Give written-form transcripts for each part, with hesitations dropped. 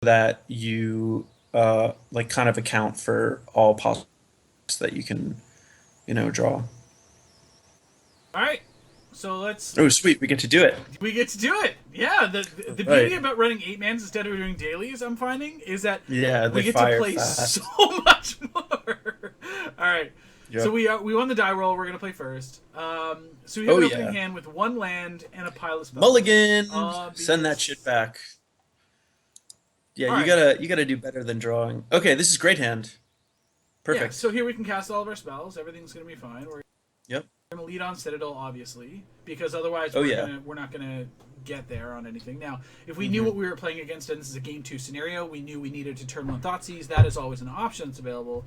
that you like kind of account for all possible that you can, draw. All right. So let's Oh, sweet, we get to do it. we get to do it. Yeah. The beauty Right. about running 8 mans instead of doing dailies, I'm finding, is that Yeah, they we get to fire play so fast. much more. All right. So Yep. we won the die roll. We're gonna play first. So we have Oh an opening yeah. hand with one land and a pile of spells. Mulligan! Send that shit Obvious. back. Yeah, All you right. gotta you gotta do better than drawing. Okay, this is great hand. Yeah. Perfect. So here we can cast all of our spells. Everything's gonna be fine. We're Yep. gonna lead on Citadel, obviously, because otherwise Oh yeah. we're not gonna get there on anything. Now, if we knew hmm what we were playing against, and this is a game 2 scenario, we knew we needed to turn one Thoughtseize. That is always an option that's available,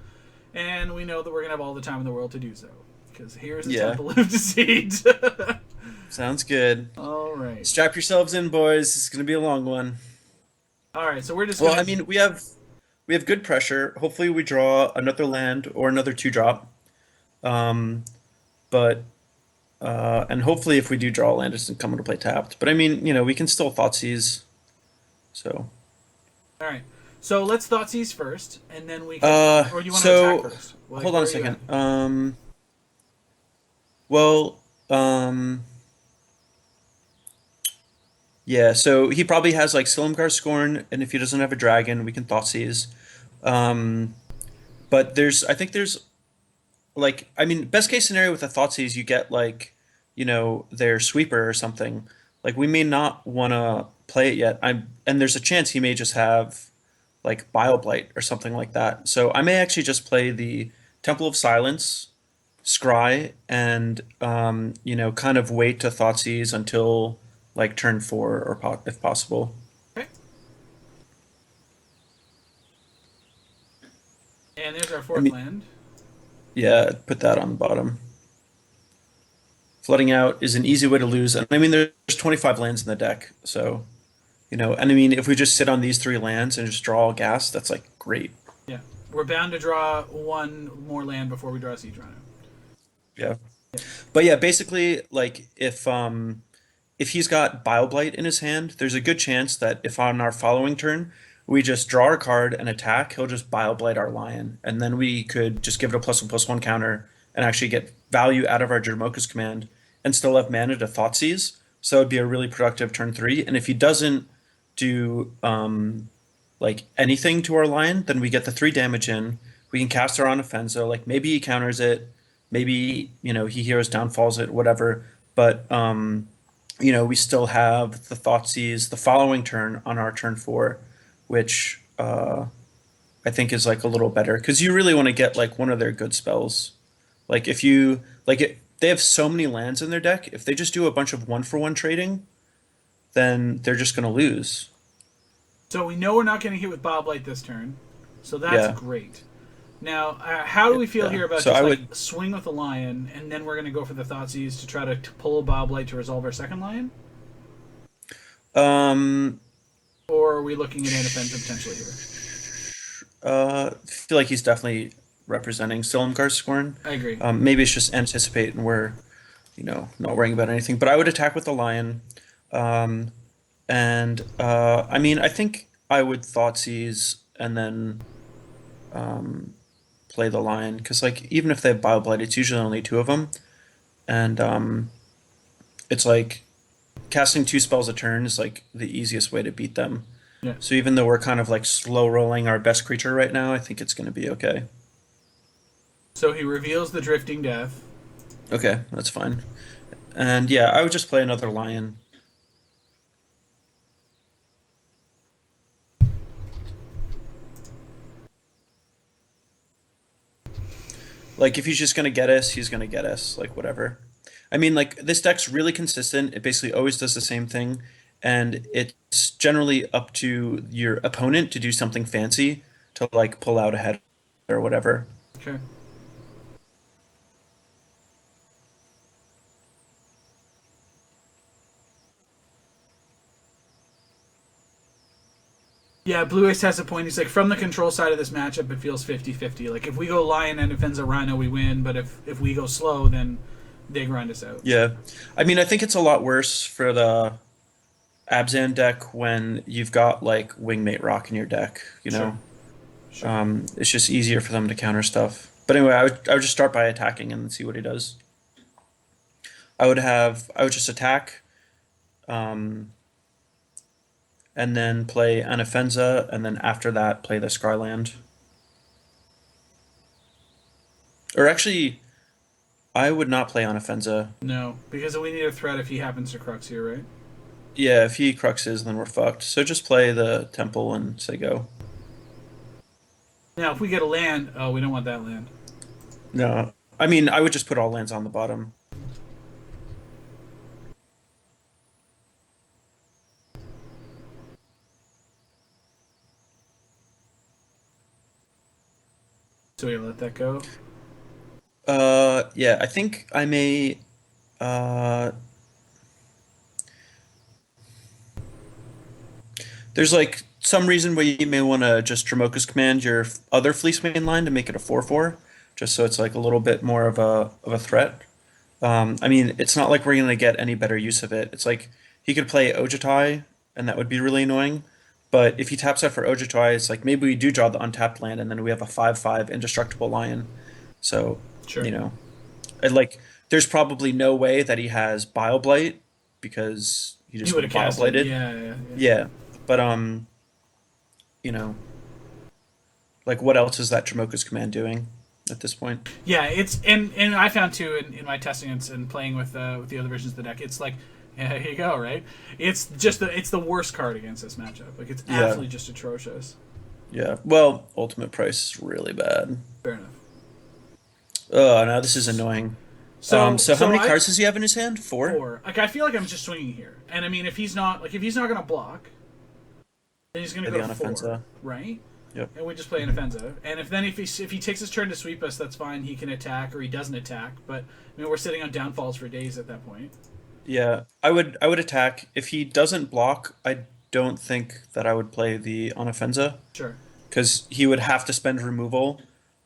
and we know that we're gonna have all the time in the world to do so. Because here's the Yeah. Temple of Deceit. Sounds good. All right, Strap yourselves in, boys. It's gonna be a long one. all right. So we're just Well, gonna. I mean, we have good pressure. Hopefully, we draw another land or another two drop. Um, but and hopefully, if we do draw a land, it doesn't come into play tapped. But I mean, we can still Thoughtseize. So, All right. So let's Thoughtseize first, and then we can. Or do you want to attack so first? Like, hold on where a are you second. at? Well, yeah. So he probably has like Silumgar Scorn, and if he doesn't have a dragon, we can Thoughtseize. Um, but I think there's like, I mean, best case scenario with a Thoughtseize, you get like, their sweeper or something. Like we may not want to play it yet. And there's a chance he may just have like Bile Blight or something like that. So I may actually just play the Temple of Silence, Scry, and kind of wait to Thoughtseize until like turn four or if possible. Okay. And there's our I fourth mean, land. yeah, put that on the bottom. Flooding out is an easy way to lose, and I mean there's 25 lands in the deck, so and I mean if we just sit on these three lands and just draw all gas, that's like great. Yeah. We're bound to draw one more land before we draw a Siege Rhino. Yeah. But yeah, basically, like if he's got Bile Blight in his hand, there's a good chance that if on our following turn we just draw our card and attack, he'll just Bile Blight our lion, and then we could just give it a +1/+1 counter and actually get value out of our Jermoka's command and still have mana to Thoughtseize. So it'd be a really productive turn three. And if he doesn't do like anything to our lion, then we get the 3 damage in. We can cast our on Offenso. Like maybe he counters it, maybe he heroes downfalls it, whatever. But we still have the Thoughtseize the following turn on our turn four, which I think is like a little better because you really want to get like one of their good spells. Like if you like it, they have so many lands in their deck. If they just do a bunch of 1-for-1 trading, then they're just gonna lose. So we know we're not getting hit with Bob Light this turn. So that's Yeah, great. Now, how do we feel yeah. here about So just I like would. swing with the lion, and then we're going to go for the Thoughtseize to try to pull a Bob Light to resolve our second lion? Um, Or are we looking at an offensive potentially here? feel like he's definitely representing Silumgar Scorn. I agree. Maybe it's just anticipate and we're, not worrying about anything. But I would attack with the lion. Um, and I mean, I think I would Thoughtseize and then play the lion because, like, even if they have Bioblight, it's usually only two of them, and it's like casting two spells a turn is like the easiest way to beat them. Yeah. So even though we're kind of like slow rolling our best creature right now, I think it's going to be okay. So he reveals the Drifting Death. Okay, that's fine. And yeah, I would just play another lion. Like if he's just gonna get us, he's gonna get us. Like whatever. I mean, like this deck's really consistent. It basically always does the same thing, and it's generally up to your opponent to do something fancy to like pull out ahead or whatever. Okay. Yeah, Blue Ace has a point. He's like, from the control side of this matchup, it feels 50-50. Like, if we go Lion and defends a Rhino, we win. But if we go slow, then they grind us out. Yeah, I mean, I think it's a lot worse for the. Abzan deck when you've got like Wingmate Rock in your deck, you Sure, know. sure. It's just easier for them to counter stuff. But anyway, I would just start by attacking and see what he does. I would just attack, um, and then play an Offensa, and then after that play the Scryland. Or actually, I would not play on Offensa. No, because we need a threat if he happens to crux here, right? Yeah, if he cruxes, then we're fucked. So just play the Temple and say go. Now, if we get a land, oh, we don't want that land. No, I mean I would just put all lands on the bottom. So we let that go. Yeah, I think I may. Uh, there's like some reason where you may want to just Dromoka's command your other Fleece main line to make it a 4/4, just so it's like a little bit more of a threat. I mean, it's not like we're gonna get any better use of it. It's like he could play Ojutai, and that would be really annoying. But if he taps out for Ojutai, it's like maybe we do draw the untapped land, and then we have a 5/5 indestructible lion. So, Sure. you know, and like there's probably no way that he has Bile Blight because he He just would would have have Bile cast it. Blighted. Yeah, yeah, yeah. Yeah, but you know, like what else is that Dromoka's command doing at this point? Yeah, it's and I found too in my testing and playing with the other versions of the deck, it's like, yeah, here you go, right? It's just it's the worst card against this matchup. Like it's Yeah, absolutely just atrocious. yeah. Well, ultimate price is really bad. Fair enough. Oh, no, this is annoying. So So how so many I cards does he have in his hand? Four? four. Like I feel like I'm just swinging here, and I mean if he's not gonna block, then he's gonna Are go the to on four, offensa? right? Yep. And we just play an offensive. And if he takes his turn to sweep us, that's fine. He can attack or he doesn't attack. But I mean we're sitting on downfalls for days at that point. Yeah, I would attack. If he doesn't block, I don't think that I would play the on offensa Sure. because he would have to spend removal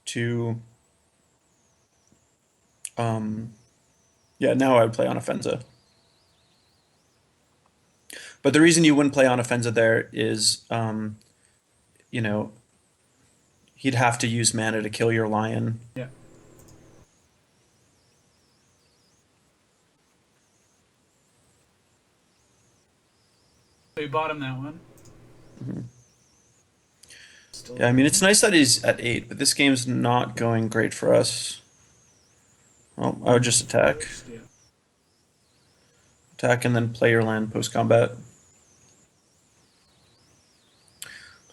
to um yeah, now I would play on offensa. But the reason you wouldn't play on offensa there is you know, he'd have to use mana to kill your lion. Yeah. So we bought him that one. Still. Yeah, I mean it's nice that he's at 8, but this game's not going great for us. Well, I would just attack. Yeah. Attack and then play your land post combat.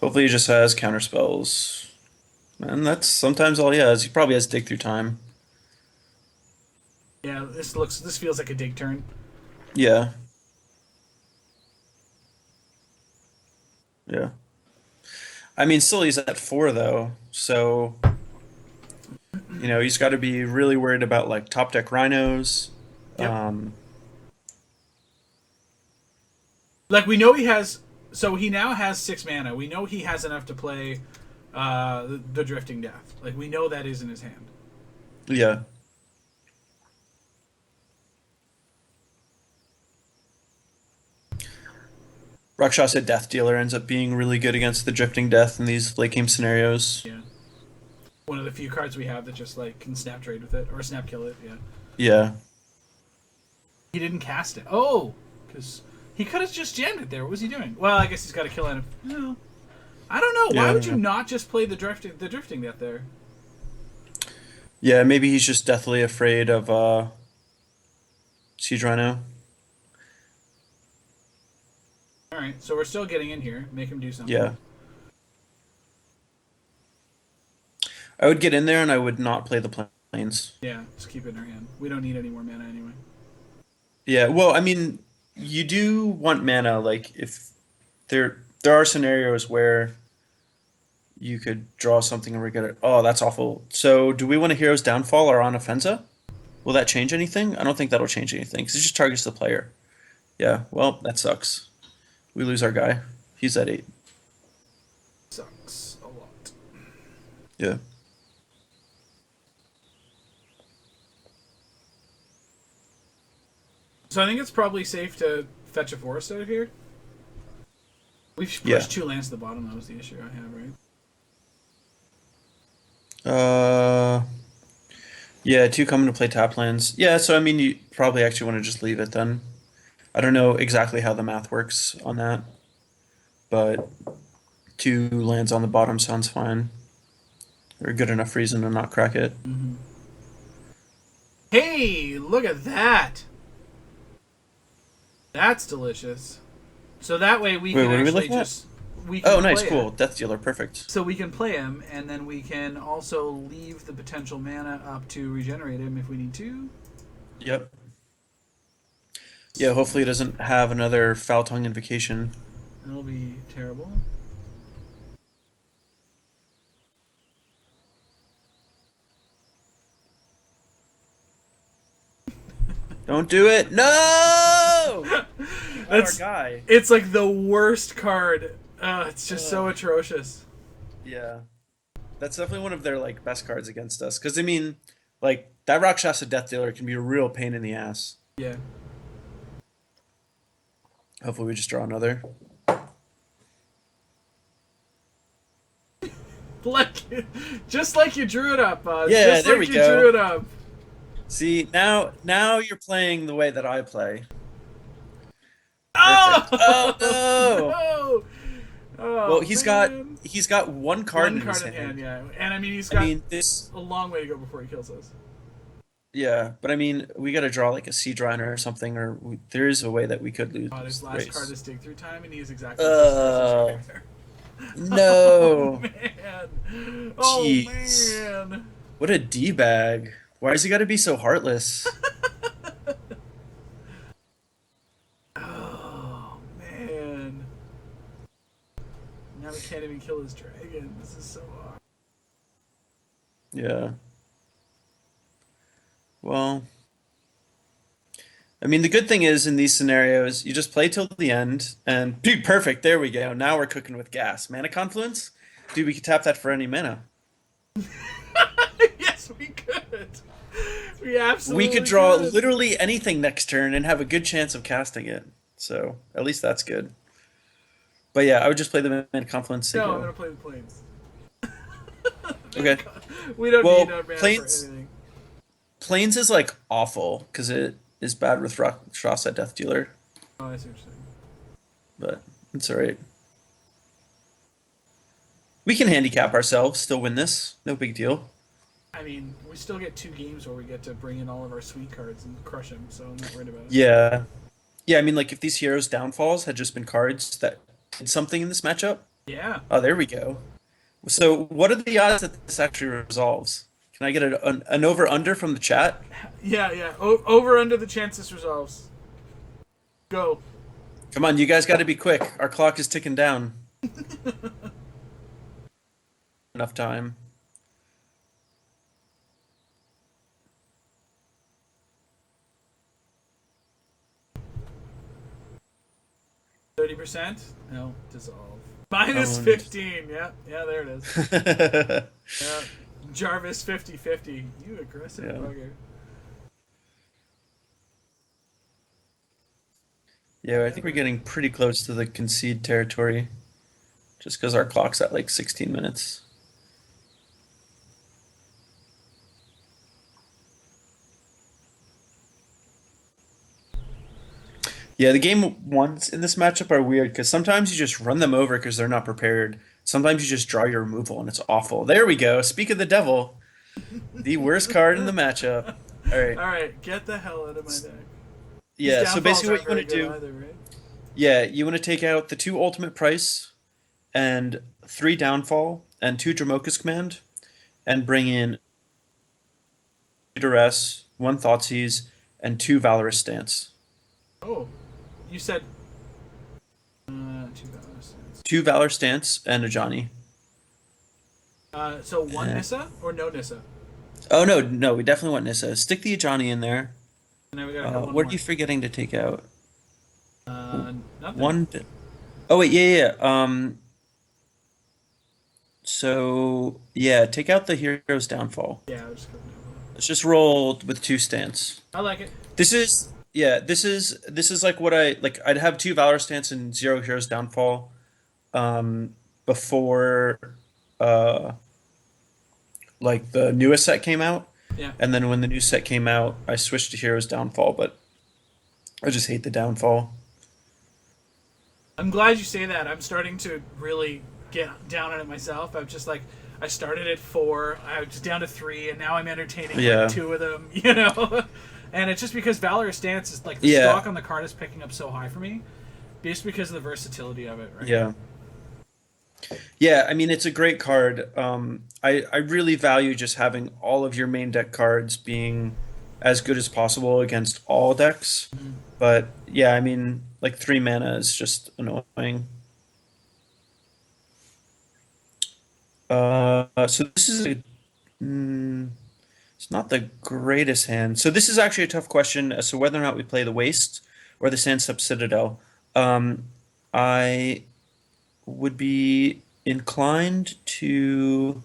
Hopefully he just has counter spells. And that's sometimes all he has. He probably has dig through time. Yeah. This feels like a dig turn. Yeah. Yeah. I mean still he's at 4 though, so he's gotta be really worried about like top deck rhinos. Yep. Um Like we know he has. So he now has 6 mana. We know he has enough to play the Drifting Death. Like we know that is in his hand. yeah. Rakshasa Death Dealer ends up being really good against the Drifting Death in these late game scenarios. Yeah. One of the few cards we have that just like can snap trade with it or snap kill it. Yeah. Yeah. He didn't cast it. Oh, because he could have just jammed it there. What was he doing? Well, I guess he's got to kill it. No, I don't know. Why Yeah. would you not just play the drifting death there? Yeah, maybe he's just deathly afraid of Siege Rhino. All right, so we're still getting in here. Make him do something. Yeah. I would get in there and I would not play the planes. Yeah, just keep it in our hand. We don't need any more mana anyway. Yeah, well, I mean, you do want mana, like if there are scenarios where you could draw something and we get it. Oh, that's awful. So, do we want a hero's downfall or on offensa? Will that change anything? I don't think that'll change anything because it just targets the player. Yeah, well, that sucks. We lose our guy. He's at 8. Sucks a lot. Yeah. So I think it's probably safe to fetch a forest out of here. We've pushed Yeah. 2 lands to the bottom. That was the issue I have, right? Uh, yeah, two come into play tap lands. Yeah, so I mean, you probably actually want to just leave it then. I don't know exactly how the math works on that, but two lands on the bottom sounds fine. Or a good enough reason to not crack it. Mm-hmm. Hey, look at that! That's delicious. So that way we Wait, can what are we actually looking at? just we can Oh, nice, play cool. it. Death Dealer, perfect. So we can play him, and then we can also leave the potential mana up to regenerate him if we need to. Yep. Yeah, hopefully it doesn't have another Foul Tongue Invocation. That'll be terrible. Don't do it! No! That's our guy. It's like the worst card. It's just so atrocious. Yeah. That's definitely one of their like best cards against us. Because I mean, like that Rakshasa Death Dealer can be a real pain in the ass. Yeah. Hopefully we just draw another. Just like you drew it up, bud. Yeah, just there like we you go. drew it up. See, now you're playing the way that I play. Oh! Perfect. Oh no! No! Oh, Well, he's man. got one card One in card his in hand. hand, yeah. And I mean, he's got This. a long way to go before he kills us. Yeah, but I mean, we got to draw like a Siege Runner or something, or there is a way that we could lose God, his this last race. card is Dig Through Time, and he is exactly the No. Oh, man. Oh, Jeez. man. What a D-bag. Why does he got to be so heartless? Oh, man. Now we can't even kill his dragon. This is so hard. Yeah. Well, I mean, the good thing is in these scenarios, you just play till the end, and dude, perfect. There we go. Now we're cooking with gas. Mana Confluence? Dude, we could tap that for any mana. Yes, we could. We absolutely We could draw could. literally anything next turn and have a good chance of casting it. So, at least that's good. But yeah, I would just play the Mana Confluence. No, I'm Go. going to play the Plains. Okay. We don't Well, need our mana Plains- for anything. Plains is like awful because it is bad with Rakshasa Death Dealer, Oh, I see what you're saying. but it's alright. We can handicap ourselves, still win this. No big deal. I mean, we still get 2 games where we get to bring in all of our sweet cards and crush them, so I'm not worried about it. Yeah. Yeah, I mean, like, if these heroes' downfalls had just been cards that did something in this matchup. Yeah. Oh, there we go. So, what are the odds that this actually resolves? Can I get an over-under from the chat? Yeah. Over under the chance this resolves. Go. Come on, you guys got to be quick. Our clock is ticking down. Enough time. %? No, dissolve. Minus Owned. 15. Yeah, there it is. Yeah. Jarvis 50-50. You aggressive Yeah. bugger. Yeah, I think we're getting pretty close to the concede territory. Just because our clock's at like 16 minutes. Yeah, the game ones in this matchup are weird because sometimes you just run them over because they're not prepared. Sometimes you just draw your removal and it's awful. There we go. Speak of the devil. The worst card in the matchup. All right. Alright, get the hell out of my deck. Yeah, These so downfalls basically what you aren't want to very do. good either, right? Yeah, you want to take out the 2 ultimate price and 3 downfall and 2 Dramoka's command and bring in duress, 1 Thoughtseize, and 2 Valorous Stance. Oh, you said 2 Valorous. 2 Valor Stance and a Johnny. So 1 Yeah. Nissa or no Nissa? Oh no, we definitely want Nissa. Stick the Johnny in there. And then we gotta have one What more. are you forgetting to take out? Nothing. One. Oh wait, yeah. So yeah, take out the hero's downfall. Yeah, I'll just go now. Let's just roll with 2 stance. I like it. This is like what I like. I'd have 2 Valor Stance and 0 heroes downfall. before uh, like the newest set came out, Yeah. and then when the new set came out, I switched to Hero's Downfall, but I just hate the Downfall. I'm glad you say that. I'm starting to really get down on it myself. I'm just like, I started at 4, I was down to 3, and now I'm entertaining Yeah. like 2 of them, you know? And it's just because Valorous Stance is like the Yeah. stock on the card is picking up so high for me, just because of the versatility of it, right? Yeah. Yeah, I mean it's a great card. I really value just having all of your main deck cards being as good as possible against all decks. Mhm. But yeah, I mean like 3 mana is just annoying. So this is it's not the greatest hand. So this is actually a tough question as to whether or not we play the Waste or the Sandstep Citadel. I would be inclined to.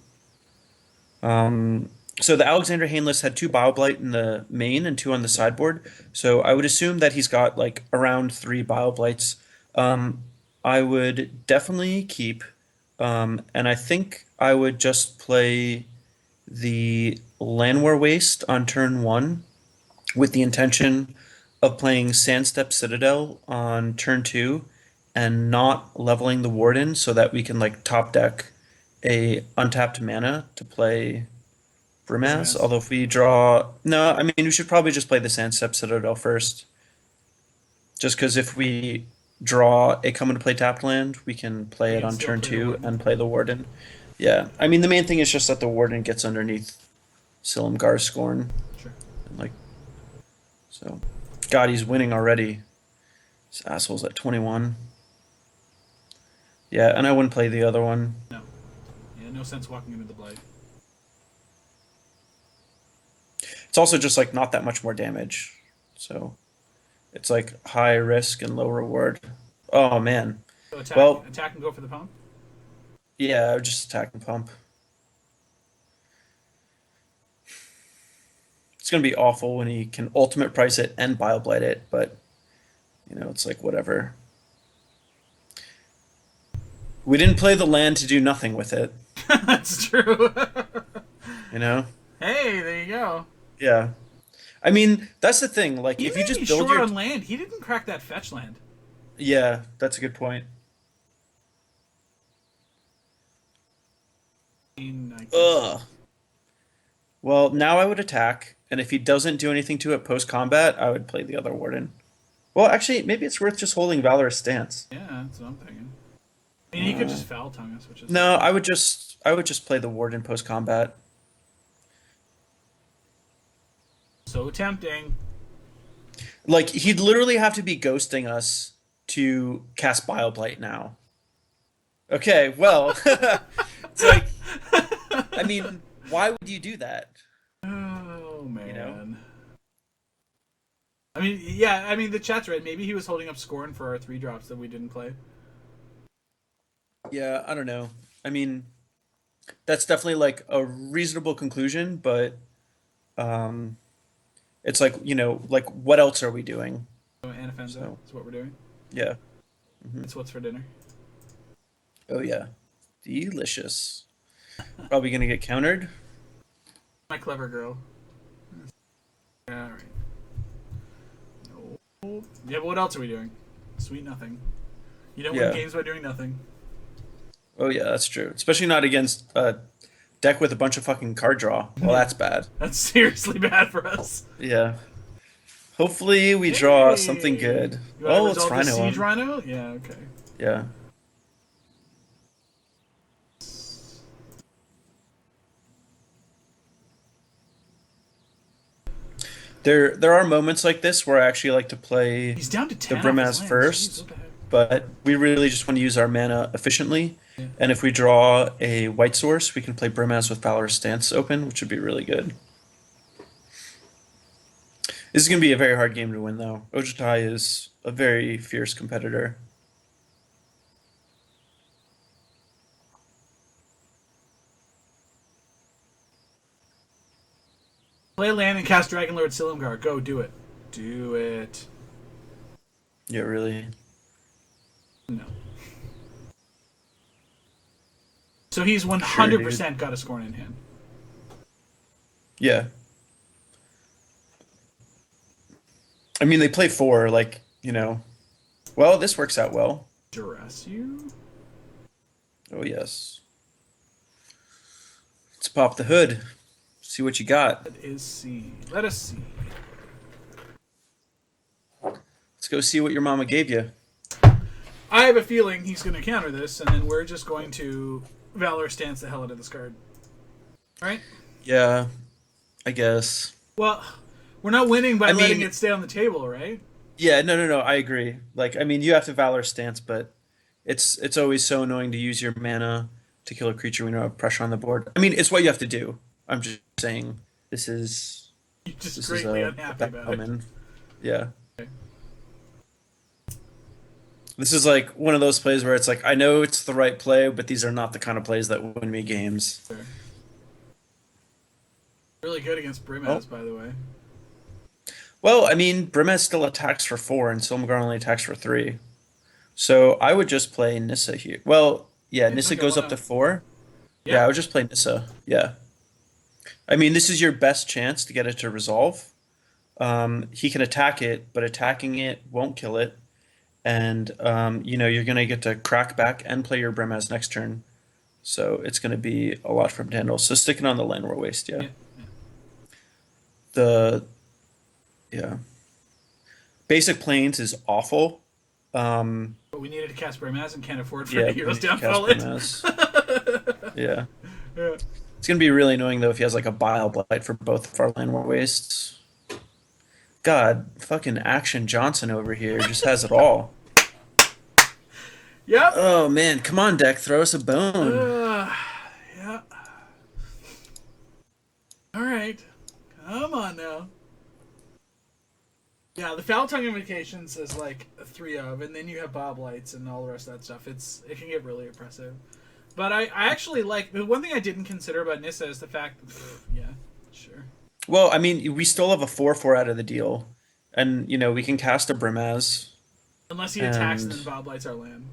So the Alexander Hayne list had 2 Bile Blight in the main and 2 on the sideboard. So I would assume that he's got like around 3 Bile Blights. I would definitely keep, and I think I would just play the Landwar Waste on turn 1 with the intention of playing Sandstep Citadel on turn 2 and not leveling the Warden so that we can like top deck a untapped mana to play Brimaz. Brimaz. Although if we draw, no, I mean we should probably just play the Sandstep Citadel first, just because if we draw a come into play tapped land, we can play We it can on still turn play the 2 Warden. and play the Warden. Yeah, I mean the main thing is just that the Warden gets underneath Silumgar's Scorn, Sure. and like so. God, he's winning already. This asshole's at 21. Yeah, and I wouldn't play the other one. No. Yeah, no sense walking into the Blight. It's also just like not that much more damage. So it's like high risk and low reward. Oh man. So Well, attack and go for the pump. yeah, I would just attack and pump. It's gonna be awful when he can ultimate price it and Bile Blight it, but it's like whatever. We didn't play the land to do nothing with it, That's true. you know? Hey, there you go. Yeah. I mean, that's the thing. Like, You if you may be just build short your. on land. He didn't crack that fetch land. Yeah, that's a good point. I guess. Ugh. Well, now I would attack, and if he doesn't do anything to it post combat, I would play the other Warden. Well, actually, maybe it's worth just holding Valorous Stance. Yeah, that's what I'm thinking. I mean, he could just foul tongue us, which is No, I would just play the Warden post combat. so tempting. Like he'd literally have to be ghosting us to cast Bile Blight now. Okay, well, it's like I mean, why would you do that? Oh man. You know? I mean, yeah. I mean, the chat's right. Maybe he was holding up Scorn for our 3 drops that we didn't play. Yeah, I don't know. I mean, that's definitely like a reasonable conclusion, but um, it's like like what else are we doing? So Anafenza So is what we're doing. yeah. Hmm. That's what's for dinner. Oh yeah, delicious. Probably gonna get countered. My clever girl. Yeah, all right. No. Yeah, but what else are we doing? Sweet nothing. You don't win Yeah. games by doing nothing. Oh yeah, that's true. Especially not against a deck with a bunch of fucking card draw. Well, that's bad. That's seriously bad for us. Yeah. Hopefully we draw Hey! something good. You want to Oh, let's resolve the Rhino Siege him. Rhino? Yeah, okay. Yeah. There are moments like this where I actually like to play He's down to the 10 off his Brimaz lands. Jeez, first, what the heck? but we really just want to use our mana efficiently. Yeah. And if we draw a white source, we can play Brimaz with Valorous Stance open, which would be really good. This is going to be a very hard game to win, though. Ojutai is a very fierce competitor. Play land and cast Dragonlord Silumgar. Go, do it. Do it. Yeah, really. No. So he's Sure, dude. 100% got a Scorn in hand. Yeah. I mean, they play four, like, well, this works out well. Duress you? Oh, yes. Let's pop the hood. See what you got. Let us see. Let us see. Let's go see what your mama gave you. I have a feeling he's going to counter this, and then we're just going to Valor stance the hell out of this card. Right? Yeah, I guess. Well, we're not winning by I letting mean, it stay on the table, right? yeah, no, I agree. Like, I mean, you have to Valor stance, but it's always so annoying to use your mana to kill a creature when you have pressure on the board. I mean, it's what you have to do. I'm just saying this is You're just this is greatly a unhappy bad about it. omen. Yeah. Okay. This is like one of those plays where it's like I know it's the right play, but these are not the kind of plays that win me games. Sure. Really good against Oh. Brimaz, by the way. Well, I mean, Brimez still attacks for 4, and Silmagar only attacks for 3. So I would just play Nissa here. Well, yeah, It's Nissa okay, goes why up to not? 4. Yeah, Yeah. I would just play Nissa. Yeah. I mean, this is your best chance to get it to resolve. He can attack it, but attacking it won't kill it. And, you're going to get to crack back and play your Brimez next turn. So it's going to be a lot for him to handle. So sticking on the Llanowar Waste, yeah. Yeah. The, yeah. Basic Plains is awful. But we needed to cast Brimaz and can't afford for Yeah, Heroes cast Downfall it. Brimez. Yeah. Yeah. It's going to be really annoying, though, if he has, like, a Bile Blight for both of our Llanowar Wastes. God, fucking Action Johnson over here just has it all. Yep. Oh, man. Come on, deck. Throw us a bone. Yeah. All right. Come on now. Yeah, the Foul Tongue Invocations is like 3 of, and then you have Bob Lights and all the rest of that stuff. It can get really oppressive. But I actually like the one thing I didn't consider about Nissa is the fact that, yeah, sure. Well, I mean, we still have a 4/4 out of the deal. And, we can cast a Brimaz. Unless he attacks and And, then Bob Lights our land.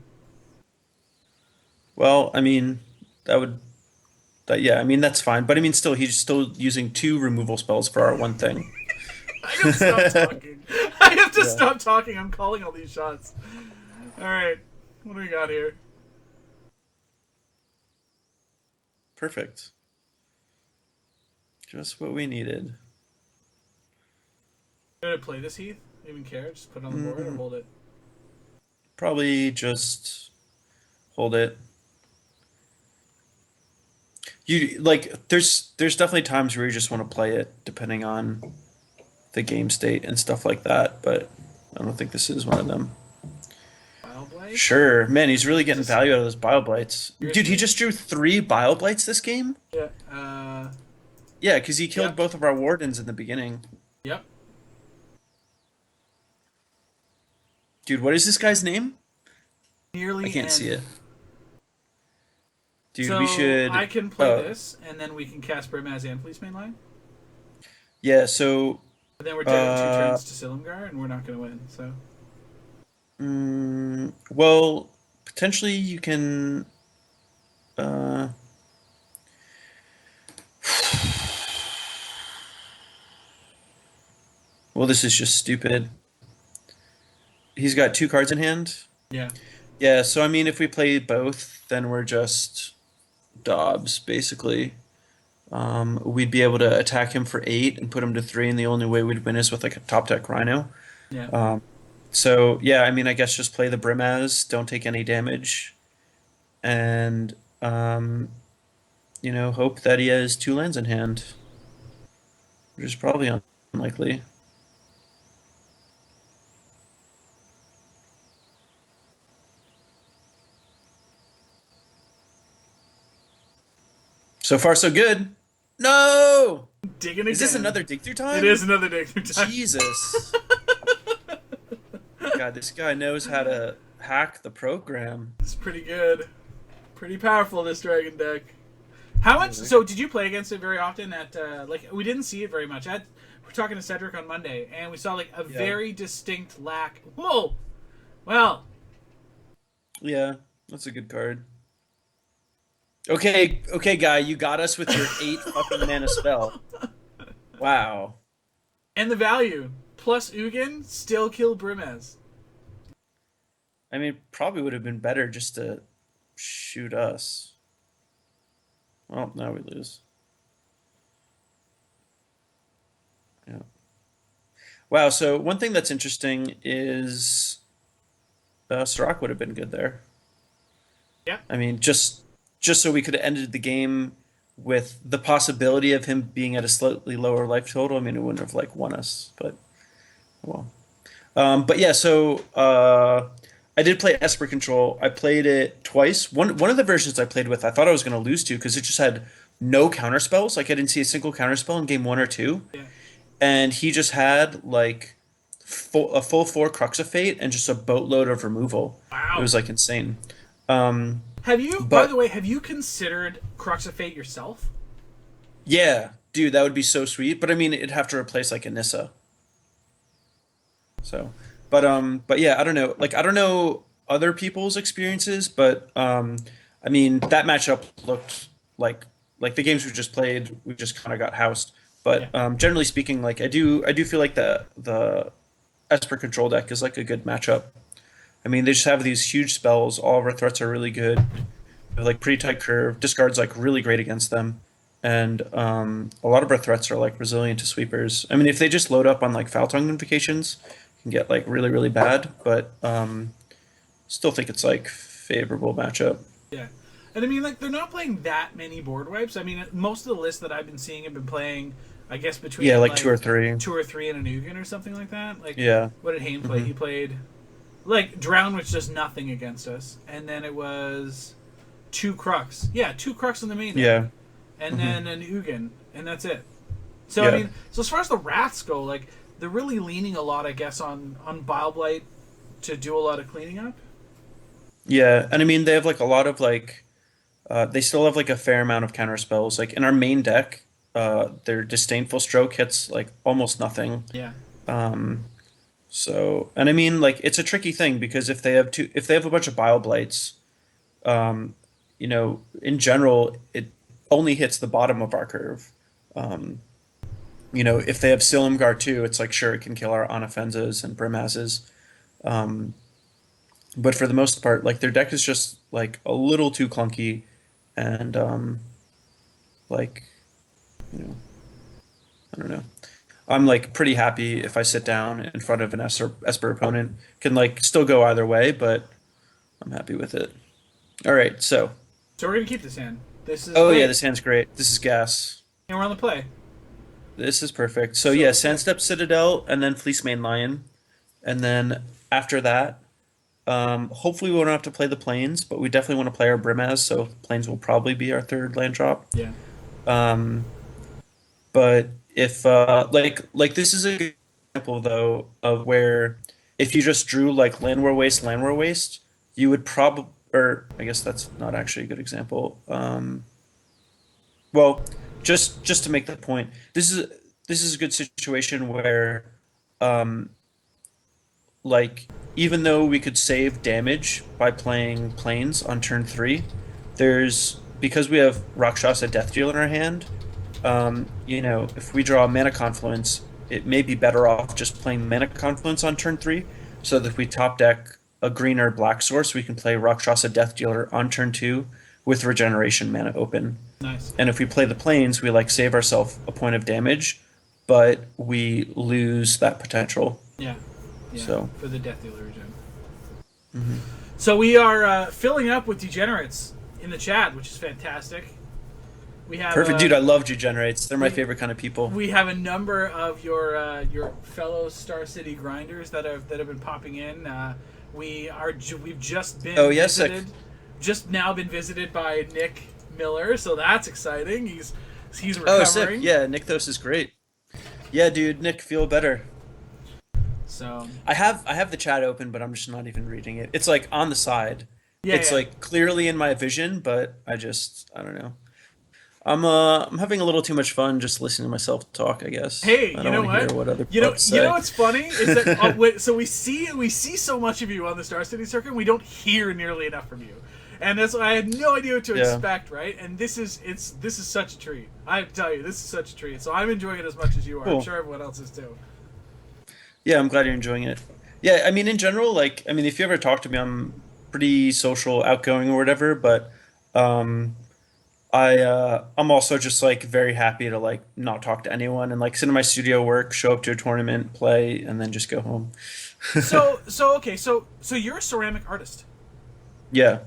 well, I mean, yeah, I mean, that's fine. But, I mean, still, he's still using 2 removal spells for our one thing. I gotta stop talking. I have to Yeah. stop talking. I'm calling all these shots. All right, what do we got here? Perfect. Just what we needed. Gonna play this Heath? Even care? Just put it on the board or Mm, hold it? Probably just hold it. You like there's definitely times where you just want to play it depending on the game state and stuff like that, but I don't think this is one of them. Wild Blade? Sure. Man, he's really getting Just value out of those Bile Blights. Dude, he seriously? just drew 3 Bile Blights this game? Yeah. Yeah, because he killed Yep. both of our Wardens in the beginning. Yep. Dude, what is this guy's name? I Nearly can't see it. end. Dude, So we should. I can play this, and then we can cast Brimaz and Fleece Mainline. Yeah, so. But then we're dead in 2 Uh, turns to Silumgar, and we're not gonna win. So well, potentially you can. Uh, well, this is just stupid. He's got 2 cards in hand. yeah. Yeah, so I mean, if we play both, then we're just Dobbs, basically. We'd be able to attack him for 8 and put him to 3, and the only way we'd win is with like a top deck Rhino. Yeah. So yeah, I mean, I guess just play the Brimaz, don't take any damage, and hope that he has 2 lands in hand, which is probably unlikely. So far, so good. No! Digging again. Is this another dig through time? It is another dig through time. Jesus. God, this guy knows how to hack the program. It's pretty good. Pretty powerful, this dragon deck. How much? So, did you play against it very often? We didn't see it very much. We're talking to Cedric on Monday, and we saw like a very distinct lack. Whoa. Well. Yeah, that's a good card. Okay, okay, guy, you got us with your 8 fucking mana spell. Wow. And the value plus Ugin still kill Brimez. I mean, probably would have been better just to shoot us. Well, now we lose. Yeah. Wow. So one thing that's interesting is Sirach would have been good there. Yeah. I mean, just so we could have ended the game with the possibility of him being at a slightly lower life total. I mean, it wouldn't have like won us, but well. But yeah, so I did play Esper Control. I played it twice. One of the versions I played with, I thought I was going to lose to because it just had no counter spells. Like I didn't see a single counter spell in game 1 or 2, Yeah. and he just had like a full 4 Crux of Fate and just a boatload of removal. It Wow. was like insane. Um, Have you, by the but way, have you considered Crux of Fate yourself? yeah, dude, that would be so sweet. But I mean, it'd have to replace like Anissa. So, but yeah, I don't know. Like I don't know other people's experiences, but I mean that matchup looked like the games we just played, we just kind of got housed. Yeah. But generally speaking, like I do feel like the Esper control deck is like a good matchup. I mean, they just have these huge spells. All of our threats are really good. They're, like pretty tight curve. Discard's like really great against them. And a lot of our threats are like resilient to sweepers. I mean, if they just load up on like foul tongue invocations, it can get like really, really bad. But still think it's like favorable matchup. Yeah. And I mean, like, they're not playing that many board wipes. I mean, most of the lists that I've been seeing have been playing, I guess, Yeah, between like like 2 or 3. 2 or 3 and a Nugan or something like that. Like, Yeah. what did Hayne play? Hmm. He played, like, Drown, which does nothing against us. And then it was 2 Crux. Yeah, 2 Crux in the main deck. Yeah. And Hmm. then an Ugin. And that's it. So, I Yeah. mean, so as far as the Wraths go, like, they're really leaning a lot, I guess, on Bile Blight to do a lot of cleaning up. Yeah. And I mean, they have like a lot of like, they still have like a fair amount of counter spells. Like in our main deck, their Disdainful Stroke hits like almost nothing. Yeah. Um, So, and I mean, like, it's a tricky thing because if they have a bunch of Bile Blights, um, in general, it only hits the bottom of our curve. Um, if they have Silumgar too, it's like, sure, it can kill our Anafenzas and Brimazes. Um, but for the most part, like, their deck is just, like, a little too clunky and, like, you know, I don't know. I'm like pretty happy if I sit down in front of an Esper opponent. Can like still go either way, but I'm happy with it. All right, so So we're going to keep this hand. This is oh yeah, great. this hand's great. This is gas. And we're on the play. This is perfect. So So yeah, sick. Sandstep Citadel and then Fleece Mane Lion, and then after that, hopefully we won't have to play the plains, but we definitely want to play our Brimaz. So plains will probably be our third land drop. Yeah. Um, But if like this is a good example though of where if you just drew like Land War Waste, you would probably or I guess that's not actually a good example. Well, just to make the point, this is a good situation where um like even though we could save damage by playing planes on turn 3, there's because we have Rakshasa Death Deal in our hand, if we draw Mana Confluence, it may be better off just playing Mana Confluence on turn 3, so that if we top deck a green or black source, we can play Rakshasa Death Dealer on turn 2 with Regeneration mana open. Nice. And if we play the planes, we like save ourselves a point of damage, but we lose that potential. Yeah. Yeah. So. For the Death Dealer regen. Mhm. So we are filling up with degenerates in the chat, which is fantastic. We have Perfect, dude. I love degenerates. They're my we- favorite kind of people. we have a number of your fellow Star City grinders that have been popping in. We've just been Oh, yes, sick. just now been visited by Nick Miller, so that's exciting. He's Oh, recovering. sick. Yeah, Nykthos is great. Yeah, dude, Nick, feel better. So I have the chat open, but I'm just not even reading it. It's like on the side. yeah, It's yeah. like clearly in my vision, but I don't know. I'm having a little too much fun just listening to myself talk, I guess. Hey, I you don't know want to what? hear what other You know, folks you say. know what's funny is that so we see so much of you on the Star City circuit, and we don't hear nearly enough from you. and that's why I had no idea what to Yeah. expect, right? And this is such a treat. I have to tell you, this is such a treat. So I'm enjoying it as much as you are. I'm Cool. sure everyone else is too. Yeah, I'm glad you're enjoying it. Yeah, I mean, in general, like, I mean, if you ever talk to me, I'm pretty social, outgoing, or whatever. But um, I'm also just like very happy to like not talk to anyone and like sit in my studio, work, show up to a tournament, play, and then just go home. Okay, so you're a ceramic artist. Yeah.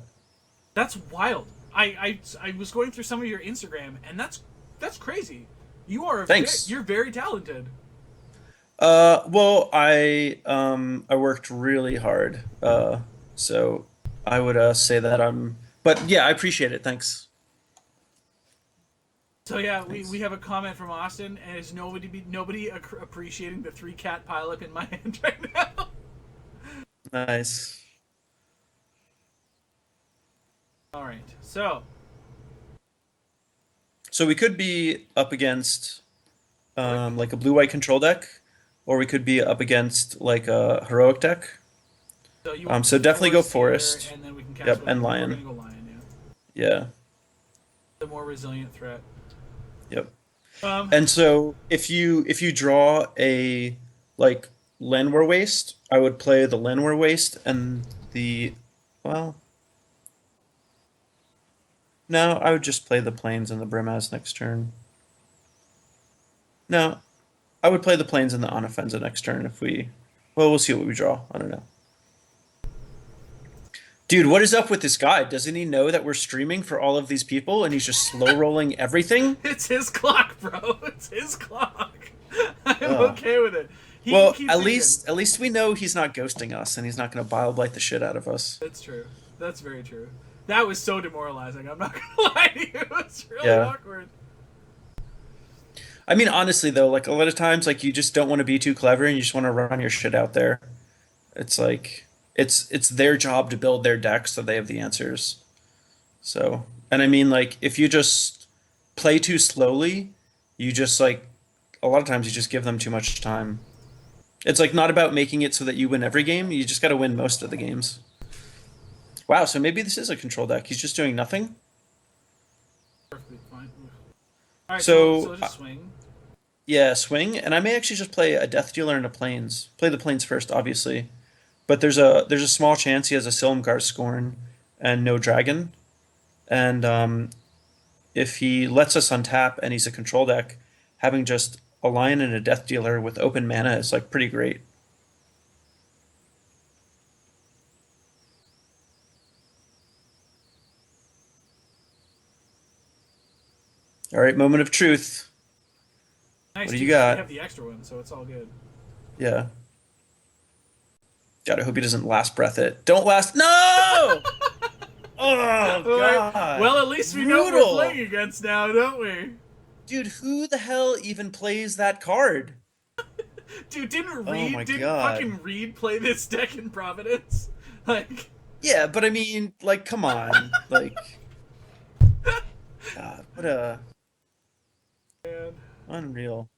That's wild. I was going through some of your Instagram, and that's crazy. Thanks. You're very talented. Well, I worked really hard. So I would say that I'm. But yeah, I appreciate it. Thanks. So yeah, we Thanks. have a comment from Austin, and is nobody appreciating the three cat pileup in my hand right now? Nice. All right, so So we could be up against like like a blue-white control deck, or we could be up against like a heroic deck. so you want So definitely go forest here, forest. and then we can cast Yep, and whatever. We're gonna lion. go lion, yeah. Yeah. The more resilient threat. Yep. Um, And so if you draw a like Landwehr Waste, I would play the Landwehr Waste and the well, no, I would just play the Plains and the Brimaz next turn. No, I would play the Plains and the Anafenza next turn if we well, we'll see what we draw. I don't know. Dude, what is up with this guy? Doesn't he know that we're streaming for all of these people and he's just slow rolling everything? it's his clock, bro. It's his clock. I'm Ugh. okay with it. He can Well, keep at thinking. least at least we know he's not ghosting us and he's not going to bile blight the shit out of us. That's true. That's very true. That was so demoralizing. I'm not gonna lie to you. It's really Yeah. awkward. I mean, honestly though, like a lot of times, like you just don't want to be too clever and you just want to run your shit out there. It's like it's their job to build their deck so they have the answers. So, and I mean, like if you just play too slowly, you just like a lot of times you just give them too much time. It's like not about making it so that you win every game. You just got to win most of the games. Wow, so maybe this is a control deck. He's just doing nothing. Perfectly fine. All right, so So just swing. yeah, swing, and I may actually just play a Death Dealer and a Plains. Play the Plains first, obviously, but there's a small chance he has a Silumgar Scorn and no Dragon, and if he lets us untap and he's a control deck, having just a Lion and a Death Dealer with open mana is like pretty great. All right, moment of truth. Nice, What do you dude. We got? have the extra one, so it's all good. Yeah. God, I hope he doesn't last breath it. Don't last. No! Oh All right. God. Well, at least we know what we're Brutal. playing against now, don't we? Dude, who the hell even plays that card? Dude, Oh my didn't God. fucking Reed play this deck in Providence? Like, Yeah, but I mean, like, come on. Like, God, what a man. unreal.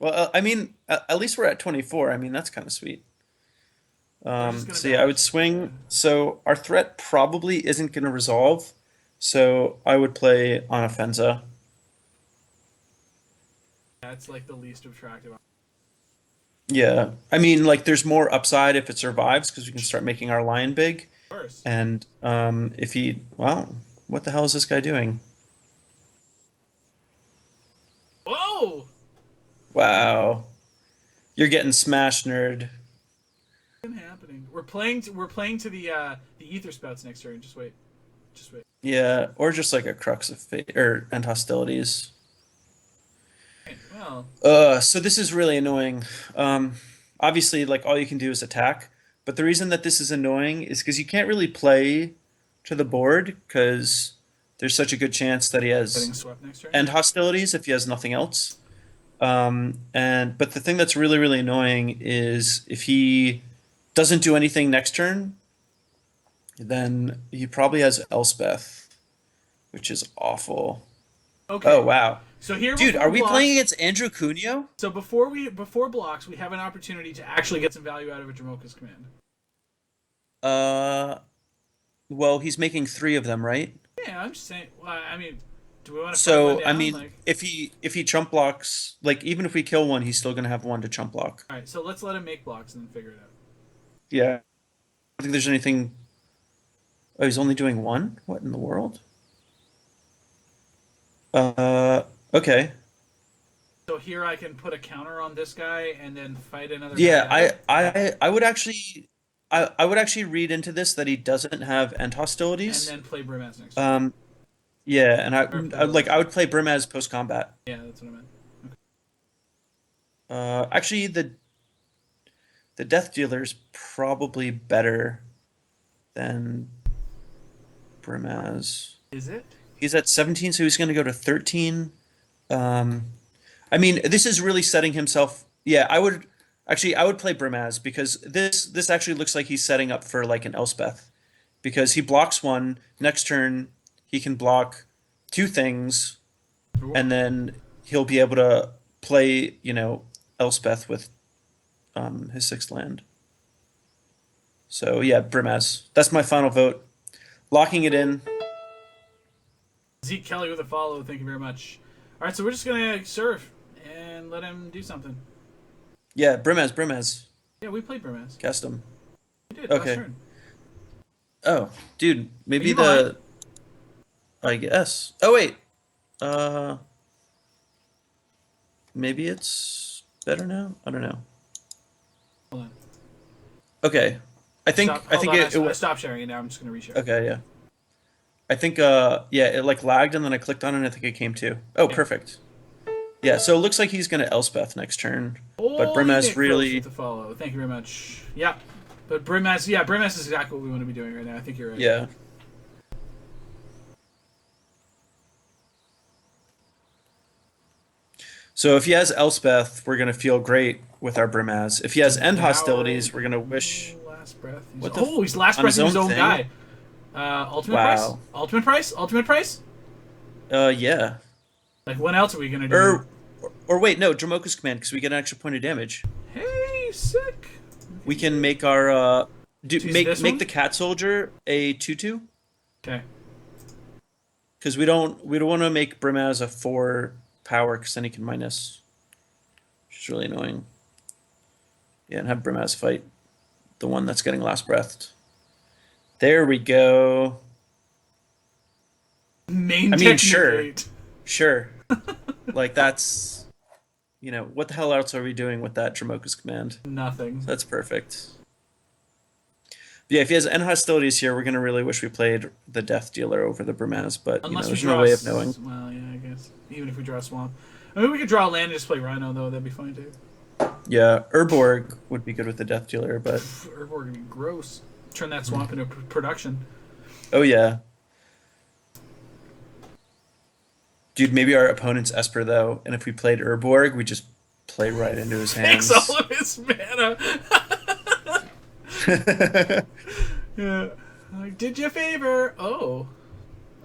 Well, I mean, at least we're at 24. I mean, that's kind of sweet. We're just gonna So yeah, I would bash. Yeah. swing. So our threat probably isn't going to resolve. So I would play on Offensa. That's like the least attractive. Of Yeah, I mean, like, there's more upside if it survives because we can start making our line big. course. And if he, wow, what the hell is this guy doing? Whoa! Wow, you're getting smashed, nerd. What's happening? We're playing to the ether spouts next turn. Just wait. Just wait. Yeah, or just like a crux of fate or and hostilities. Okay, well, So this is really annoying. Obviously, like all you can do is attack, but the reason that this is annoying is because you can't really play to the board because there's such a good chance that he getting has swept next turn. end hostilities if he has nothing else. And but the thing that's really really annoying is if he doesn't do anything next turn, then he probably has Elspeth, which is awful. Okay. Oh wow, So here, dude, before are we blocks, playing against Andrew Cuneo? So before blocks, we have an opportunity to actually get some value out of a Jamoka's command. Uh, Well, he's making three of them, right? Yeah, I'm just saying. Well, I mean, do we want to fight one So, I down? mean, Like, if he chump blocks, like even if we kill one, he's still gonna have one to chump block. all right, so let's let him make blocks and then figure it out. Yeah. I don't think there's anything. Oh, he's only doing one? What in the world? Okay. So here I can put a counter on this guy and then fight another guy Yeah, down. I would actually read into this that he doesn't have end And hostilities. then play Brimaz next turn. Um, yeah, and Or play I Brimaz. would play Brim as post combat. Yeah, that's what I meant. Okay. Actually, the Death Dealer is probably better than Brimaz. Is it? He's at 17, so he's going to go to 13. Um, I mean, this is really setting himself. Yeah, I would play Brimaz because this actually looks like he's setting up for like an Elspeth because he blocks one. Next turn, he can block two things, and then he'll be able to play, Elspeth with his sixth land. So yeah, Brimaz. That's my final vote. Locking it in. Zeke Kelly with a follow. Thank you very much. All right, so we're just gonna serve and let him do something. Yeah, Brimaz. Yeah, we played Brimaz. Cast him. We did last Okay. turn. Oh, dude, Are maybe you behind? I guess. Oh wait. Uh, maybe it's better now. I don't know. Hold on. Okay. Stop. I Hold think on. it I was stopped sharing it now. I'm just gonna reshare. okay. Yeah. I think yeah, it like lagged and then I clicked on it and I think it came to. Oh, Yeah. perfect. Yeah, so it looks like he's gonna Elspeth next turn, but Holy Brimaz Nick Phillips with really, the follow. Thank you very much. Yeah. But Brimaz, yeah, Brimaz is exactly what we want to be doing right now. I think you're right. yeah. So if he has Elspeth, we're gonna feel great with our Brimaz. If he has end Now, hostilities, we're gonna wish last breath. what the Oh, he's last on his breathing his own own thing. guy. Ultimate price? Wow. Ultimate price? Ultimate price? Yeah. Like, what else are we gonna do? Or wait, no, Dramoka's command because we get an extra point of damage. Hey, sick. We can make our To use this make one? the cat soldier a 2/2 Okay. because we don't want to make Brimaz a 4 power because then he can minus, which is really annoying. Yeah, and have Brimaz fight the one that's getting last breathed. There we go. Main I mean, sure, technicate. sure. Like that's what the hell else are we doing with that Dramoka's command? Nothing. That's perfect. Yeah, if he has end hostilities here, we're gonna really wish we played the Death Dealer over the Brimaz, but Unless we there's draw. no way of knowing. Well, yeah, I guess. Even if we draw Swamp. I mean, we could draw a land and just play Rhino, though. That'd be fine, too. Yeah, Urborg would be good with the Death Dealer, but Urborg would be gross. Turn that Swamp into production. oh yeah. Dude, maybe our opponent's Esper though, and if we played Urborg, we just play right into his Takes hands. all of his mana. Yeah. Like, did you a favor? Oh.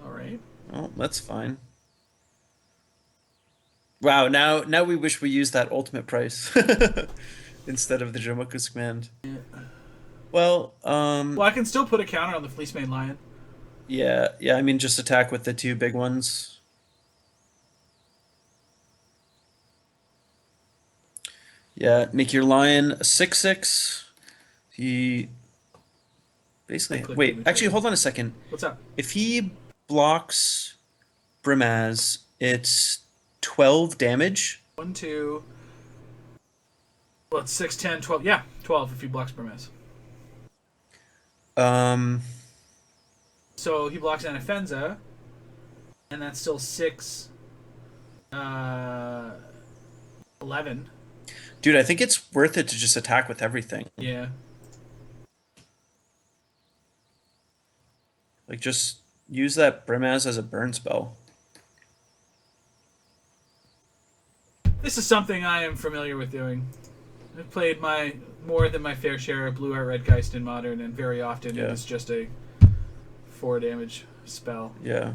Alright. Oh, that's fine. Wow, now we wish we used that ultimate price instead of the Jomoku's command. Yeah. Well, Well, I can still put a counter on the Fleece Mane Lion. yeah, I mean just attack with the two big ones. Yeah, make your lion a 6/6. He basically wait, actually hold on a second. What's up? If he blocks Brimaz, it's 12 damage. 1, 2. Well, it's 6, 10, 12. Yeah, 12 if he blocks Burmese. Um, So he blocks Anafenza, and that's still 6, 11. dude, I think it's worth it to just attack with everything. Yeah. Like, just use that Brimaz as a burn spell. This is something I am familiar with doing. I've played my more than my fair share of Blue Art Red Geist in Modern, and very often Yeah. it is just a 4 damage spell. Yeah.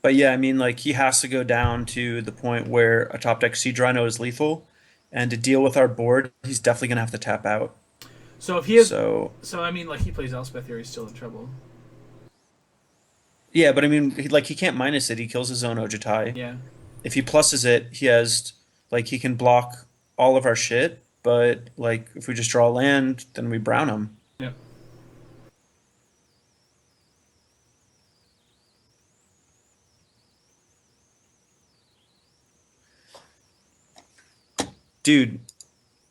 But yeah, I mean, like, he has to go down to the point where a top deck Siege Rhino is lethal, and to deal with our board, he's definitely going to have to tap out. So if he has, So so I mean, like he plays Elspeth here, he's still in trouble. yeah, but I mean, like he can't minus it. He kills his own Ojitai. Yeah. If he pluses it, he has like he can block all of our shit. But like if we just draw land, then we brown him. Yeah. Dude,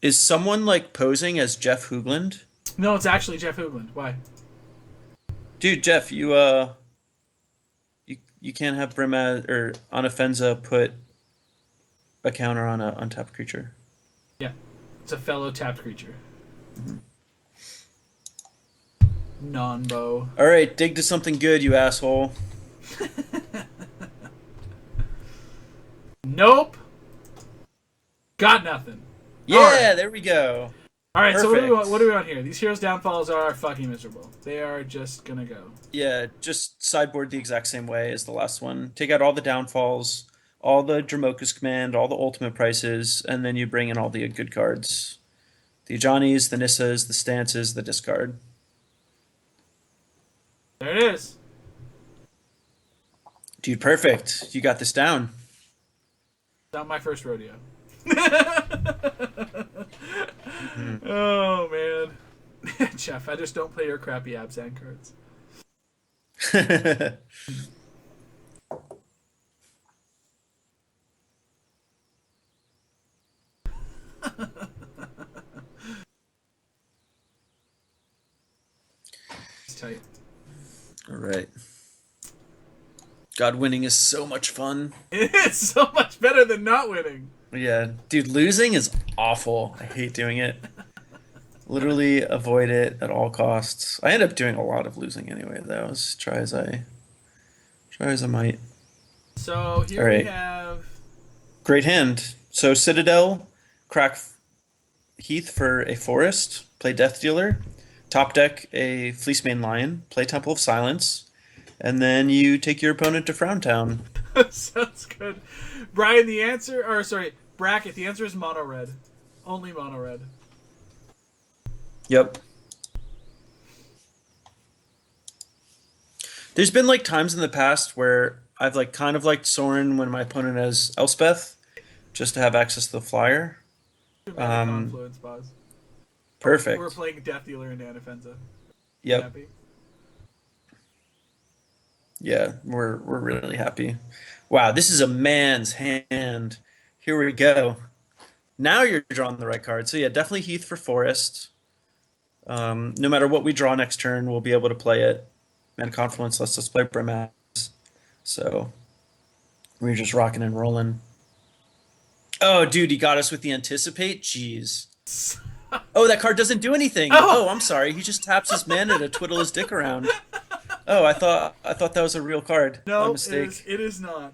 is someone like posing as Jeff Hoogland? No, it's actually Jeff Hoogland. Why? Dude, Jeff, you can't have Brimaz or Anafenza put a counter on a untapped creature. Yeah. It's a fellow tapped creature. Non-bow. All right, dig to something good, you asshole. Nope. Got nothing. Yeah, Alright. there we go. All right, so Perfect. what do we want here? These heroes' downfalls are fucking miserable. They are just gonna go. Yeah, just sideboard the exact same way as the last one. Take out all the downfalls, all the Dramoka's command, all the ultimate prices, and then you bring in all the good cards. The Ajani's, the Nissas, the Stances, the discard. There it is. Dude, perfect. You got this down. Not my first rodeo. Oh man, Jeff, I just don't play your crappy Abzan cards. It's tight. All right. God, winning is so much fun. It's so much better than not winning. Yeah, dude, losing is awful. I hate doing it. Literally avoid it at all costs. I end up doing a lot of losing anyway, though. As try as I might. So here All right. we have. Great hand. So Citadel, crack Heath for a forest, play Death Dealer, top deck a Fleecemane Lion, play Temple of Silence, and then you take your opponent to Frowntown. Sounds good. Brian, the answer, or sorry, Bracket, the answer is mono red. Only mono red. Yep. There's been like times in the past where I've like kind of liked Sorin when my opponent has Elspeth, just to have access to the flyer. Too many confluence pause. Perfect. We're playing Death Dealer and Anafenza. Yep. Happy? Yeah, we're really happy. Wow, this is a man's hand. Here we go. Now you're drawing the right card. So yeah, definitely Heath for Forest. No matter what we draw next turn, we'll be able to play it. And Confluence lets us play Brimaz. So we're just rocking and rolling. Oh, dude, he got us with the Anticipate? Jeez. Oh, that card doesn't do anything. Oh. Oh, I'm sorry. He just taps his mana to twiddle his dick around. Oh, I thought that was a real card. No, My mistake. it is not.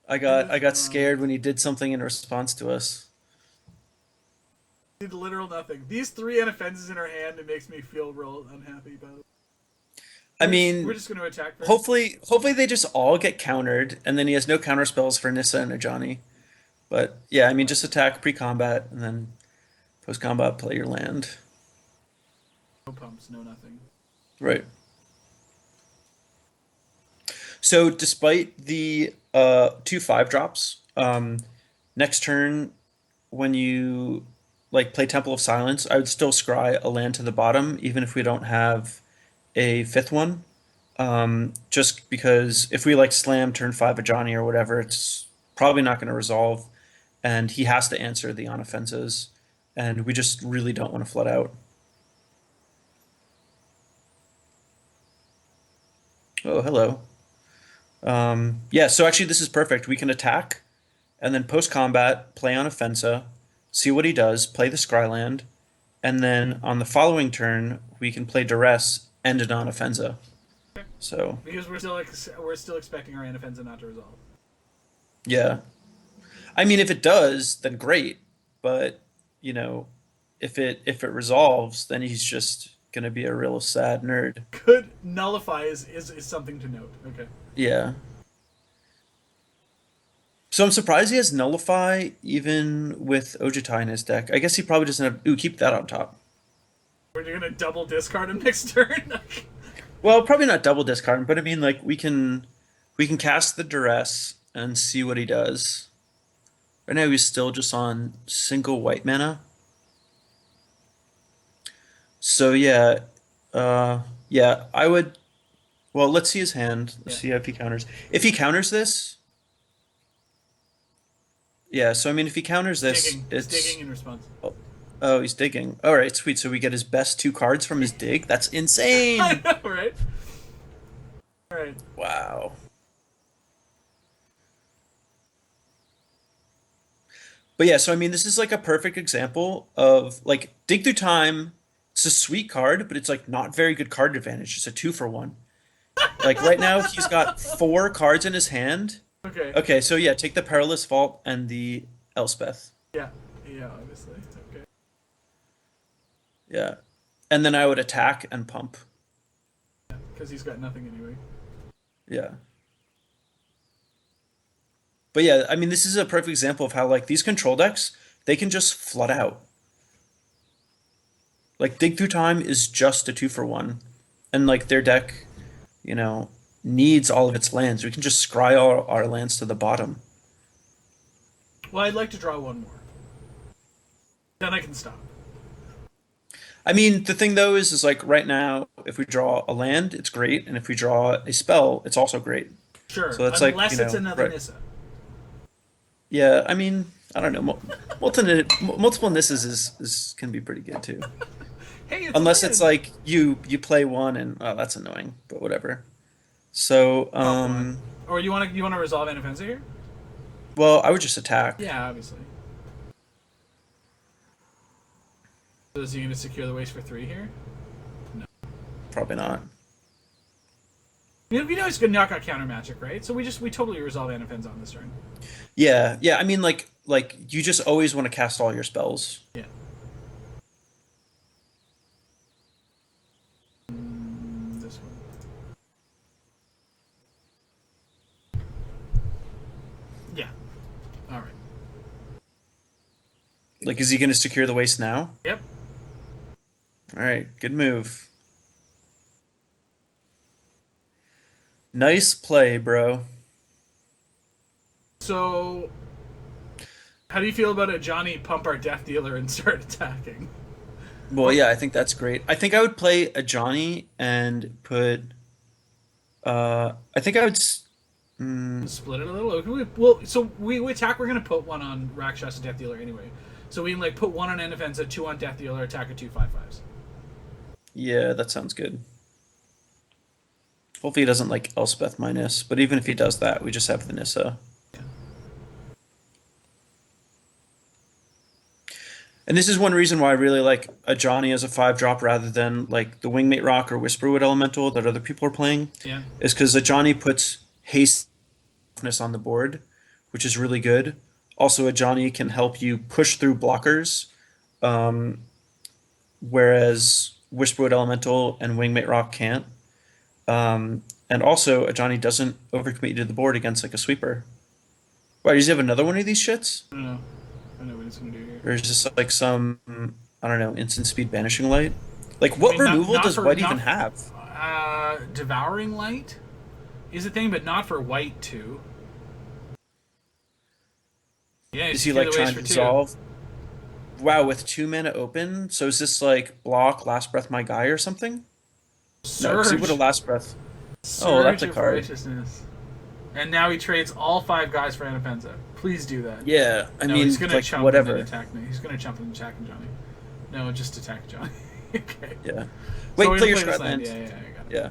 I got scared when he did something in response to us. Did literal nothing. These three Anafenzas in our hand, it makes me feel real unhappy about it. I mean, we're just going to attack first. hopefully they just all get countered, and then he has no counter spells for Nissa and Ajani. But yeah, I mean, just attack pre-combat, and then post-combat play your land. No pumps, no nothing. Right. So despite the 2/5 drops, next turn when you like play Temple of Silence, I would still scry a land to the bottom, even if we don't have a fifth one. Just because if we like slam turn 5 Ajani or whatever, it's probably not going to resolve, and he has to answer the on offenses, and we just really don't want to flood out. Oh, hello. Yeah, so actually this is perfect. We can attack, and then post-combat, play on Offensa, see what he does, play the Scryland, and then on the following turn, we can play Duress, end it on Offensa. So because we're still expecting our Anafenza not to resolve. yeah. I mean, if it does, then great. But, you know, if it resolves, then he's just gonna be a real sad nerd. Could nullify is something to note. Okay. Yeah. So I'm surprised he has Nullify even with Ojitai in his deck. I guess he probably doesn't have... Ooh, keep that on top. We're gonna double discard him next turn. Well, probably not double discard, but I mean, like we can cast the duress and see what he does. Right now, he's still just on single white mana. So yeah, yeah, I would. Well, let's see his hand. Let's Yeah. see if he counters. If he counters this, yeah. So I mean, if he counters this, Digging. He's it's digging in response. oh, he's digging. All right, sweet. So we get his best two cards from his dig. That's I insane. know, right? All right. Wow. But yeah, so I mean, this is like a perfect example of like dig through time. It's a sweet card, but it's like not very good card advantage. It's a 2-for-1. Like right now, he's got four cards in his hand. Okay. Okay, so yeah, take the Perilous Vault and the Elspeth. Yeah. Yeah. Obviously. Okay. Yeah, and then I would attack and pump. Because he's got nothing anyway. Yeah. But yeah, I mean, this is a perfect example of how like these control decks, they can just flood out. Like Dig Through Time is just a 2-for-1, and like their deck, you know, needs all of its lands. We can just scry all our lands to the bottom. Well, I'd like to draw one more. Then I can stop. I mean, the thing though is like right now, if we draw a land, it's great, and if we draw a spell, it's also great. Sure. So it's like, Unless you know, it's another right. Nissa. Yeah, I mean, I don't know. Multiple Nisses is can be pretty good too. Hey, it's Unless a it's win. like you play one and oh, that's annoying, but whatever. So, Or you wanna resolve an offensive here? well, I would just attack. Yeah, obviously. So is he gonna secure the waste for 3 here? Probably not. We know he's gonna knock out counter magic, right? So we totally resolve Anafen's on this turn. Yeah, yeah. I mean, like you just always want to cast all your spells. Yeah. This one. Yeah. All right. Like, is he going to secure the waste now? Yep. All right, good move. Nice play, bro. So, how do you feel about a Johnny pump our Death Dealer and start attacking? Well, yeah, I think that's great. I think I would play a Johnny and put. I think I would. Split it a little. Well, so we attack. We're gonna put one on Rakshasa Death Dealer anyway. So we can like put one on Anafenza, 2 on Death Dealer, attack at 2 5/5s. Yeah, that sounds good. Hopefully he doesn't like Elspeth minus, but even if he does that, we just have the Nissa. Yeah. And this is one reason why I really like a Johnny as a 5-drop rather than like the Wingmate Rock or Whisperwood Elemental that other people are playing. Yeah. Is because a Johnny puts haste on the board, which is really good. Also, a Johnny can help you push through blockers, whereas Whisperwood Elemental and Wingmate Rock can't. And also, a Johnny doesn't overcommit you to the board against like a sweeper. Why, does he have another one of these shits? I don't know. I don't know what he's gonna do here. Or is this like some, I don't know, instant speed banishing light? Like, what I mean, not- removal not does for- white not- even have? Devouring Light is a thing, but not for white too. Yeah, Is he secure like the waste trying to for 2. dissolve? Wow, with 2 mana open? So is this like block, last breath my guy or something? No, because he Surge. would have last breath. Surge Oh, that's a of card. Righteousness. And now he trades all 5 guys for Anafenza. Please do that. Yeah, I No, mean, he's gonna like, chump whatever. and then attack me. He's gonna chump and attack Johnny. No, just attack Johnny. Okay. Yeah. So Wait, we're play your gonna this scry land. land. Yeah, I got it. Yeah.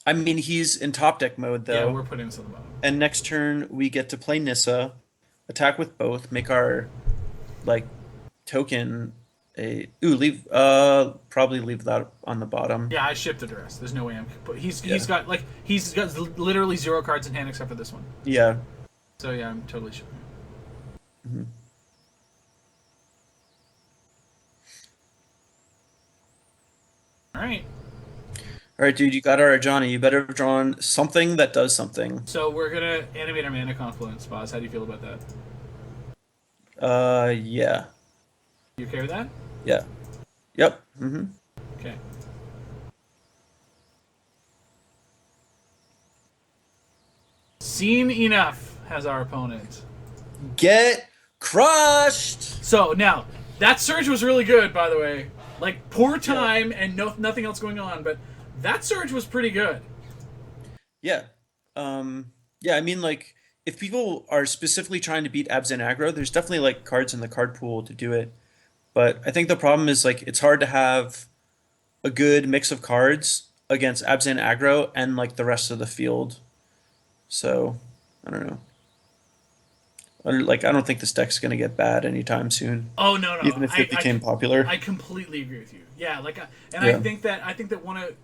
I mean, he's in top deck mode Yeah, though. we're putting this on the bottom. And next turn we get to play Nissa, attack with both, make our like token a leave probably leave that on the bottom. Yeah, I shipped the duress. There's no way I'm. But he's Yeah. he's got literally 0 cards in hand except for this one. Yeah. So yeah, I'm totally shipping. Mhm. All right. All right, dude, you got our Johnny. You better have drawn something that does something. So we're gonna animate our mana confluence, Boz. How do you feel about that? Yeah. You okay with that? Yeah. Yep. Okay. Seen enough has our opponent. Get crushed. So now that surge was really good, by the way. Like poor Yeah. time and nothing else going on, but that surge was pretty good. Yeah. Yeah, I mean like if people are specifically trying to beat ABzan Aggro, there's definitely like cards in the card pool to do it. But I think the problem is like it's hard to have a good mix of cards against ABzan Aggro and like the rest of the field. So, I don't know. Like I don't think this deck's gonna get bad anytime soon, Oh no no, even if it became popular. I completely agree with you. Yeah, like, and Yeah. I think that one of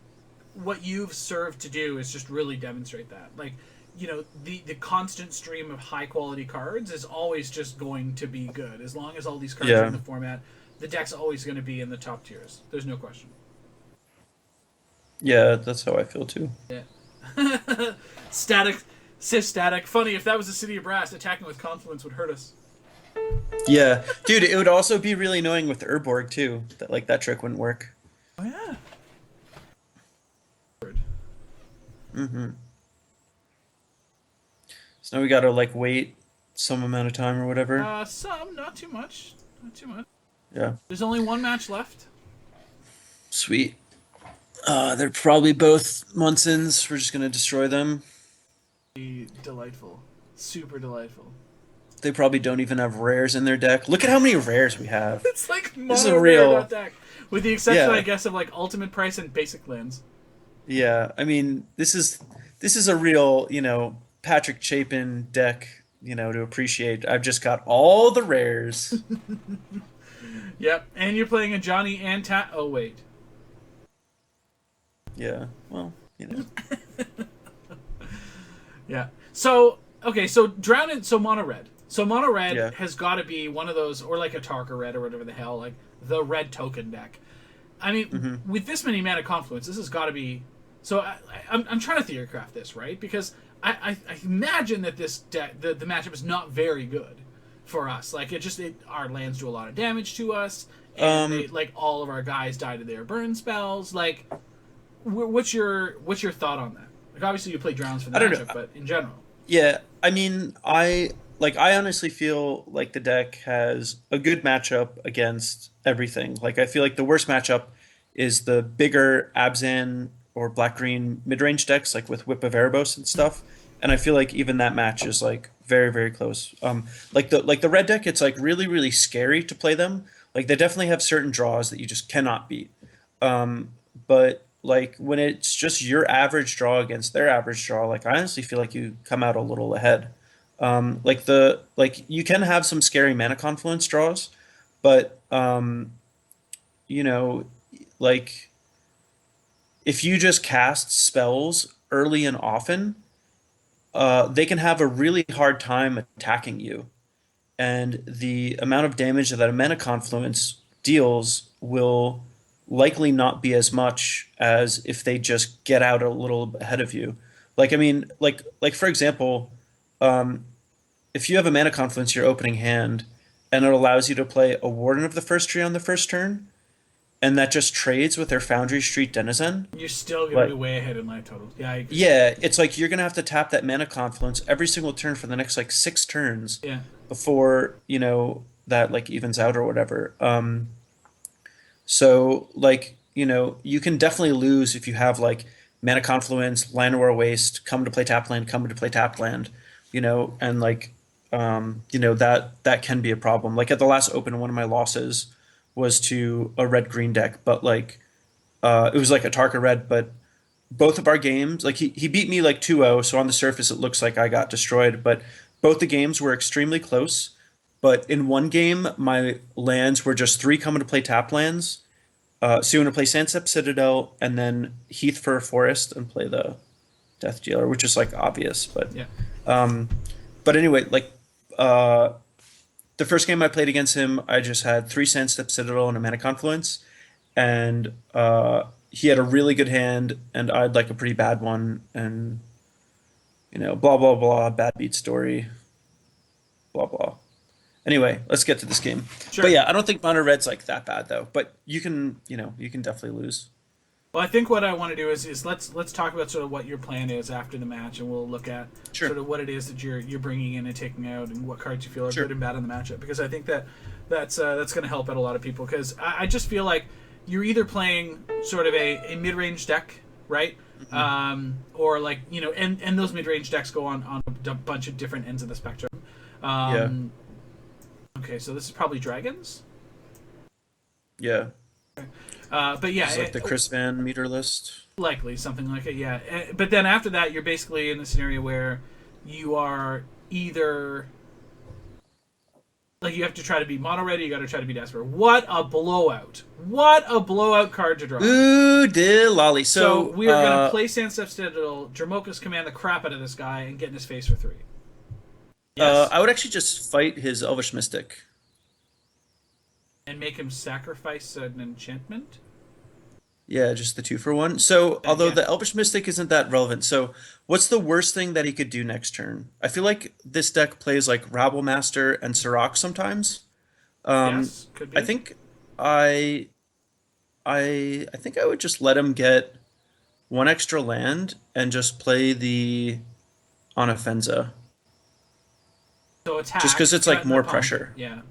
what you've served to do is just really demonstrate that. Like, the constant stream of high quality cards is always just going to be good as long as all these cards are in Yeah. the format. The deck's always going to be in the top tiers. There's no question. Yeah, that's how I feel too. Yeah. Static, Sif static. Funny if that was a City of Brass attacking with Confluence would hurt us. Yeah. Dude, it would also be really annoying with Urborg too. That like that trick wouldn't work. Oh yeah. Mm-hmm. So now we gotta like wait some amount of time or whatever. Some, not too much. Not too much. Yeah. There's only one match left. Sweet. They're probably both Munsons. We're just gonna destroy them. Be delightful. Super delightful. They probably don't even have rares in their deck. Look at how many rares we have. It's like This is a mono rare real. dot deck. With the exception, I Yeah. guess, of like ultimate price and basic lands. Yeah. I mean, this is a real, Patrick Chapin deck, to appreciate. I've just got all the rares. Yep. And you're playing a Johnny and Oh wait. Yeah. Well, Yeah. So okay. So drown it. So mono red. So mono red yeah. has got to be one of those, or like a Tarka red, or whatever the hell, like the red token deck. I mean, Hmm. with this many mana confluence, this has got to be. So I'm trying to theorycraft this, right? Because I imagine that this deck, the matchup is not very good for us. Like our lands do a lot of damage to us, and Um, like all of our guys die to their burn spells. Like, what's your thought on that? Like, obviously you play drowns for the I don't matchup, know. but in general, Yeah, I mean, I honestly feel like the deck has a good matchup against everything. Like I feel like the worst matchup is the bigger Abzan or black green mid range decks, like with Whip of Erebos and stuff. And I feel like even that match is like very very close. Like the red deck, it's like really really scary to play them. Like they definitely have certain draws that you just cannot beat. But like when it's just your average draw against their average draw, like I honestly feel like you come out a little ahead. Like you can have some scary mana confluence draws, but you know, like if you just cast spells early and often, they can have a really hard time attacking you, and the amount of damage that a mana confluence deals will likely not be as much as if they just get out a little ahead of you. Like I mean, like for example, um, if you have a mana confluence, your opening hand, and it allows you to play a Warden of the First Tree on the first turn, and that just trades with their Foundry Street Denizen. you're still gonna be Like, way ahead in life totals. Yeah, I agree. yeah, it's like you're gonna have to tap that mana confluence every single turn for the next like 6 turns Yeah. before that like evens out or whatever. So like you can definitely lose if you have like mana confluence, land or waste, come to play tap land, come to play tap land, and like that can be a problem. Like at the last open, one of my losses was to a red green deck, but like it was like a Tarka red, but both of our games, like he beat me like 2-0, so on the surface it looks like I got destroyed, but both the games were extremely close. But in one game, my lands were just three coming to play tap lands. So you want to play Sansep Citadel and then Heath Fir Forest and play the Death Dealer, which is like obvious. But Yeah. um, but anyway, like uh, the first game I played against him, I just had three Sansep Citadel and a Mana Confluence, and he had a really good hand, and I had like a pretty bad one, and blah blah blah, bad beat story, blah blah. Anyway, let's get to this game. But Sure. yeah, I don't think mono red's like that bad though. But you can definitely lose. Well, I think what I want to do is let's talk about sort of what your plan is after the match, and we'll look at Sure. sort of what it is that you're bringing in and taking out, and what cards you feel are Sure. good and bad in the matchup. Because I think that's going to help out a lot of people. Because I just feel like you're either playing sort of a mid-range deck, right? Or like and those mid-range decks go on a bunch of different ends of the spectrum. Yeah. Okay, so this is probably dragons. Yeah. But yeah, It's like the Chris Van Meter list. likely something like it. Yeah, but then after that, you're basically in a scenario where you are either like you have to try to be mono red, or you got to try to be desperate. What a blowout! What a blowout card to draw. Ooh, de lolly. So we are going to play Sandstep Citadel, Dramoka's command the crap out of this guy, and get in his face for 3. Yes, I would actually just fight his Elvish Mystic. and make him sacrifice an enchantment. Yeah, just the 2-for-1. So, although Yeah. the Elvish Mystic isn't that relevant, so what's the worst thing that he could do next turn? I feel like this deck plays like Rabble Master and Sirach sometimes. Yes, could be. I think I I think I would just let him get one extra land and just play the Onofenza. So attack. Just because it's like threaten the more pump. pressure. Yeah.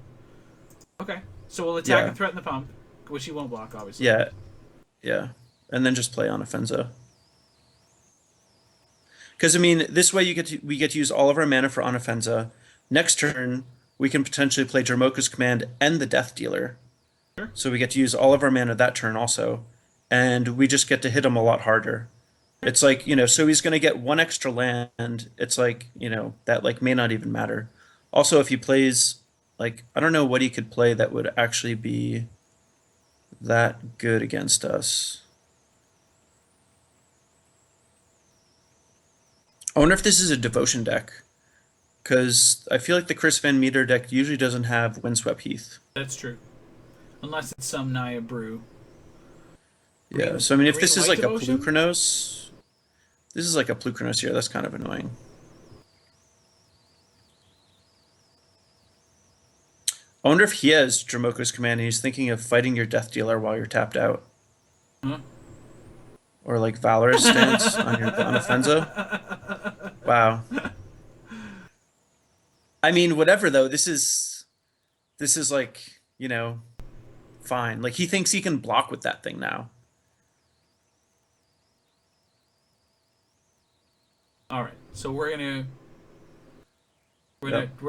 Okay. So we'll attack Yeah. and threaten the pump, which he won't block, obviously. Yeah, yeah. And then just play Onofenza. Because I mean, this way we get to use all of our mana for Onofenza. Next turn, we can potentially play Dramoka's Command and the Death Dealer. Sure. So we get to use all of our mana that turn also. And we just get to hit him a lot harder. It's like, so he's going to get one extra land. It's like, that like may not even matter. Also, if he plays, like, I don't know what he could play that would actually be that good against us. I wonder if this is a devotion deck. Because I feel like the Chris Van Meter deck usually doesn't have Windswept Heath. That's true. Unless it's some Naya Brew. Yeah, so I mean, if this is Green-white like a devotion? Plukernos, this is like a Plukernos here, that's kind of annoying. I wonder if he has Dramoka's Command and he's thinking of fighting your Death Dealer while you're tapped out. Huh? Or like Valorous stance on your Onofenza. Wow. I mean, whatever though, this is like, fine. Like he thinks he can block with that thing now. All right. So we're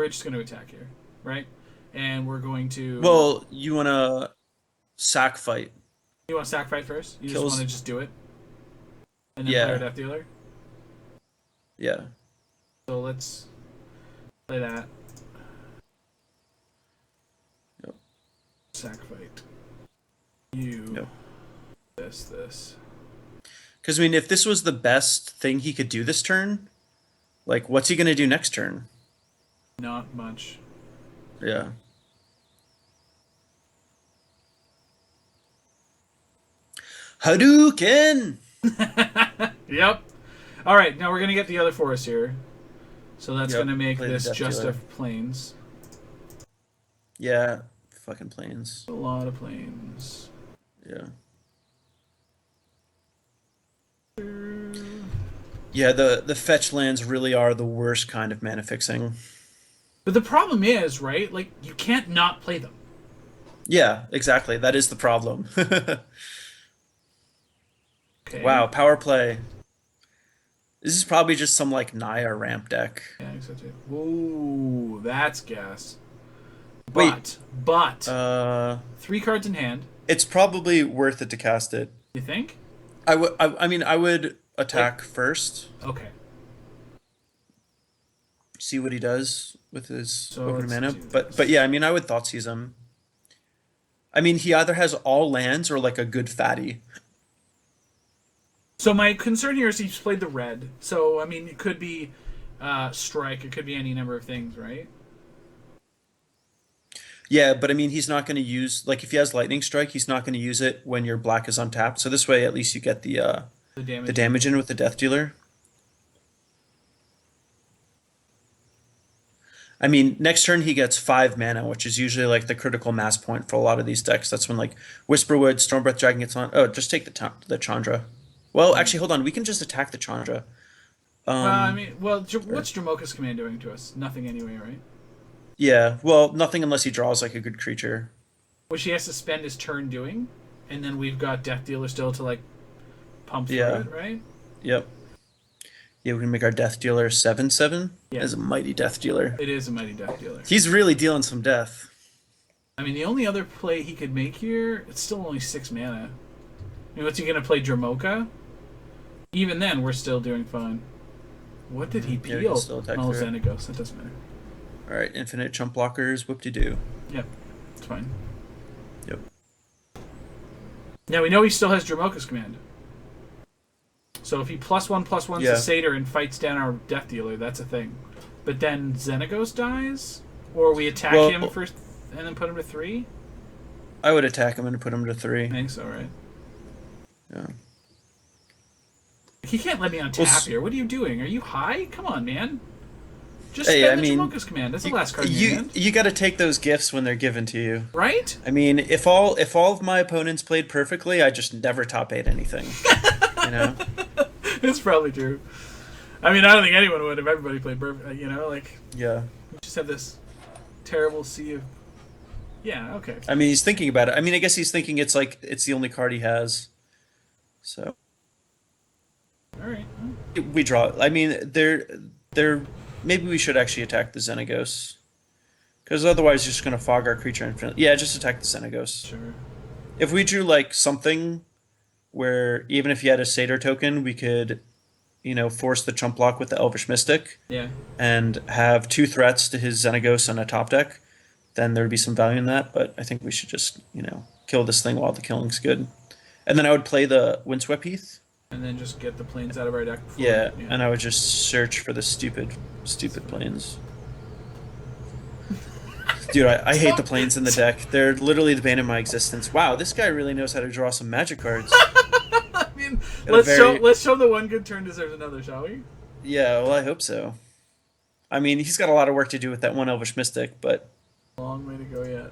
just gonna attack here, right? And we're going to. Well, you want to sack fight. You want to sack fight first? You Kills- just want to just do it, and then Yeah. play our Death Dealer. Yeah. So let's play that. Yep. Sack fight. You. Yep. This. Because, I mean, if this was the best thing he could do this turn, like, what's he going to do next turn? Not much. Yeah. Hadouken! Yep. All right. Now we're gonna get the other forest here. So that's Yep, gonna make play the this Death just Dealer. of plains. Yeah. Fucking planes. A lot of plains. Yeah. Yeah, the fetch lands really are the worst kind of mana fixing. But the problem is, right? Like you can't not play them. Yeah, exactly. That is the problem. Okay. Wow, power play. This is probably just some like Naya ramp deck. Yeah, exactly. Ooh, that's gas. Wait. But 3 cards in hand. It's probably worth it to cast it. You think? I mean, I would attack first, Okay. see what he does with his So open let's mana. do But yeah, I mean, I would Thoughtseize him. I mean, he either has all lands or like a good fatty. So my concern here is he's played the red. So I mean, it could be strike. It could be any number of things, right? Yeah, but I mean, he's not going to use like if he has Lightning Strike, he's not going to use it when your black is untapped. So this way, at least you get The damage. the damage in with the Death Dealer. I mean, next turn he gets 5 mana, which is usually like the critical mass point for a lot of these decks. That's when like Whisperwood, Stormbreath Dragon gets on. Oh, just take the Chandra. Well, Hmm. actually, hold on. We can just attack the Chandra. I Um, mean, well, or- what's Dramoka's command doing to us? Nothing anyway, right? yeah. Well, nothing unless he draws like a good creature. Which he has to spend his turn doing, and then we've got Death Dealer still to like pump through Yeah. it, right? Yep. Yeah, we can make our Death Dealer 7/7 Yeah, as a mighty Death Dealer. it is a mighty Death Dealer. He's really dealing some death. I mean, the only other play he could make here, it's still only 6 mana. I mean, what's he gonna play, Dramoka? Even then, we're still doing fine. What did he Yeah, we can peel? still attack Oh, through it. Xenagos. That doesn't matter. All right, infinite chump blockers. Whoop-de-doo. Yep, it's fine. Yep. Now we know he still has Dramoka's command. So if he +1/+1s Yeah. to Satyr and fights down our Death Dealer, that's a thing. But then Xenagos dies? Or we attack Well, him first and then put him to 3? I would attack him and put him to I 3. think so, right? Yeah. He can't let me on Well, tap here. What are you doing? Are you high? Come on, man. Just Hey, spend I the mean, Dramoka's command. That's the last card in your you hand. you got to take those gifts when they're given to you. Right? I mean, if all of my opponents played perfectly, I just never top 8 anything. You know? It's probably true. I mean, I don't think anyone would if everybody played perfect. You know, like, Yeah. we just have this terrible sea of... Yeah, okay. I mean, he's thinking about it. I mean, I guess he's thinking it's like it's the only card he has. So Alright. we draw. I mean, they're maybe we should actually attack the Xenagos. Because otherwise, you're just going to fog our creature infinitely. Yeah, just attack the Xenagos. Sure. If we drew like something where even if you had a Satyr token, we could, force the chump block with the Elvish Mystic Yeah. and have 2 threats to his Xenagos on a top deck, then there'd be some value in that. But I think we should just, kill this thing while the killing's good. And then I would play the Windswept Heath. And then just get the planes out of our deck before. Yeah, and I would just search for the stupid planes. Dude, I hate the planes in the deck. They're literally the bane of my existence. Wow, this guy really knows how to draw some magic cards. I mean, At a let's show him the one good turn deserves another, shall we? Yeah, well, I hope so. I mean, he's got a lot of work to do with that one Elvish Mystic, but Long way to go yet.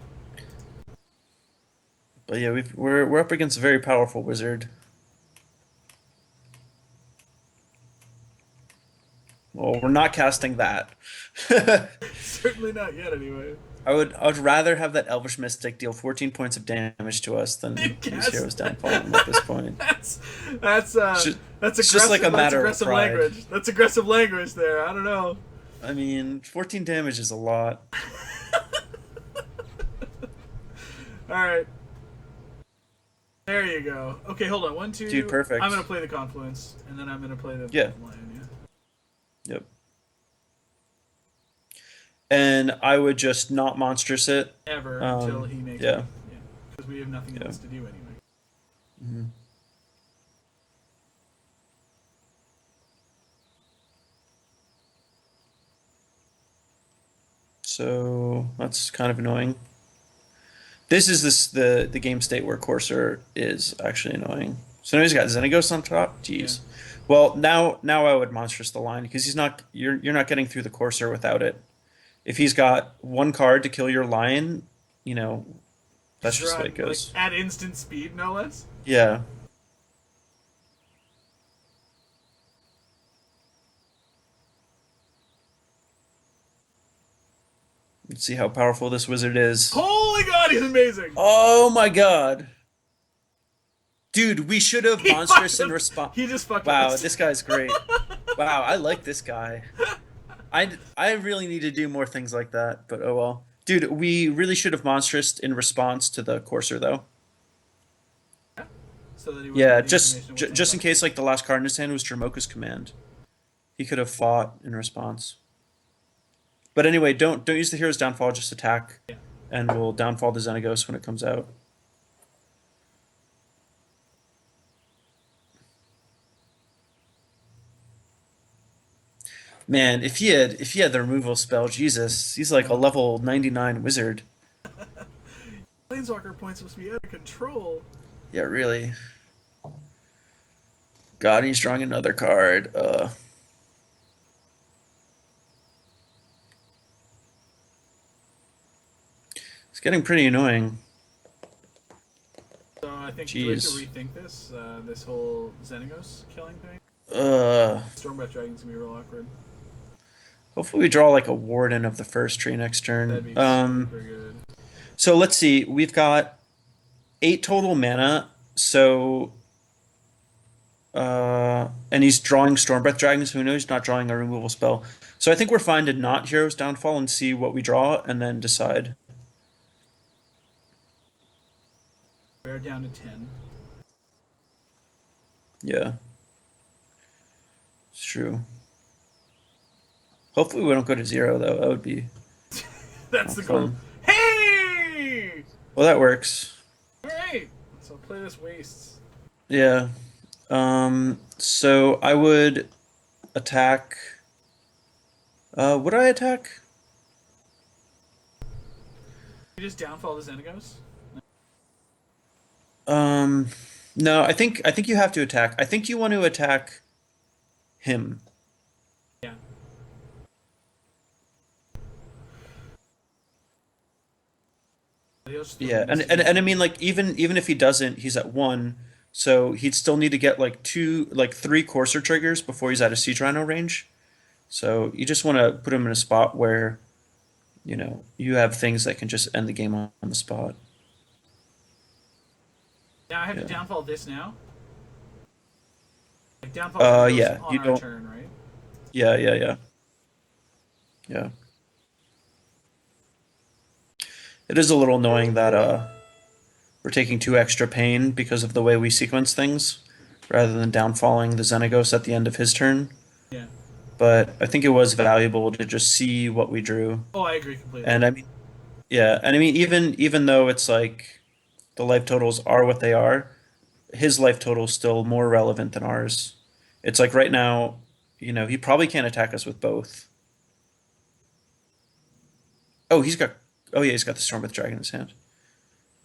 yeah, we're up against a very powerful wizard. Well, we're not casting that. Certainly not yet, anyway. I would rather have that Elvish Mystic deal 14 points of damage to us than use Yes. Hero's Downfall at this point. That's Ju- that's it's aggressive. just like a That's matter of aggressive pride. language. That's aggressive language there. I don't know. I mean, 14 damage is a lot. All right. There you go. Okay, hold on. 1, 2. Dude, perfect. I'm gonna play the Confluence, and then I'm gonna play the Yeah. Lion. Yep. And I would just not monstrous it. Ever until he makes yeah. it. Yeah. Because we have nothing else to do anyway. Mm-hmm. So that's kind of annoying. This is the game state where Corsair is actually annoying. So now he's got Xenagos on top. Jeez. Yeah. Well, now I would monstrous the line because you're not getting through the Corsair without it. If he's got 1 card to kill your lion, that's just the way it goes. Like, at instant speed, no less. Yeah. Let's see how powerful this wizard is. Holy God, he's amazing. Oh my god. Dude, we should have He monstrous fucked in up. response. He just fucking. Wow, this guy's great. Wow, I like this guy. I really need to do more things like that, but oh well. Dude, we really should have monstrous in response to the Corsair though. So that he wouldn't Yeah, have the just information of what's just in on case like the last card in his hand was Dramoka's command. He could have fought in response. But anyway, don't use the hero's downfall, just attack. Yeah. And we'll downfall the Xenagos when it comes out. Man, if he had the removal spell, Jesus, he's like a level 99 wizard. Planeswalker points must be out of control. Yeah, really. God, he's drawing another card. It's getting pretty annoying. So I think do we have to Jeez. rethink this this whole Xenagos killing thing. Uh, Stormbreath Dragon's gonna be real awkward. Hopefully we draw like a Warden of the first tree next That'd turn. be super good. So let's see. We've got 8 total mana. So, and he's drawing Stormbreath Dragons. Who knows? He's not drawing a removal spell. So I think we're fine to not Hero's Downfall and see what we draw and then decide. We're down to 10. Yeah. It's true. Hopefully we don't go to 0 though. That would be That's the fun. goal. Hey! Well, that works. Alright. So I'll play this Wastes. Yeah. So I would attack. Would I attack? You just downfall the Xenagos? No, I think you have to attack. I think you want to attack him. Yeah. Yeah, and I mean like even if he doesn't, he's at 1, so he'd still need to get like 3 courser triggers before he's at a siege rhino range. So you just want to put him in a spot where, you have things that can just end the game on the spot. Now I have to Yeah. downfall this now? Like downfall Xenagos Yeah, on you our don't. turn, right? Yeah. It is a little annoying that we're taking 2 extra pain because of the way we sequence things, rather than downfalling the Xenagos at the end of his turn. Yeah. But I think it was valuable to just see what we drew. Oh, I agree completely. And I mean, yeah, and I mean even though it's like the life totals are what they are, his life total is still more relevant than ours. It's like right now, he probably can't attack us with both. Oh, he's got the Stormbreath Dragon in his hand.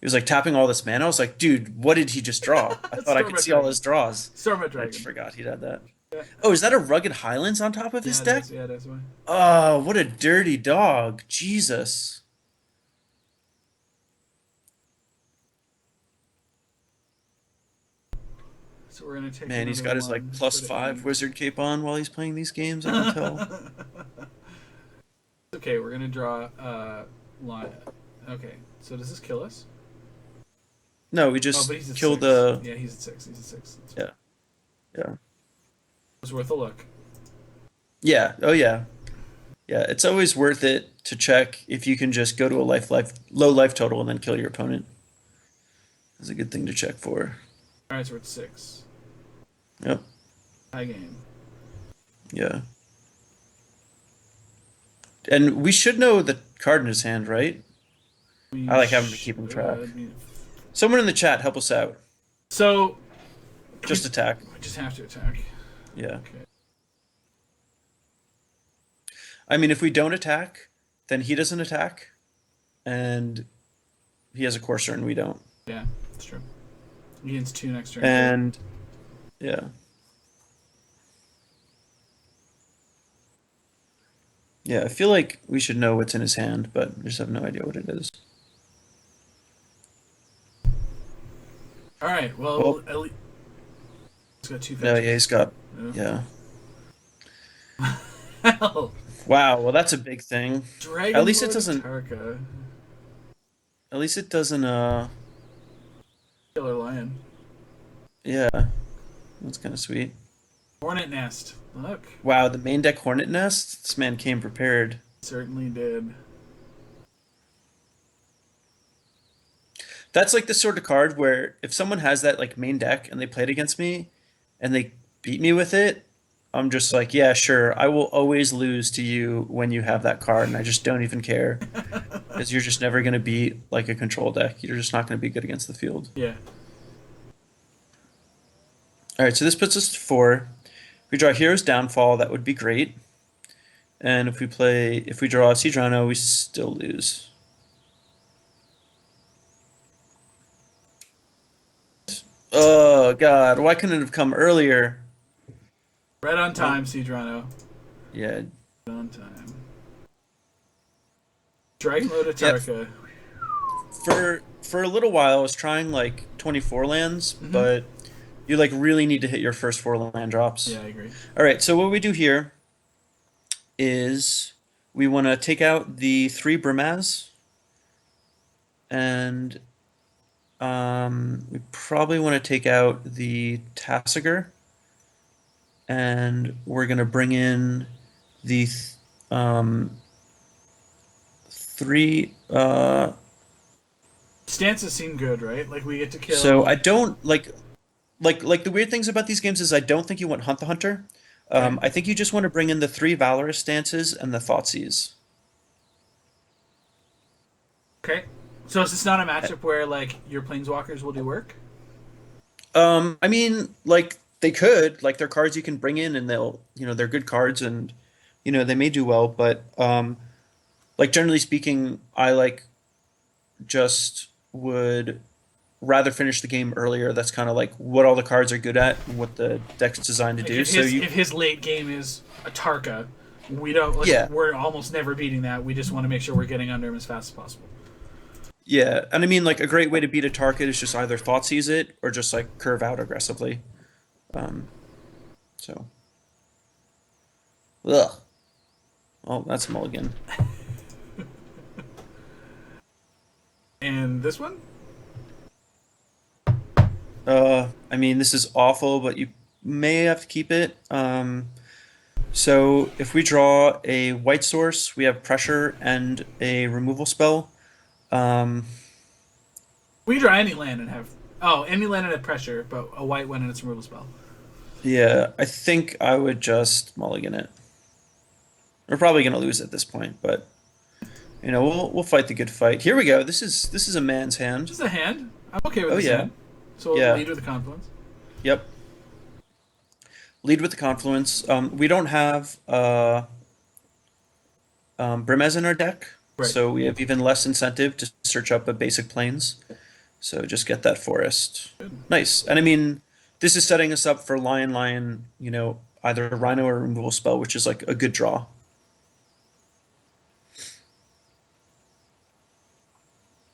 He was like tapping all this mana. I was like, dude, what did he just draw? I thought I could Stormbreath see all Dragon. his draws. Stormbreath I Dragon. just forgot he'd had that. Yeah. Oh, is that a Rugged Highlands on top of his deck? Yeah, that's why. Oh, what a dirty dog. Jesus. So we're gonna take. Man, he's got his like +5 +5 wizard cape on while he's playing these games, I can tell. Okay, we're gonna draw line. Okay, so does this kill us? No, we Oh, just but he's at killed 6. the. Yeah, he's at 6. He's at 6. Yeah. Yeah. It was worth a look. Yeah. Oh yeah. Yeah. It's always worth it to check if you can just go to a low life total and then kill your opponent. That's a good thing to check for. All right, so we're at 6. Yep. High game. Yeah. And we should know the card in his hand, right? I like having to keep him track. Someone in the chat, help us out. So Just attack. we just have to attack. Yeah. Okay. I mean, if we don't attack, then he doesn't attack, and he has a courser and we don't. Yeah, that's true. He gains 2 next turn. And yeah. Yeah, I feel like we should know what's in his hand, but I just have no idea what it is. All right. Well- At least he's got 2 No, fetches. yeah, he's got. Yeah. Hell. Wow. Well, that's a big thing. Dragon At least it Lord doesn't. Tarka. At least it doesn't. Killer Lion. Yeah. That's kind of sweet. Hornet Nest. Look. Wow, the main deck Hornet Nest. This man came prepared. Certainly did. That's like the sort of card where if someone has that like main deck and they played against me, and they beat me with it, I'm just like, yeah, sure. I will always lose to you when you have that card, and I just don't even care because you're just never going to beat like a control deck. You're just not going to be good against the field. Yeah. All right, so this puts us to 4. If we draw Hero's Downfall, that would be great. And if we draw Siege Rhino, we still lose. Oh God, why couldn't it have come earlier? Right on time, Sedrano. Yeah, Right on time. Dragon Lord Tarka. For a little while I was trying like 24 lands, Mm-hmm. but you like really need to hit your first 4 land drops. Yeah, I agree. All right, so what we do here is we want to take out the 3 Brimaz, and we probably want to take out the Tassiger, and we're going to bring in the um, three. Stances seem good, right? Like we get to So I kill. don't like the weird things about these games is I don't think you want Hunt the Hunter. Okay. I think you just want to bring in the 3 Valorous stances and the Thoughtseize. Okay. So is this not a matchup where like your planeswalkers will do work? I mean, like they could, like they're cards you can bring in, and they're good cards, and they may do well. But like generally speaking, I like just would rather finish the game earlier. That's kind of like what all the cards are good at and what the deck's designed to Like do. So you, if his late game is a Tarka, we don't like yeah, we're almost never beating that. We just want to make sure we're getting under him as fast as possible. yeah, and I mean like a great way to beat a target is just either Thoughtseize it or just like curve out aggressively. Um, so, ugh. Oh, that's a mulligan. And this one? I mean, this is awful, but you may have to keep it. So if we draw a white source, we have pressure and a removal spell. Um, We draw any land and have any land and have pressure, but a white one and its removal spell. yeah, I think I would just mulligan it. We're probably gonna lose at this point, but we'll fight the good fight. Here we go. This is a man's hand. Just a hand. I'm okay with Oh this yeah, hand. So we'll yeah, lead with the confluence. yep. Lead with the confluence. We don't have Brimez in our deck, Right. so we have even less incentive to search up a basic plains. So just get that forest. Good. Nice. And I mean, this is setting us up for Lion Lion, either a Rhino or a removal spell, which is like a good draw.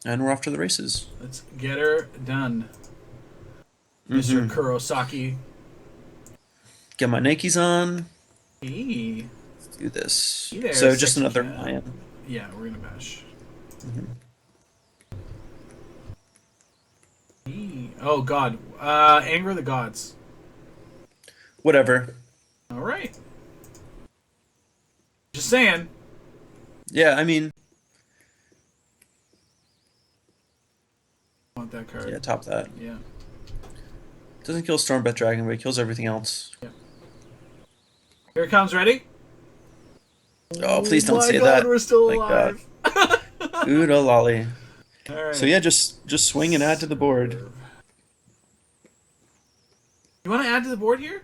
And we're off to the races. Let's get her done, Mr. Mm-hmm. Kurosaki. Get my Nikes on. Hey. Let's do this. Hey there, So just sexy another cat. Lion. Yeah, we're gonna bash. Hey. Oh God. Anger of the Gods. Whatever. All right. Just saying. Yeah, I mean, I want that card. yeah, top that. Yeah. Doesn't kill Stormbreath Dragon, but it kills everything else. Yeah. Here it comes. Ready? Oh, please don't my say God, that. we're still Thank God. alive. Ooda lolly. All right. So yeah, just swing and add to the board. You want to add to the board here?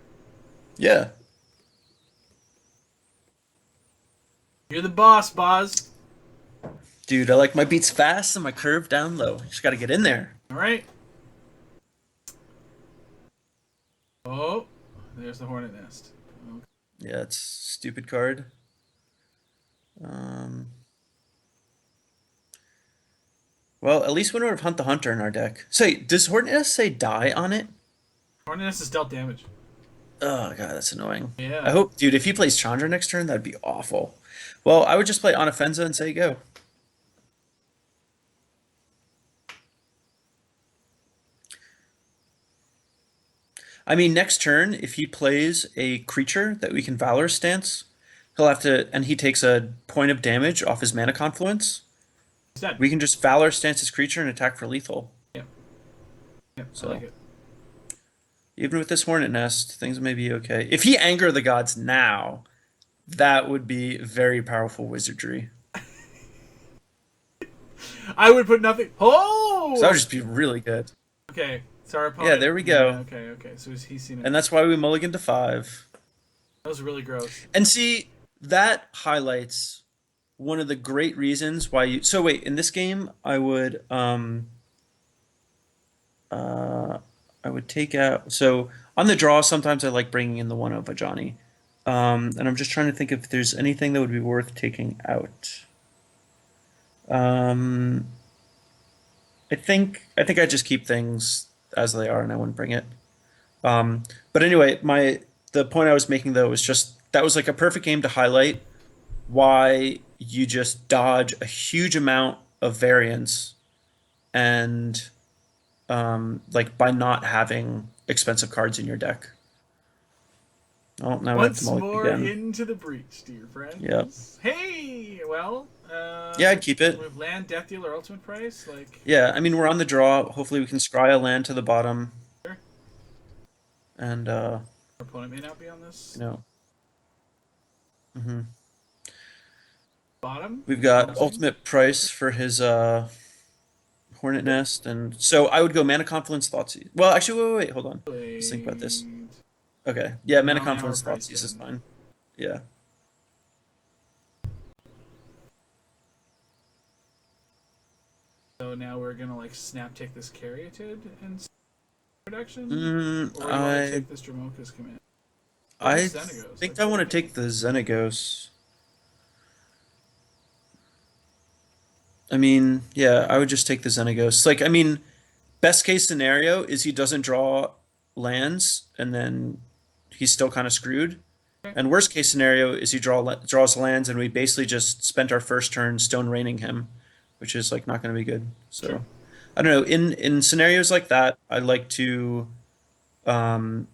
Yeah. You're the boss, Boz. Dude, I like my beats fast and my curve down low. Just gotta get in there. All right. Oh, there's the hornet nest. Okay. Yeah, it's a stupid card. Um, well, at least we don't have Hunt the Hunter in our deck. Say, does Hornet Nest say die on it? Hornet nest is dealt damage. Oh god, that's annoying. I Yeah. hope, dude, if he plays Chandra next turn, that'd be awful. Well, I would just play Onofenza and say go. I mean, next turn, if he plays a creature that we can Valor stance, he'll have to, and he takes a point of damage off his mana confluence. It's dead. We can just Valor stance his creature and attack for lethal. Yeah. Yeah. So I like it. even with this Hornet Nest, things may be okay. If he Anger the Gods now, that would be very powerful wizardry. I would put nothing. Oh. So that would just be really good. Okay. So our opponent. Yeah, there we go. Yeah, okay. Okay. So he's seen it. And that's why we mulligan to 5. That was really gross. And see, that highlights one of the great reasons why you. So wait, in this game, I would take out. So on the draw, sometimes I like bringing in the one of Ajani. And I'm just trying to think if there's anything that would be worth taking out. I think I just keep things as they are and I wouldn't bring it. But anyway, my the point I was making though was just that was like a perfect game to highlight why you just dodge a huge amount of variance and like by not having expensive cards in your deck. Oh, now I have to Once mulligan more again. into the breach, dear Yeah. friends. Hey, well, Yeah, I'd keep it. with land, death dealer, ultimate price, like, Yeah, I mean we're on the draw. Hopefully we can scry a land to the bottom sure, and our opponent may not be on this you know, hmm bottom. we've Is that what got we're saying? ultimate price for his Hornet Nest, and so I would go Mana Confluence Thoughtseize. Well, actually, wait, hold on. Let's think about this. Wait. Okay, yeah, Mana Now we're Confluence priced Thoughtseize is in. fine. Yeah. So now we're gonna like snap take this Caryatid and production, Mm, or you want to I take this Dramoka's command? Or I this Xenagos? Like, think I what want do to you take the Xenagos. I mean, yeah, I would just take the Xenagos. Like, I mean, best case scenario is he doesn't draw lands, and then he's still kind of screwed. think? And worst case scenario is he draws lands, and we basically just spent our first turn stone raining him, which is like not going to be good. Sure. So I don't know. In scenarios like that, I like to um,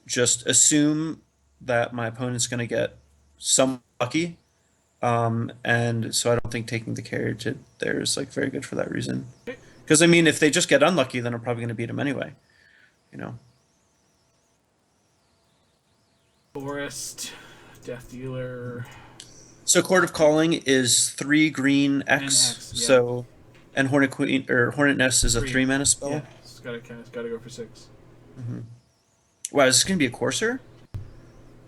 just assume that my opponent's going to get some lucky, and so I don't think taking the carriage there is like very good for that reason. Okay. Because I mean, if they just get unlucky, then I'm probably going to beat them anyway. You know. Forest, death dealer, So Court of Calling is 3 green and X. X. Yeah, So and Hornet Queen or Hornet Nest is a three. 3 mana Yeah, spell. it's gotta go for 6. Wow, is this gonna be a Courser?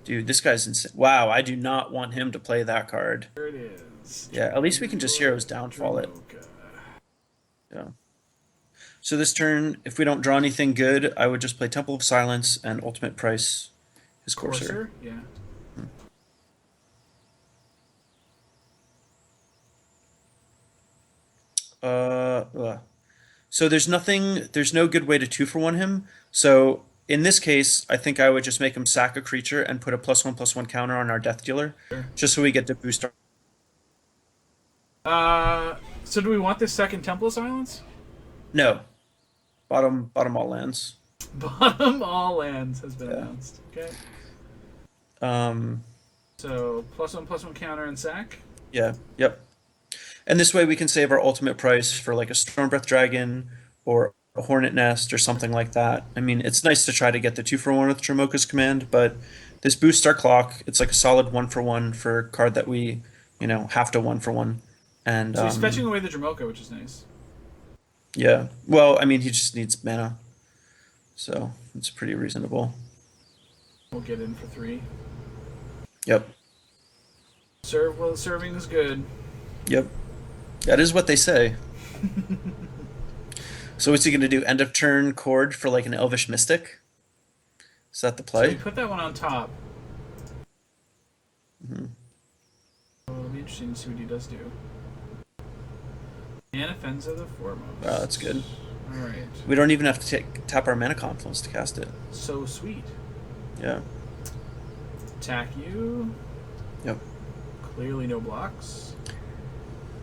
Dude, this guy's insane. Wow, I do not want him to play that card. There it is. Yeah, at least we can just Hero's Downfall it. Dramoka. Yeah. So this turn, if we don't draw anything good, I would just play Temple of Silence and Ultimate Price his Courser. Courser, yeah. So there's no good way to 2-for-1 him. So in this case, I think I would just make him sack a creature and put a +1/+1 counter on our Death Dealer, Sure. just so we get to boost our. So do we want this second Temple of Silence? No, bottom all lands. Bottom all lands has been Yeah. announced. Okay. Um, So +1/+1 counter and sack. yeah, yep. And this way we can save our ultimate price for like a Stormbreath Dragon or a Hornet Nest or something like that. I mean, it's nice to try to get the 2-for-1 with Tramoka's command, but this boosts our clock. It's like a solid 1-for-1 for a card that we, have to 1-for-1. And So he's fetching away the Dramoka, which is nice. yeah, well, I mean, he just needs mana, so it's pretty reasonable. We'll get in for 3. Yep, Serving is good. yep. That is what they say. So what's he gonna do? End of turn chord for like an Elvish Mystic? Is that the So we play? put that one on top. So it'll be interesting to see what he does do. Anafenza the Foremost. Wow, that's good. Alright. We don't even have to tap our Mana Confluence to cast it. So sweet. Yeah. Attack you. Yep. Clearly no blocks.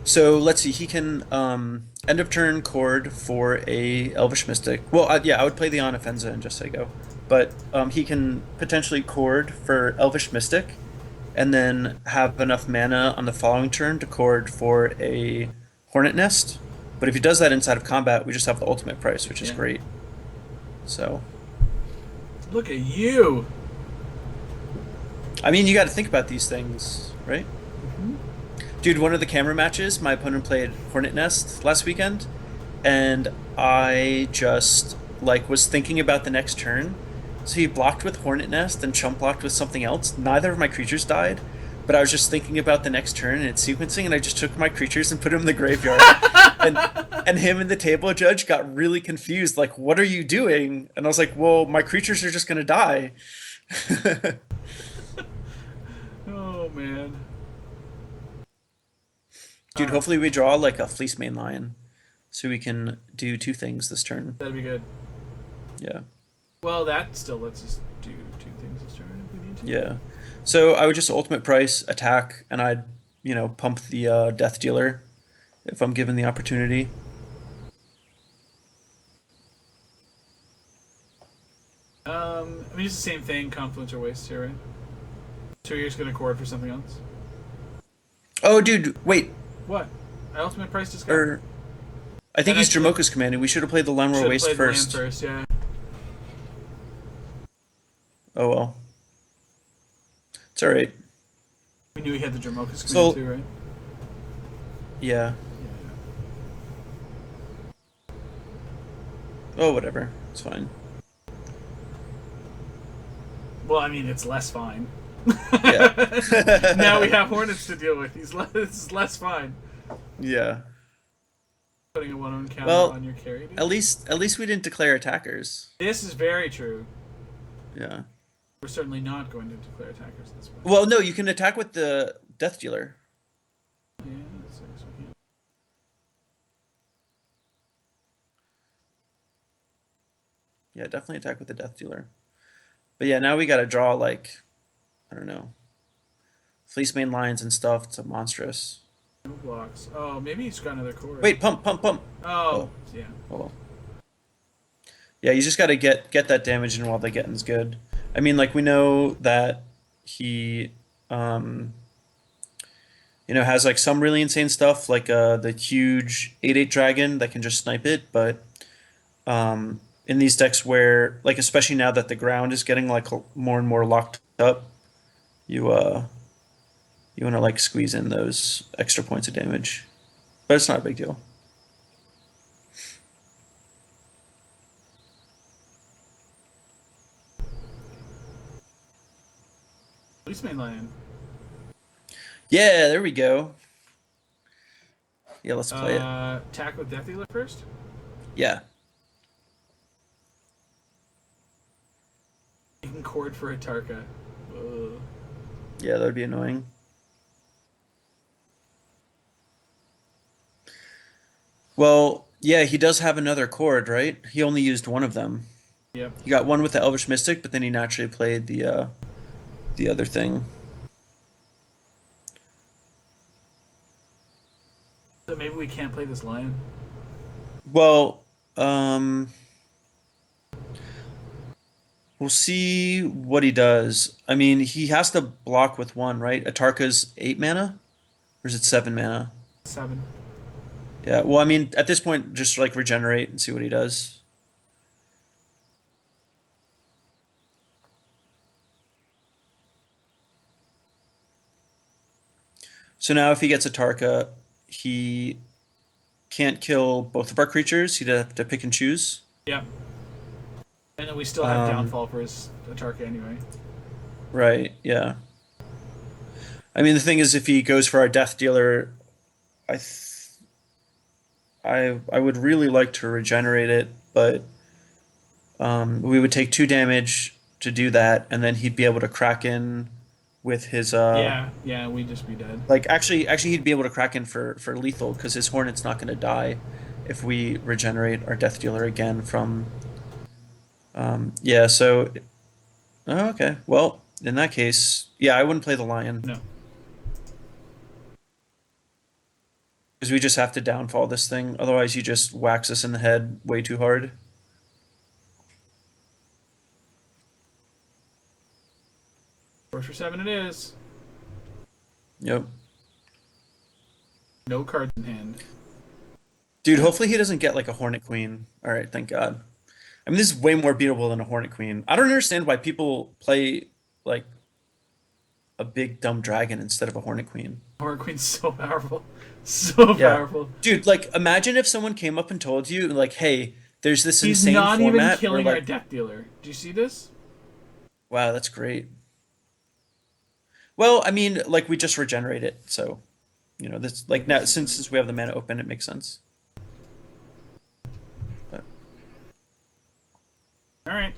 So let's see. He can end of turn chord for a Elvish Mystic. Well, yeah, I would play the Anafenza and just say go. But he can potentially chord for Elvish Mystic, and then have enough mana on the following turn to chord for a Hornet Nest. But if he does that inside of combat, we just have the ultimate price, which is Yeah. great. So, Look at you. I mean, you got to think about these things, right? Dude, one of the camera matches, my opponent played Hornet Nest last weekend, and I just like was thinking about the next turn. So he blocked with Hornet Nest and chump blocked with something else. Neither of my creatures died, but I was just thinking about the next turn and its sequencing, and I just took my creatures and put them in the graveyard. and and him and the table judge got really confused, like, what are you doing? And I was like, well, my creatures are just gonna die. Oh man. Dude, hopefully we draw like a Fleece Main Lion. so we can do two things this turn. That'd be good. Yeah. Well, that still lets us do two things this turn if we need to. Yeah. So I would just ultimate price attack, and I'd pump the Death Dealer if I'm given the opportunity. I mean, it's the same thing, confluence or waste here, right? So you're just gonna chord for something else? Oh, dude, wait. What? I ultimate price discard. Or I think And he's Jamoka's commanding. We should have played the Limeware Should've Waste played the land first. first, yeah. Oh well. It's alright. We knew he had the Jamoka's command So- too, right? Yeah. Oh, whatever. It's fine. Well, I mean, it's less fine. Yeah. Now we have Hornets to deal with. It's less fine. Yeah. Putting a 1-on counter Well, on your carry. Dude. At least we didn't declare attackers. This is very true. Yeah. We're certainly not going to declare attackers this way. Well, no, you can attack with the Death Dealer. Yeah, so I guess we can't. Yeah, definitely attack with the Death Dealer. But yeah, now we gotta draw like, I don't know, Fleece Main Lines and stuff. It's a monstrous. No blocks. Oh, maybe he's got another chord. Wait, pump, pump, pump. Oh, yeah. Oh well. Yeah, you just gotta get that damage in while the getting's good. I mean, like we know that he, has like some really insane stuff, like the huge 8/8 dragon that can just snipe it. But in these decks where, like, especially now that the ground is getting like more and more locked up, you want to like squeeze in those extra points of damage. But it's not a big deal. Fleece Main Lion. Yeah, there we go. Yeah, let's play it. Attack with Death Dealer first? Yeah. You can chord for a Tarka. Ugh. Yeah, that would be annoying. Well, yeah, he does have another chord, right? He only used one of them. Yep. He got one with the Elvish Mystic, but then he naturally played the other thing. So maybe we can't play this lion. Well, we'll see what he does. I mean, he has to block with one, right? Atarka's 8 mana? Or is it 7 mana? 7. Yeah, well, I mean, at this point, just like regenerate and see what he does. So now if he gets a Tarka, he can't kill both of our creatures. He'd have to pick and choose. Yep. And then we still have Um, downfall for his Tarka anyway. Right, yeah. I mean, the thing is, if he goes for our Death Dealer, I would really like to regenerate it, but we would take 2 damage to do that, and then he'd be able to crack in with his yeah, we'd just be dead. like actually he'd be able to crack in for lethal because his Hornet's not going to die if we regenerate our Death Dealer again from yeah. So okay, well, in that case, yeah, I wouldn't play the lion. No. Because we just have to downfall this thing. Otherwise, he just whacks us in the head way too hard. Force for 7 it is. Yep. No cards in hand. Dude, hopefully he doesn't get like a Hornet Queen. All right, thank God. I mean, this is way more beatable than a Hornet Queen. I don't understand why people play like a big dumb dragon instead of a Hornet Queen. Horror Queen's so powerful. So powerful. Dude, like imagine if someone came up and told you like, "Hey, there's this He's insane not format even where, killing our like, Death Dealer. Do you see this? wow, that's great." Well, I mean, like we just regenerate it, so this like now since we have the mana open, it makes sense. All right.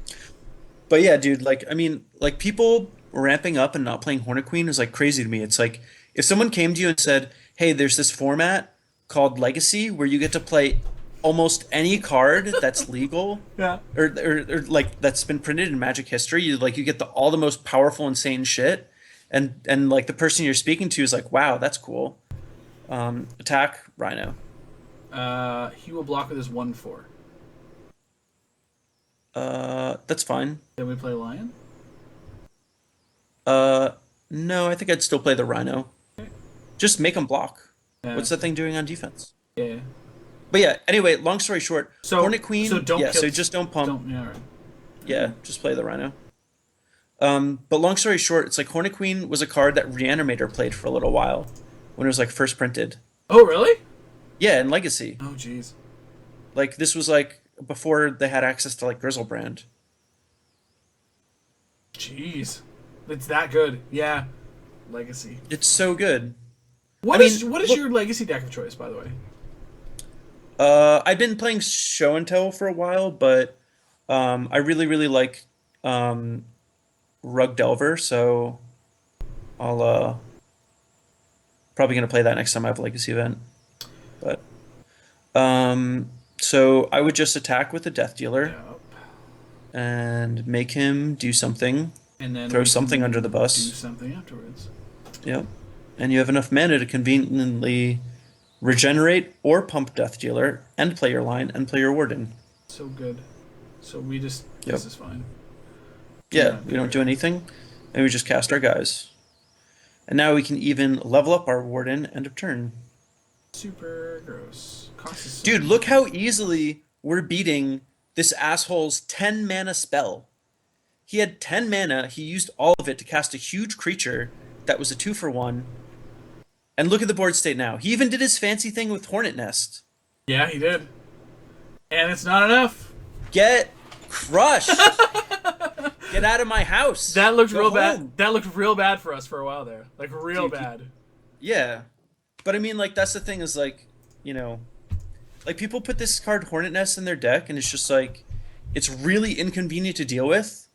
But yeah, dude, like I mean, like people ramping up and not playing Hornet Queen is like crazy to me. It's like if someone came to you and said, "Hey, there's this format called Legacy where you get to play almost any card that's legal Yeah. or like that's been printed in Magic history. You get all the most powerful, insane shit, and like the person you're speaking to is like, wow, that's cool. Attack Rhino. He will block with his 1/4. That's fine. Then we play Lion. Uh, no, I think I'd still play the Rhino. Just make him block. Yeah. What's that thing doing on defense? Yeah. But yeah, anyway, long story short, So Hornet Queen. So don't Yeah, kill. so just don't pump. Don't. Yeah. Right. Yeah, just play the Rhino. But long story short, it's like Hornet Queen was a card that Reanimator played for a little while when it was like first printed. Oh really? Yeah, in Legacy. Oh jeez. Like this was like before they had access to like Grizzlebrand. Jeez. It's that good. Yeah. Legacy. It's so good. What is your legacy deck of choice, by the way? I've been playing Show and Tell for a while, but I really really like Rug Delver, so I'll probably gonna play that next time I have a Legacy event. But so I would just attack with the Death Dealer Yep. and make him do something, And then throw we something can under the do bus. something afterwards. Yep. And you have enough mana to conveniently regenerate or pump Death Dealer and play your line and play your Warden. So good. So we just Yep. this is fine. Yeah, we don't do anything, and we just cast our guys. And now we can even level up our Warden end of turn. Super gross. Cost is so Dude, look how easily we're beating this asshole's 10 mana spell. He had 10 mana, he used all of it to cast a huge creature that was a 2-for-1. And look at the board state now. He even did his fancy thing with Hornet Nest. Yeah, he did. And it's not enough. Get crushed! Get out of my house! That looked Go real home. bad. That looked real bad for us for a while there. Like real Dude, bad. Yeah. But I mean, like, that's the thing is, like, you know, like, people put this card Hornet Nest in their deck, and it's just, like, it's really inconvenient to deal with,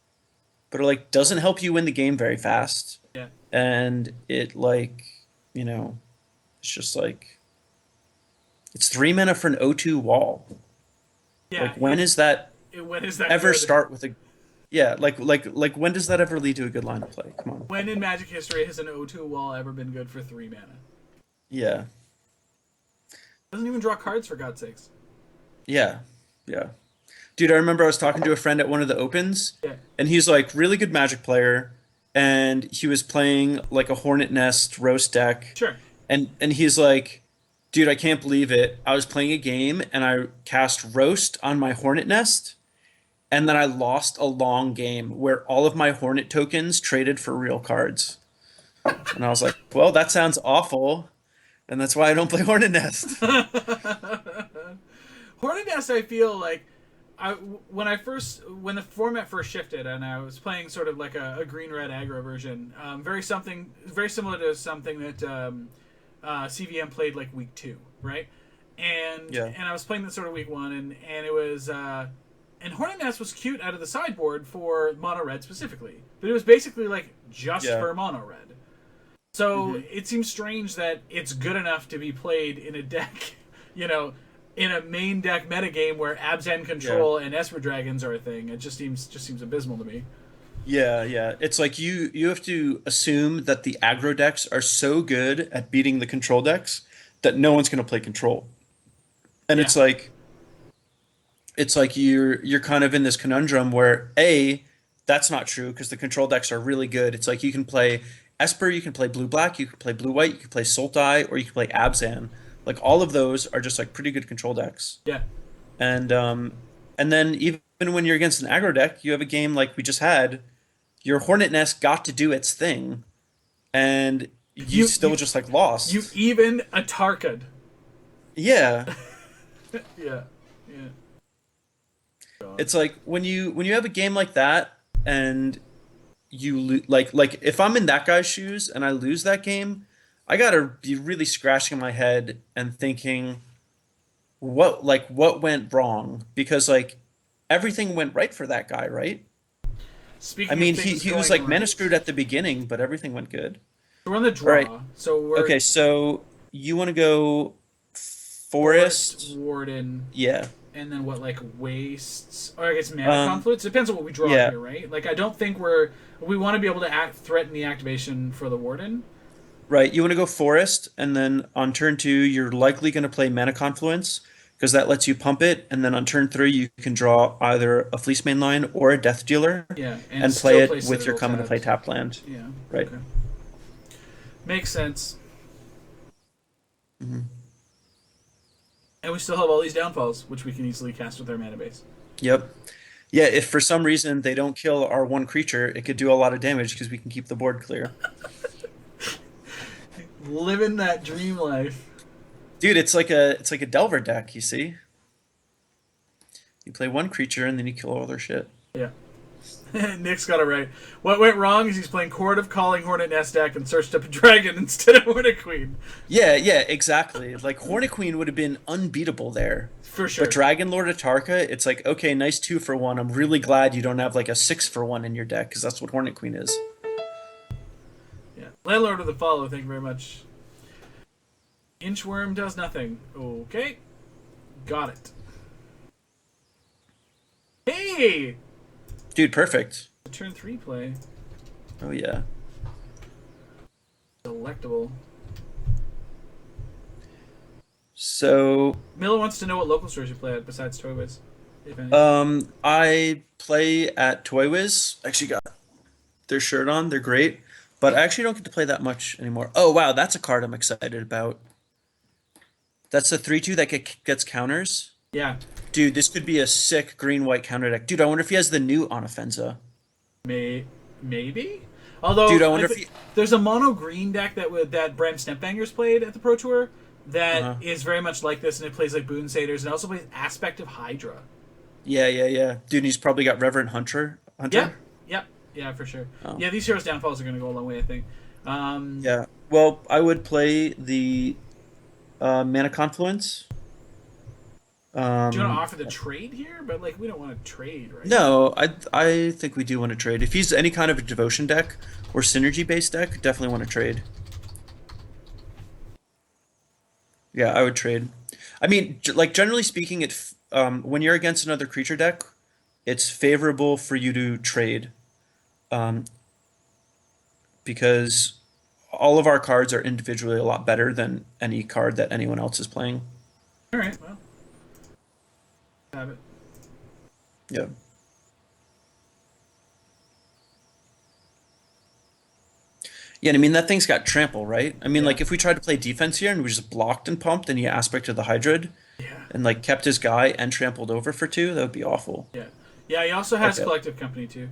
but it, like, doesn't help you win the game very fast. Yeah. And it, like, you know, it's just, like, it's 3 mana for an O2 wall. Yeah. Like, when is that When is that ever good? start with a... Yeah, like, when does that ever lead to a good line of play? Come on. When in Magic history has an O2 wall ever been good for 3 mana? Yeah. Doesn't even draw cards for God's sakes. Yeah. Yeah. Dude, I remember I was talking to a friend at one of the opens, Yeah. and he's like really good Magic player, and he was playing like a Hornet Nest roast deck, Sure. and he's like, dude, I can't believe it. I was playing a game and I cast roast on my Hornet Nest, and then I lost a long game where all of my Hornet tokens traded for real cards. And I was like, well, that sounds awful, and that's why I don't play Hornet Nest. Hornet Nest, I feel like when the format first shifted and I was playing sort of like a green-red aggro version, very similar to something that CVM played like week 2, right? And Yeah. and I was playing that sort of week 1, and it was and Hornet Nest was cute out of the sideboard for mono red specifically, but it was basically like just Yeah. for mono red. So it seems strange that it's good enough to be played in a deck, you know, in a main deck metagame where Abzan Control and Esper Dragons are a thing. It just seems abysmal to me. Yeah, yeah. It's like you have to assume that the aggro decks are so good at beating the control decks that no one's going to play control. And Yeah. it's like you're kind of in this conundrum where that's not true because the control decks are really good. It's like you can play Esper, you can play blue black, you can play blue white, you can play Sultai, or you can play Abzan. Like all of those are just like pretty good control decks. Yeah. And then even when you're against an aggro deck, you have a game like we just had, your Hornet Nest got to do its thing, and you still just like lost. You even a Tarkad. Yeah. Yeah. Yeah. It's like when you have a game like that and like if I'm in that guy's shoes and I lose that game, I gotta be really scratching my head and thinking what went wrong, because like everything went right for that guy, right? Speaking I mean, of things he was going like mana right, screwed at the beginning, but everything went good. we're on the draw. Right. So we're Okay, so you want to go Forest. Warden, Yeah. and then what, like wastes, or I guess mana Um, confluence. Depends on what we draw yeah. here, right? Like I don't think we want to be able to threaten the activation for the Warden. Right. You want to go Forest, and then on turn 2, you're likely going to play Mana Confluence because that lets you pump it, and then on turn 3, you can draw either a Fleece Mainline or a Death Dealer Yeah, and and play still play it with your Citadel come to play tapped. tap land. Yeah. Right. Okay. Makes sense. Hmm. And we still have all these downfalls, which we can easily cast with our mana base. Yep. Yeah, if for some reason they don't kill our one creature, it could do a lot of damage because we can keep the board clear. Living that dream life. Dude, it's like a Delver deck, you see? You play one creature and then you kill all their shit. Yeah. Nick's got it right. What went wrong is he's playing Court of Calling Hornet Nest deck and searched up a dragon instead of Hornet Queen. Yeah, yeah, exactly. Like Hornet Queen would have been unbeatable there. For sure. But Dragon Lord Atarka, it's like, okay, nice 2-for-1. I'm really glad you don't have like a 6-for-1 in your deck because that's what Hornet Queen is. Yeah. Landlord of the Follow, thank you very much. Inchworm does nothing. Okay. Got it. Hey! Dude, perfect. Turn 3 play. Oh yeah. Delectable. So, Miller wants to know what local stores you play at besides Toy Wiz, if any. I play at Toy Wiz. Actually got their shirt on. They're great. But I actually don't get to play that much anymore. Oh wow, that's a card I'm excited about. That's the 3/2 that gets counters. Yeah. Dude, this could be a sick green-white counter deck. Dude, I wonder if he has the new Onofenza. Maybe? Although, Dude, I wonder if he... there's a mono green deck that Bram Snapbangers played at the Pro Tour that is very much like this, and it plays like Boon Satyrs, and also plays Aspect of Hydra. Yeah, yeah, yeah. Dude, he's probably got Reverend Hunter. Yeah, for sure. Oh. Yeah, these heroes' downfalls are going to go a long way, I think. Yeah. Well, I would play the Mana Confluence. Do you want to offer the trade here? But like, we don't want to trade, right? No, I think we do want to trade. If he's any kind of a devotion deck or synergy based deck, definitely want to trade. Yeah, I would trade. I mean, like generally speaking, when you're against another creature deck, it's favorable for you to trade, um, because all of our cards are individually a lot better than any card that anyone else is playing. All right. Well, have it. Yeah. Yeah, and I mean that thing's got trample, right? I mean, Yeah. like if we tried to play defense here and we just blocked and pumped and he aspected the Hydrid Yeah. and like kept his guy and trampled over for 2, that would be awful. Yeah. Yeah, he also has Okay. Collective Company, too.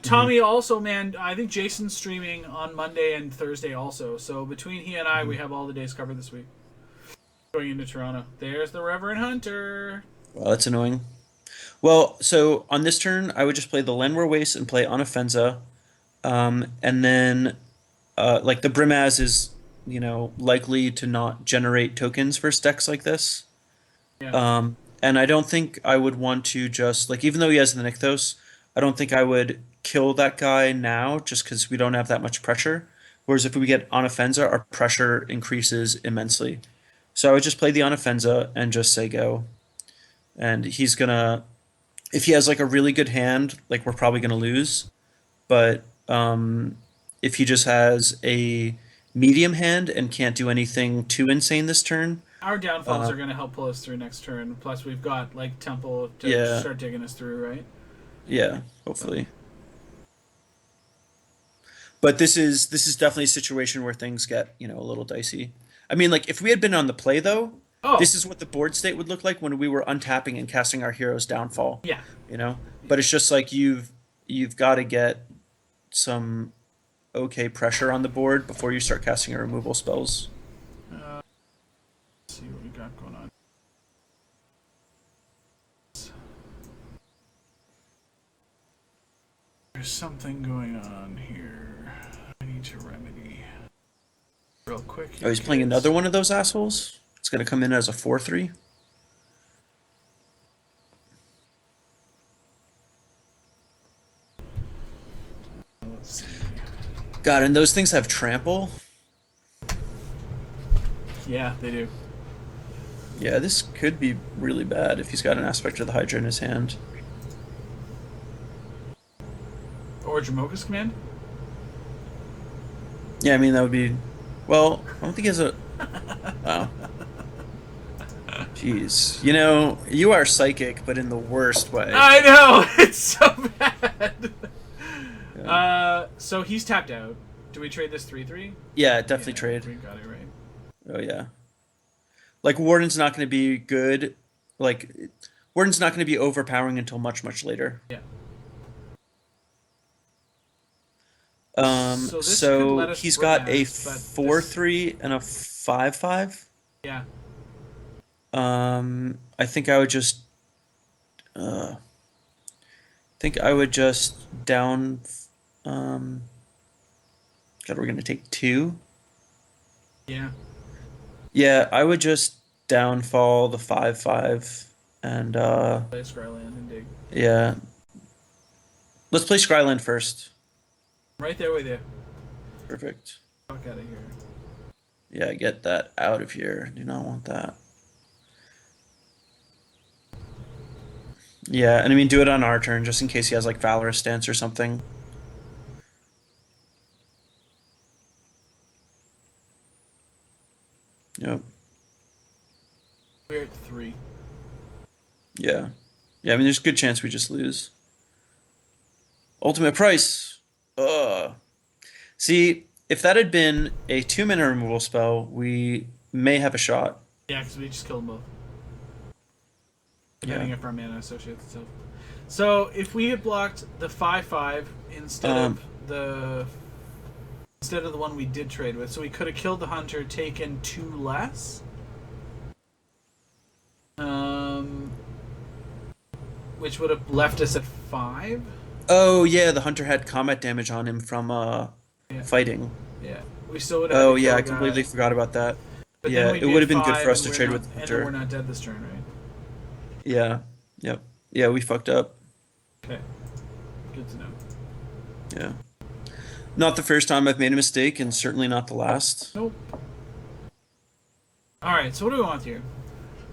Tommy also, man, I think Jason's streaming on Monday and Thursday also. So between he and I, we have all the days covered this week. Going into Toronto. There's the Reverend Hunter. Well, that's annoying. Well, so on this turn, I would just play the Lenwar Waste and play Onofenza, and then like the Brimaz is, likely to not generate tokens for decks like this. Yeah. And I don't think I would want to just like, even though he has the Nykthos, I don't think I would kill that guy now just because we don't have that much pressure. Whereas if we get Onofenza, our pressure increases immensely. So I would just play the Onofenza and just say go. And he's gonna, if he has like a really good hand, like we're probably gonna lose. But if he just has a medium hand and can't do anything too insane this turn, Our downfalls are going to help pull us through next turn. Plus, we've got, like, Temple to Yeah. start digging us through, right? yeah, hopefully. But this is definitely a situation where things get, a little dicey. I mean, like if we had been on the play though, Oh, this is what the board state would look like when we were untapping and casting our hero's downfall. yeah. But it's just like you've got to get some okay pressure on the board before you start casting your removal spells. Let's see what we got going on. There's something going on here. I need to remedy. Real quick. Oh, he's playing another one of those assholes? It's going to come in as a 4/3. Let's see. God, and those things have trample? Yeah, they do. Yeah, this could be really bad if he's got an aspect of the Hydra in his hand. Or Jamoka's command? Yeah, I mean that would be. Well, I don't think he has a. Wow. Jeez. You know, you are psychic, but in the worst way. I know! It's so bad! Yeah, So he's tapped out. Do we trade this 3-3? yeah definitely Yeah, trade. we got it right. Oh yeah. Like Warden's not going to be good. Like Warden's not going to be overpowering until much much later. Yeah. So this could let So us he's got a Brimaz, but this... 4-3 and a 5-5. Yeah. I think I would just think I would just down. Um, God, we're gonna take two. Yeah. Yeah, I would just downfall the 5-5, and Play Skyland and dig. yeah, let's play Skyland first. Right there with you. Perfect. Fuck out of here. Yeah, get that out of here. Do not want that. Yeah, and I mean, do it on our turn just in case he has like Valorous Stance or something. Yep. We're at 3. Yeah. Yeah, I mean, there's a good chance we just lose. Ultimate price. Ugh. See, if that had been a 2-mana removal spell, we may have a shot. Yeah, because we just killed them both. Yeah. Depending if our mana associates itself. So if we had blocked the 5-5 instead of the one we did trade with, so we could have killed the hunter, taken 2 less. Which would have left us at 5. Oh, yeah, the hunter had combat damage on him from Yeah. fighting. Yeah. We still would have. Oh, had to yeah, kill I a guy. completely forgot about that. But Yeah, then we it did would have been good 5 for us and to trade not, with and then we're hunter. not dead this turn, right? Yeah. Yep. Yeah, we fucked up. Okay. Good to know. Yeah. Not the first time I've made a mistake, and certainly not the last. Nope. Alright, so what do we want here?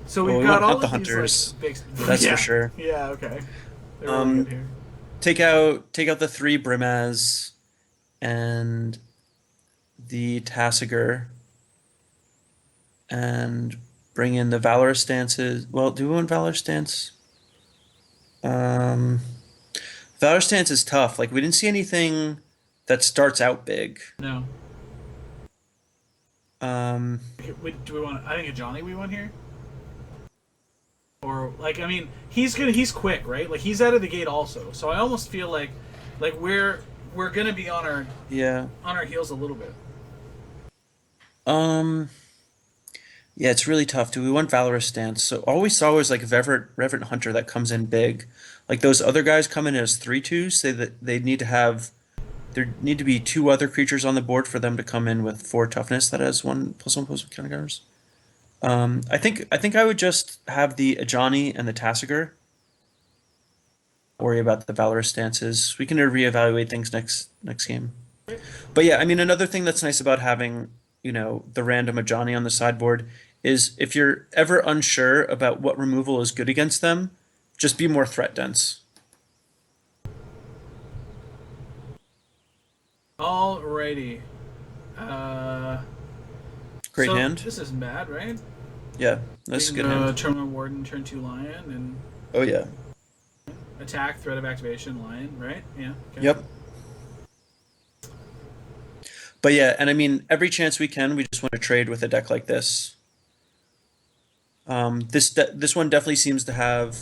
So Well, we've we got want all not the of hunters. these, like, That's yeah. for sure. Yeah, okay. They're really Um, good here. take out the 3 Brimaz and the Tassiger and bring in the Valorous stances. Well, do we want Valorous stance? Um, Valorous stance is tough. Like we didn't see anything that starts out big. No. Um, Do we want? I think a Johnny we want here. Or like, I mean, he's quick, right? Like he's out of the gate also. So I almost feel like we're gonna be on yeah. our heels a little bit. Um, yeah, it's really tough. Do we want Valorous stance? So all we saw was like Reverent Hunter that comes in big. Like those other guys come in as 3/2s. Say that they need to have. There need to be 2 other creatures on the board for them to come in with 4 toughness that has 1+1/+1 counter counters. I think I would just have the Ajani and the Tassiger. Worry about the Valorous stances. We can reevaluate things next game. But yeah, I mean another thing that's nice about having, the random Ajani on the sideboard is if you're ever unsure about what removal is good against them, just be more threat dense. Alrighty. Great So hand. this isn't bad, right? Yeah, that's a good hand. Turn 1 Warden, turn 2 Lion, and Oh yeah. attack, threat of activation, Lion, right? Yeah. Okay. Yep. But yeah, and I mean, every chance we can, we just want to trade with a deck like this. This one definitely seems to have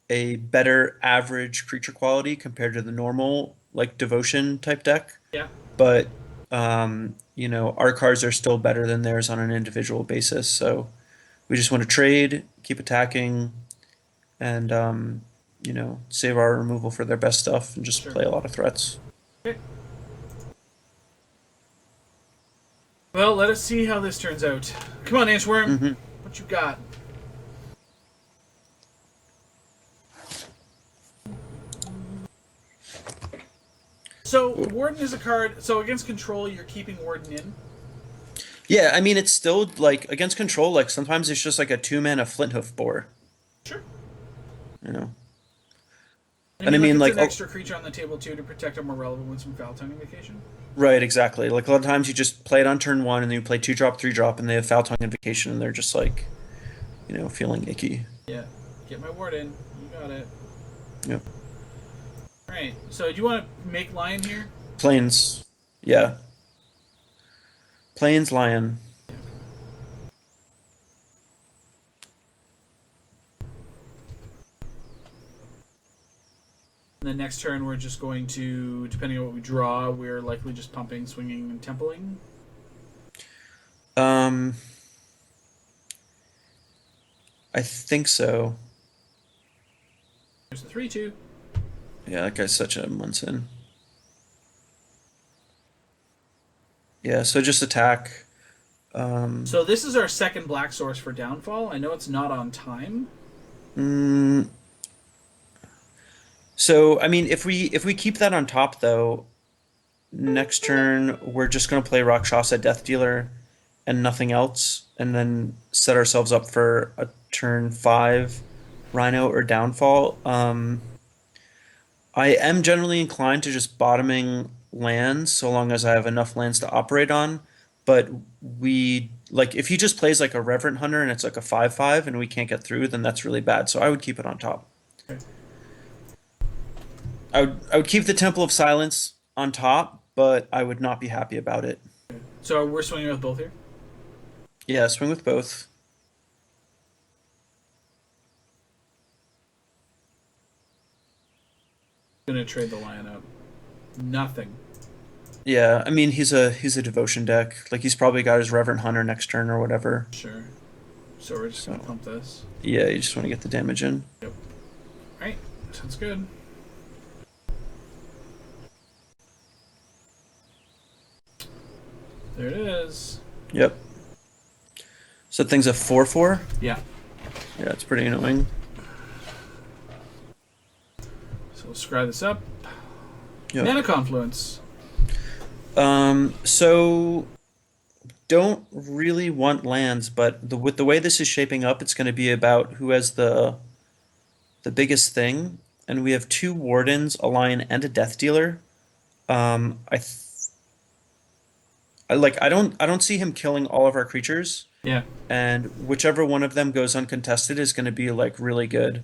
a better average creature quality compared to the normal like devotion type deck. Yeah. But our cards are still better than theirs on an individual basis. So we just want to trade, keep attacking, and save our removal for their best stuff and just Sure. play a lot of threats. Okay. Well, let us see how this turns out. Come on, Anchworm. Mm-hmm. What you got? So, Warden is a card. So, against control, you're keeping Warden in. Yeah, I mean it's still like against control. Like sometimes it's just like a 2 mana flint hoof boar. Sure. You know, I and I mean, like mean it's like an extra creature on the table too to protect our more relevant ones from foul tongue invocation. right, exactly. Like a lot of times you just play it on turn one, and then you play 2 drop, 3 drop, and they have foul tongue invocation, and they're just like feeling icky. Yeah. Get my ward in. You got it. Yep. All right. So do you want to make lion here? Plains, yeah, plains lion. And then next turn we're just going to, depending on what we draw, we're likely just pumping, swinging, and templing. Um, I think so. There's the 3/2. Yeah, that guy's such a Munson. Yeah, so just attack. So this is our second black source for downfall. I know it's not on time. Mm, so I mean, if we keep that on top though, next turn we're just gonna play Rakshasa Death Dealer and nothing else, and then set ourselves up for a turn 5 Rhino or Downfall. I am generally inclined to just bottoming lands so long as I have enough lands to operate on. But we like if he just plays like a Reverent Hunter and it's like a 5/5 and we can't get through, then that's really bad. So I would keep it on top. Okay. I would keep the Temple of Silence on top, but I would not be happy about it. So we're swinging with both here. Yeah, swing with both. Gonna trade the lion up. Nothing. Yeah, I mean he's a devotion deck. Like he's probably got his Reverent Hunter next turn or whatever. Sure. So we're just gonna So pump this. yeah, you just want to get the damage in. Yep. All right. Sounds good. There it is. Yep. So things a 4/4. Yeah. Yeah, it's pretty annoying. So we'll scry this up. Yep. Mana Confluence. So don't really want lands, but with the way this is shaping up, it's going to be about who has the biggest thing, and we have 2 Wardens, a Lion, and a Death Dealer. I don't see him killing all of our creatures, Yeah. and whichever one of them goes uncontested is going to be like really good.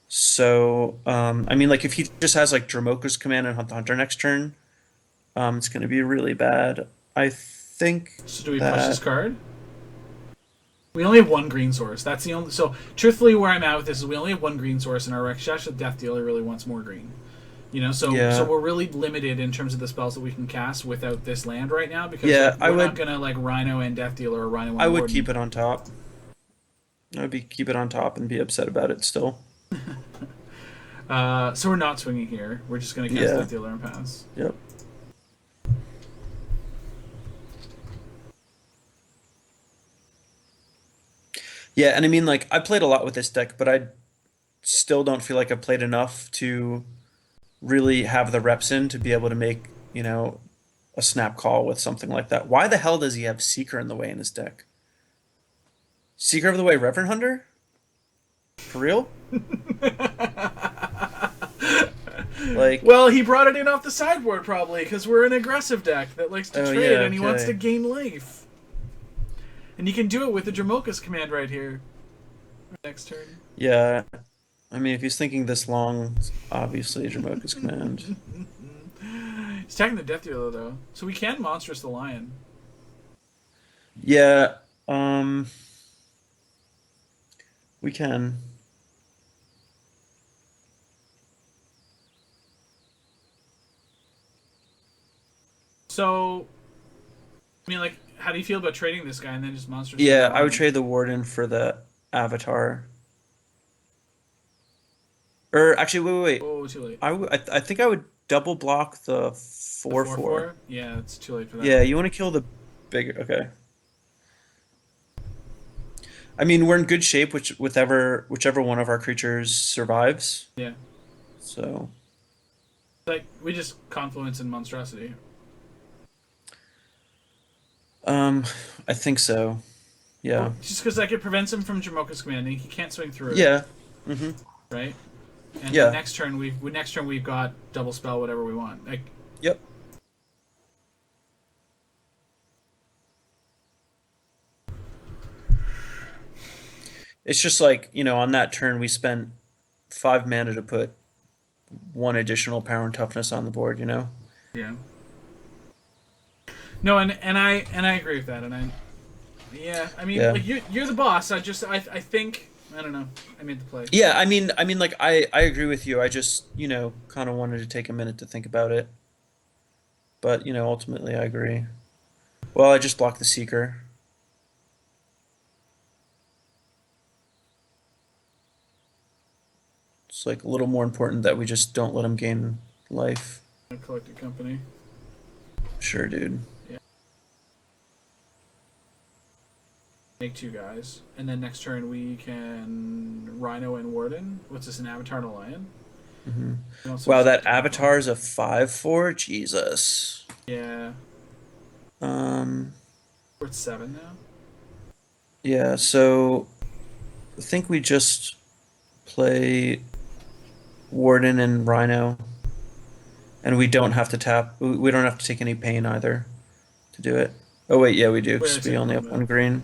So I mean, like if he just has like Dramoka's Command and Hunt the Hunter next turn, it's going to be really bad. I think So do we push that this card? We only have one green source. That's the only. So truthfully, where I'm at with this is we only have one green source, and our Rakshasa Death Dealer really wants more green. So yeah, we're really limited in terms of the spells that we can cast without this land right now because yeah, like, we're not gonna like Rhino and Death Dealer or Rhino I and would Warden. keep it on top. I would keep it on top and be upset about it still. So we're not swinging here. We're just gonna cast Yeah. Death Dealer and pass. Yep. Yeah, and I mean, like, I played a lot with this deck, but I still don't feel like I've played enough to really have the reps in to be able to make, a snap call with something like that. Why the hell does he have Seeker in the way in his deck? Seeker of the Way Reverend Hunter? For real? Like, Well, he brought it in off the sideboard probably because we're an aggressive deck that likes to oh trade yeah, and he wants to okay. gain life. And you can do it with the Dramoka's command right here. Next turn. Yeah. I mean, if he's thinking this long, it's obviously Jamoka's Command. He's attacking the Death Dealer though, so we can Monstrous the Lion. Yeah, we can. So, I mean, like, how do you feel about trading this guy and then just Monstrous? Yeah, I would trade the Warden for the Avatar. Or actually, wait. Oh, too late. I think I would double block the The 4/4. Yeah, it's too late for that. Yeah, you want to kill the bigger. Okay. I mean, we're in good shape, whichever one of our creatures survives. Yeah. So Like, we just Confluence and Monstrosity. Um, I think so. Yeah. Well, just because like it prevents him from Jamoka's command, and he can't swing through it, Yeah. Mm-hmm. right? And then Yeah. next turn we've got double spell whatever we want. Like Yep. It's just like, on that turn we spent 5 mana to put one additional power and toughness on the board. yeah. No, and I agree with that, and yeah, I mean Yeah. like you're the boss. I think I don't know. I made the play. Yeah, I mean like I agree with you. I just, kind of wanted to take a minute to think about it. But, ultimately I agree. Well, I just blocked the Seeker. It's like a little more important that we just don't let him gain life. A collected company. Sure, dude. Yeah. Make two guys, and then next turn we can Rhino and Warden. What's this? An Avatar and a Lion. Hmm. We also Wow, have that something to Avatar is a 5/4. Jesus. Yeah, Um, we're at 7 now. yeah, so I think we just play Warden and Rhino, and we don't have to tap. We don't have to take any pain either to do it. Oh wait, yeah, we do We're gonna because we take a only little have bit. one green.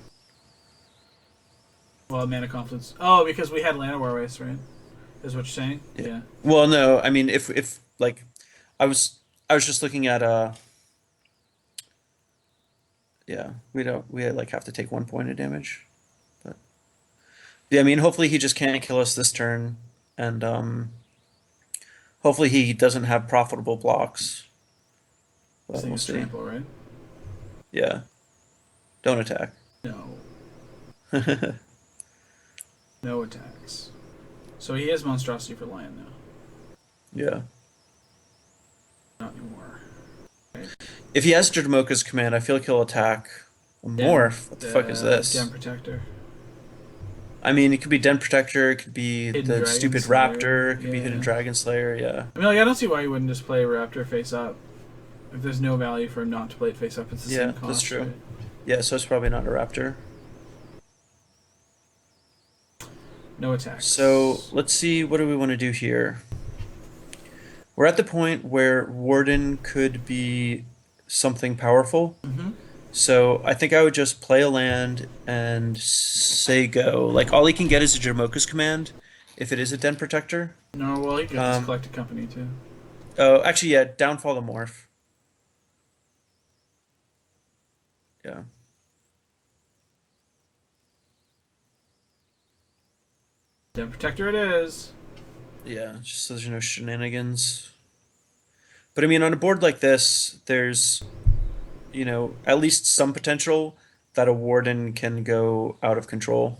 Well, mana confidence. Oh, because we had Llanowar race, right? Is what you're saying? Yeah. Yeah. Well, no, I mean if like I was I was just looking at yeah, we like have to take 1 point of damage. But yeah, I mean hopefully he just can't kill us this turn, and hopefully he doesn't have profitable blocks. This But thing we'll is see. trample, right? Yeah. Don't attack. No, no attacks. So he has monstrosity for Lion now. Yeah. Not anymore. Right. If he has Jamoka's command, I feel like he'll attack a Den, morph. What the fuck is Den this? Protector. I mean, it could be Den Protector, it could be Hidden the Dragon stupid Slayer. Raptor, it could be Hidden Yeah. Dragon Slayer, yeah. I mean, like, I don't see why you wouldn't just play Raptor face up. If there's no value for him not to play it face up, it's the Yeah, same cost. that's true. Right? Yeah, so it's probably not a Raptor. No attacks. So let's see, what do we want to do here? We're at the point where Warden could be something powerful. Mm-hmm. So I think I would just play a land and say go. Like all he can get is a Jamoka's command if it is a Den Protector. No, well, he got this Um, collected company too. oh, actually, yeah, Downfall the Morph. Yeah. Den Protector it is. Yeah, just so there's no shenanigans. But I mean, on a board like this, there's, at least some potential that a Warden can go out of control.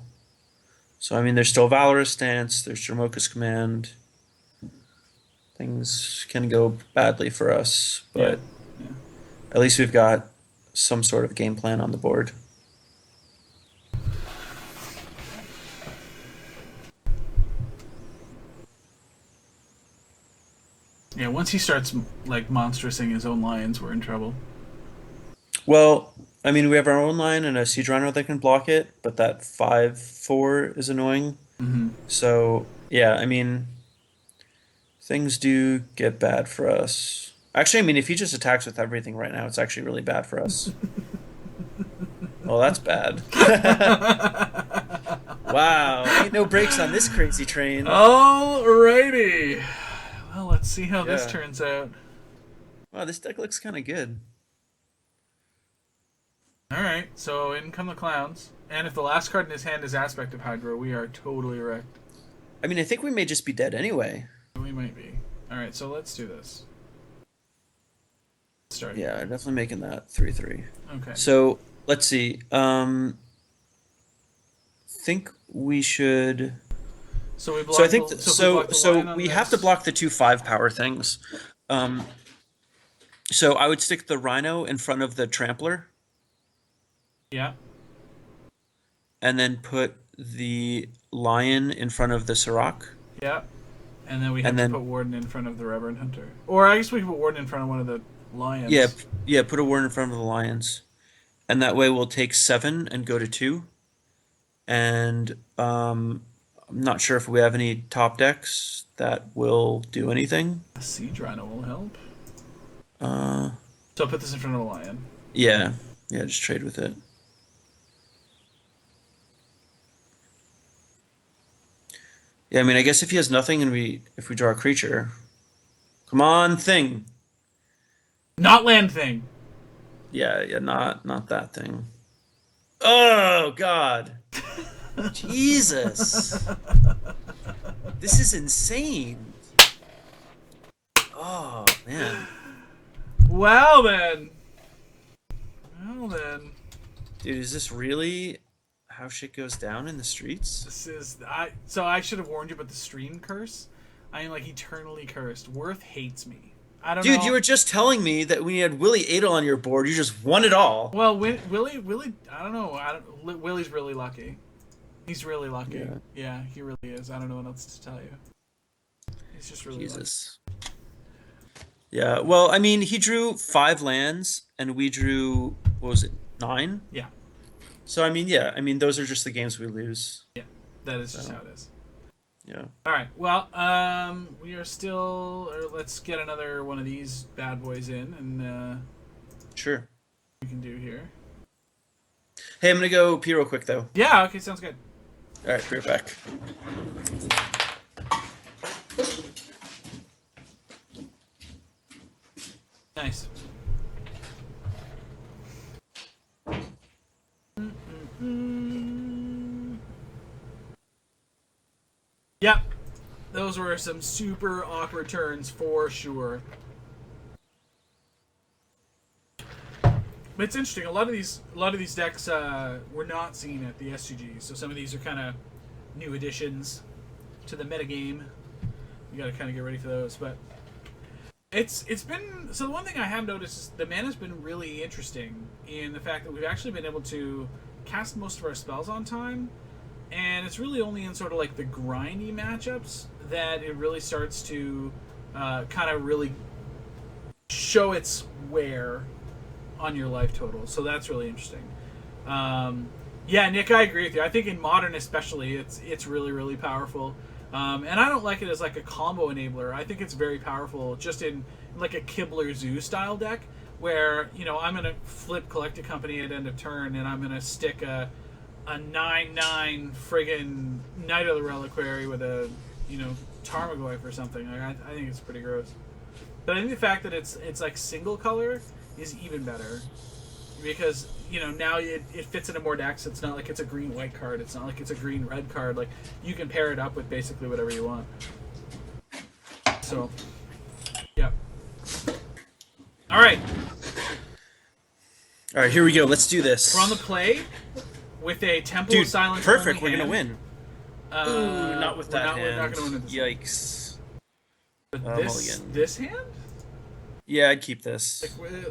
So, I mean, there's still Valorous Stance, there's Jamoka's Command. Things can go badly for us, Yeah. but Yeah. at least we've got some sort of game plan on the board. Yeah, once he starts like monstrousing his own lions, we're in trouble. Well, I mean, we have our own line and a Siege Rhino that can block it, but that 5/4 is annoying. Mm-hmm. So, yeah, I mean, things do get bad for us. Actually, I mean, if he just attacks with everything right now, it's actually really bad for us. Well, that's bad. Wow, ain't no brakes on this crazy train. Alrighty. Well, let's see how this Yeah. turns out. Wow, this deck looks kind of good. All right, so in come the clowns, and if the last card in his hand is Aspect of Hydro, we are totally wrecked. I mean, I think we may just be dead anyway. We might be. All right, so let's do this. Start. Yeah, I'm definitely making that 3/3. Okay. So let's see. Think we should. So we block. So I think the, so if we block the so line on we have to this- block the 2/5 power things. Um, so I would stick the Rhino in front of the Trampler, Yeah. and then put the Lion in front of the Sirach. Yeah. And then we have And to then- put Warden in front of the Reverend Hunter. Or I guess we can put Warden in front of one of the lions. Yeah, yeah. Put a Warden in front of the Lions, and that way we'll take 7 and go to 2. And I'm not sure if we have any top decks that will do anything. A Siege Rhino will help. Uh, So I'll put this in front of a lion. yeah, yeah, just trade with it. Yeah, I mean, I guess if he has nothing and if we draw a creature, come on, thing. Not land thing. Yeah, yeah, not that thing. Oh God, Jesus, this is insane. Oh man. Well then. Well then. Dude, is this really how shit goes down in the streets? This is so I should have warned you about the stream curse. I am like eternally cursed. Worth hates me. I don't know. Dude, you were just telling me that when you had Willie Adel on your board, you just won it all. Well, Willie, I don't know. Willie's really lucky. He's really lucky. Yeah, he really is. I don't know what else to tell you. He's just really Jesus. Lucky. Yeah, well, I mean, he drew 5 lands, and we drew, what was it, 9? Yeah. So, I mean, yeah, I mean, those are just the games we lose. Yeah, that is just how it is. Yeah. All right. Well, we are still. Or let's get another one of these bad boys in, and sure. We can do here. Hey, I'm gonna go pee real quick though. Yeah. Okay. Sounds good. All right. Be right back. Nice. Yep. Those were some super awkward turns for sure. But it's interesting. A lot of these decks were not seen at the SCG, so some of these are kind of new additions to the metagame. You got to kind of get ready for those. But it's been so. The one thing I have noticed is the mana's been really interesting in the fact that we've actually been able to cast most of our spells on time. And it's really only in sort of like the grindy matchups that it really starts to kind of really show its wear on your life total. So that's really interesting. Yeah, Nick, I agree with you. I think in Modern especially, it's really, really powerful. And I don't like it as like a combo enabler. I think it's very powerful just in like a Kibler Zoo style deck where, you know, I'm going to flip Collected Company at end of turn and I'm going to stick a 9/9 friggin' Knight of the Reliquary with a, you know, Tarmogoyf or something. I think it's pretty gross. But I think the fact that it's like single color is even better because, you know, now it fits into more decks. It's not like it's a green-white card. It's not like it's a green-red card. Like, you can pair it up with basically whatever you want. So, yeah. All right. All right, here we go. Let's do this. We're on the play. With a Temple of Silence. Perfect. We're gonna win. Ooh, not with that hand. We're not gonna win this. Yikes. But this hand? Yeah, I'd keep this. Like,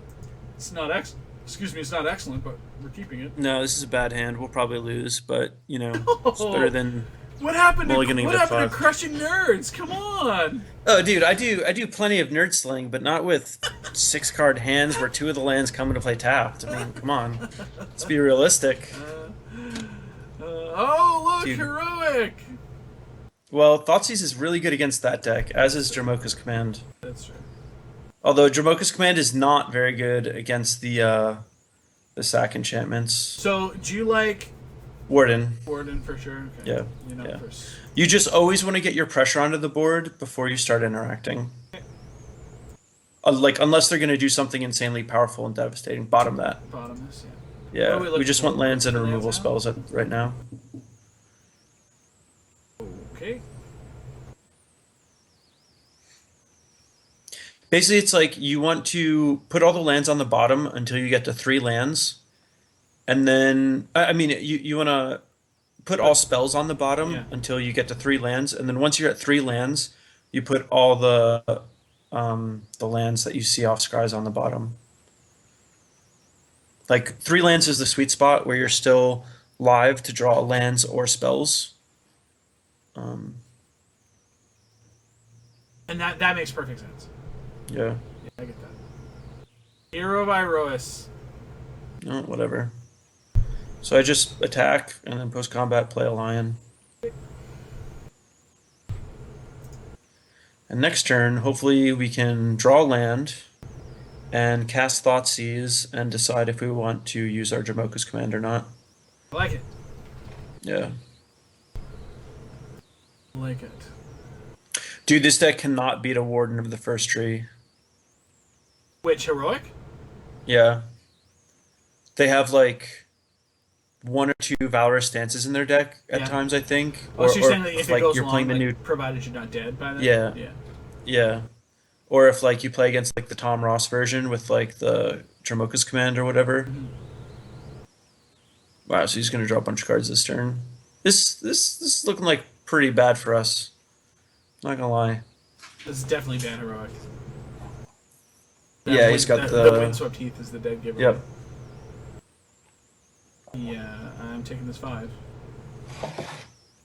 it's not excellent, but we're keeping it. No, this is a bad hand. We'll probably lose, but you know, it's better than. What happened to crushing nerds? Come on. Oh, dude, I do plenty of nerd sling, but not with 6-card hands where 2 of the lands come into play tapped. I mean, come on, let's be realistic. Oh, look, dude. Heroic! Well, Thoughtseize is really good against that deck, as is Dromoka's Command. That's true. Although Dromoka's Command is not very good against the sack enchantments. So, do you like Warden? Warden for sure. Okay. Yeah. You know, yeah. You just always want to get your pressure onto the board before you start interacting. Okay. Like, unless they're going to do something insanely powerful and devastating. Bottom that. Bottom this, yeah. Yeah, we just want lands and removal spells right now. Okay. Basically, it's like you want to put all the lands on the bottom until you get to 3 lands. And then, I mean, you want to put all spells on the bottom until you get to 3 lands. And then once you're at 3 lands, you put all the lands that you see off scries on the bottom. Like 3 lands is the sweet spot where you're still live to draw lands or spells. And that makes perfect sense. Yeah. Yeah, I get that. Hero of Iroas. No, whatever. So I just attack and then post combat play a lion. And next turn, hopefully we can draw land and cast Thoughtseize and decide if we want to use our Jamoka's command or not. I like it. Yeah. I like it. Dude, this deck cannot beat a Warden of the First Tree. Which, heroic? Yeah. They have like one or two Valorous stances in their deck at times, I think. Oh, so you're saying that if it goes you're long, playing the like, new. provided you're not dead by then? Yeah. Yeah. Yeah. Or if like you play against like the Tom Ross version with like the Jamoka's command or whatever. Mm-hmm. Wow, so he's gonna draw a bunch of cards this turn. This is looking like pretty bad for us. Not gonna lie. This is definitely bad heroic. Yeah, he's got the Windswept Heath is the dead giveaway. Yep. Yeah, I'm taking this 5.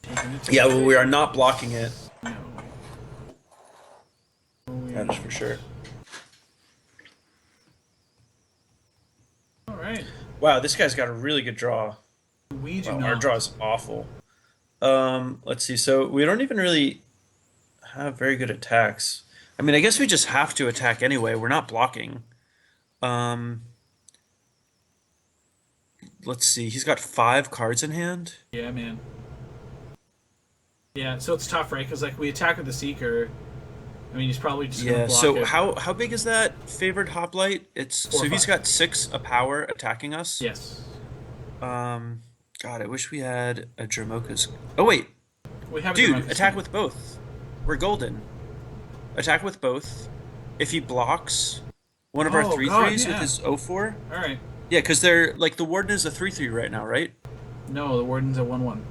Taking it to Yeah, well, 5. we are not blocking it. No. That is for sure. All right. Wow, this guy's got a really good draw. We do Wow, not. our draw is awful. Let's see. So we don't even really have very good attacks. I mean, I guess we just have to attack anyway. We're not blocking. Let's see. He's got 5 cards in hand. Yeah, man. Yeah, so it's tough, right? Because like we attack with the Seeker. I mean, he's probably just gonna Yeah. block So it. how big is that favored hoplite? It's 4 or so he's 5. got 6 a power attacking us. Yes. God, I wish we had a Dramoka's. Oh wait, We have a dude, Democracy. attack with both. We're golden. Attack with both. If he blocks one of our Oh, 3/3s God, with yeah. his 0/4. All right. Yeah, because they're like the Warden is a 3/3 right now, right? No, the Warden's a 1/1.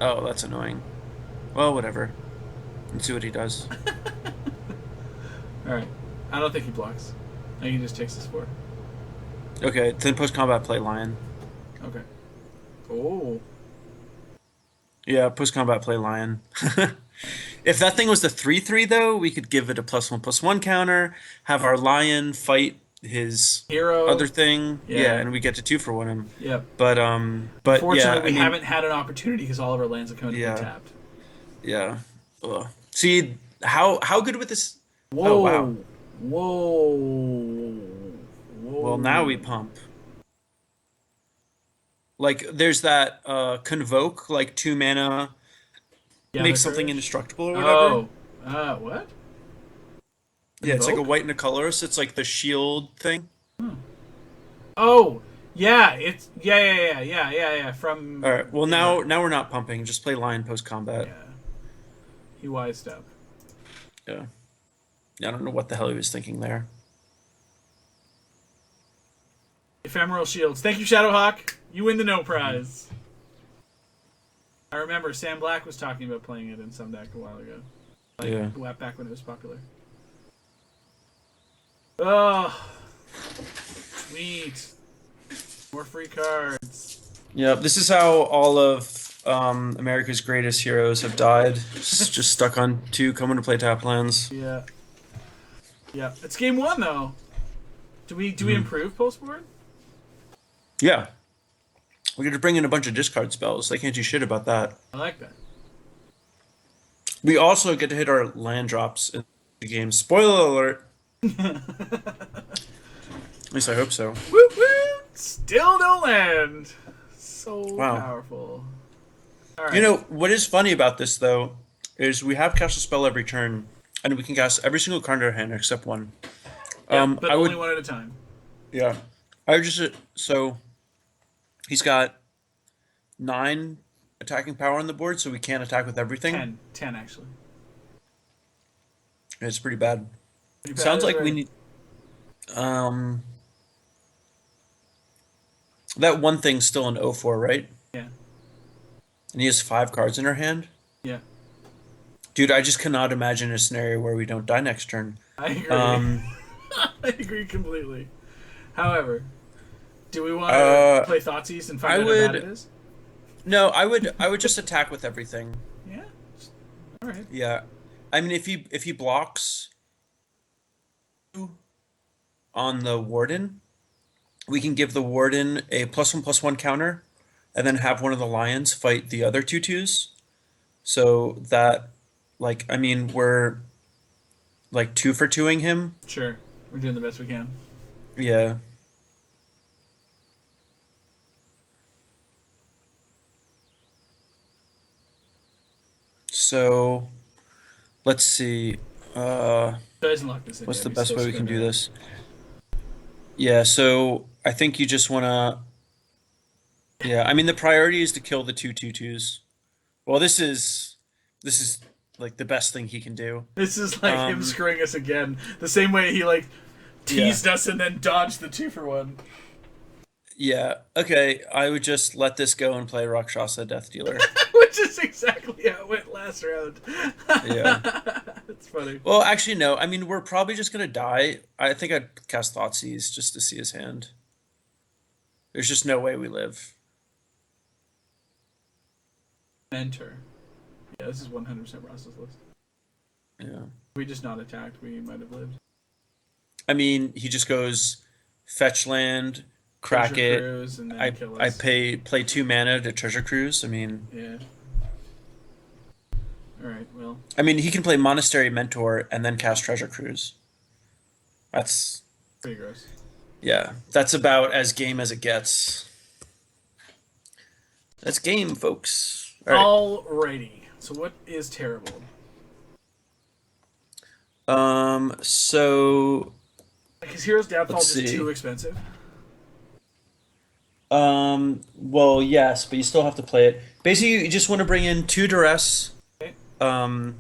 Oh, that's annoying. Well, whatever. Let's see what he does. All right. I don't think he blocks. I think he just takes this 4. Okay, then post combat play lion. Okay. Oh. Yeah, post combat play lion. If that thing was the 3/3 though, we could give it a +1/+1 counter, have our lion fight his Hero. other thing. Yeah. Yeah, and we get to 2 for 1 him. Yep. But Fortunately, yeah, I we mean, haven't had an opportunity because all of our lands have come in Yeah. tapped. Yeah. Ugh. See how good with this? Whoa. Oh wow. Whoa. Whoa. Well, now we pump. Like there's that convoke, like 2 mana, Yeah, make the something courage? indestructible or whatever. Oh. What? Yeah, it's like a Convoke? white and a colorless. It's like the shield thing. Oh. Yeah. It's yeah. From. All right. Well, now we're not pumping. Just play lion post combat. Yeah. He wised up. Yeah. I don't know what the hell he was thinking there. Ephemeral shields. Thank you, Shadowhawk. You win the no prize. I remember Sam Black was talking about playing it in some deck a while ago. Yeah. Back when it was popular. Oh, sweet. More free cards. Yeah. This is how all of America's greatest heroes have died. Just stuck on 2 coming to play tap lands. Yeah. Yeah. It's game 1 though. Do we improve post board? Yeah. We could bring in a bunch of discard spells. They can't do shit about that. I like that. We also get to hit our land drops in the game. Spoiler alert. At least I hope so. Woo woo! Still no land. So Wow. powerful. All right. You know, what is funny about this, though, is we have cast a spell every turn, and we can cast every single card in our hand except one. Yeah, but I only would, one at a time. yeah. I would just, so, he's got 9 attacking power on the board, so we can't attack with everything. 10 actually. It's pretty bad. Pretty bad, Sounds like right? we need, that one thing's still an 0/4, right? Yeah. And he has 5 cards in our hand. Yeah. Dude, I just cannot imagine a scenario where we don't die next turn. I agree. Um, I agree completely. However, do we want to play Thoughtseize and find I out how bad would- it is? No, I would just attack with everything. Yeah. All right. Yeah. I mean, if he blocks on the Warden, we can give the warden a +1/+1 counter, and then have one of the lions fight the other 2/2s. So that, like, I mean, we're like 2 for 2ing him. Sure, we're doing the best we can. Yeah. So let's see. Doesn't lock this in What's yet. the He's best still way we can do spinning it. this? Yeah, so I think you just wanna. Yeah, I mean the priority is to kill the 2/2s. Well, this is like the best thing he can do. This is like him Um, screwing us again. The same way he like yeah, teased us and then dodged the 2-for-1. yeah. Okay, I would just let this go and play Rakshasa Death Dealer. Which is exactly how it went last round. Yeah. That's funny. Well, actually, no. I mean, we're probably just gonna die. I think I'd cast Thoughtseize just to see his hand. There's just no way we live. Mentor. Yeah, this is 100% Ross's list. Yeah. If we just not attacked, we might have lived. I mean, he just goes fetch land, crack Treasure it. Cruise and then I kill I us. play 2 mana to Treasure Cruise. I mean, Yeah. Alright, well. he can play Monastery Mentor and then cast Treasure Cruise. That's Pretty gross. Yeah, that's about as game as it gets. That's game, folks. All right. Alrighty. So what is terrible? So Like, his Hero's Downfall let's just see. too expensive? Well, yes, but you still have to play it. Basically, you just want to bring in 2 Duress, Okay. um,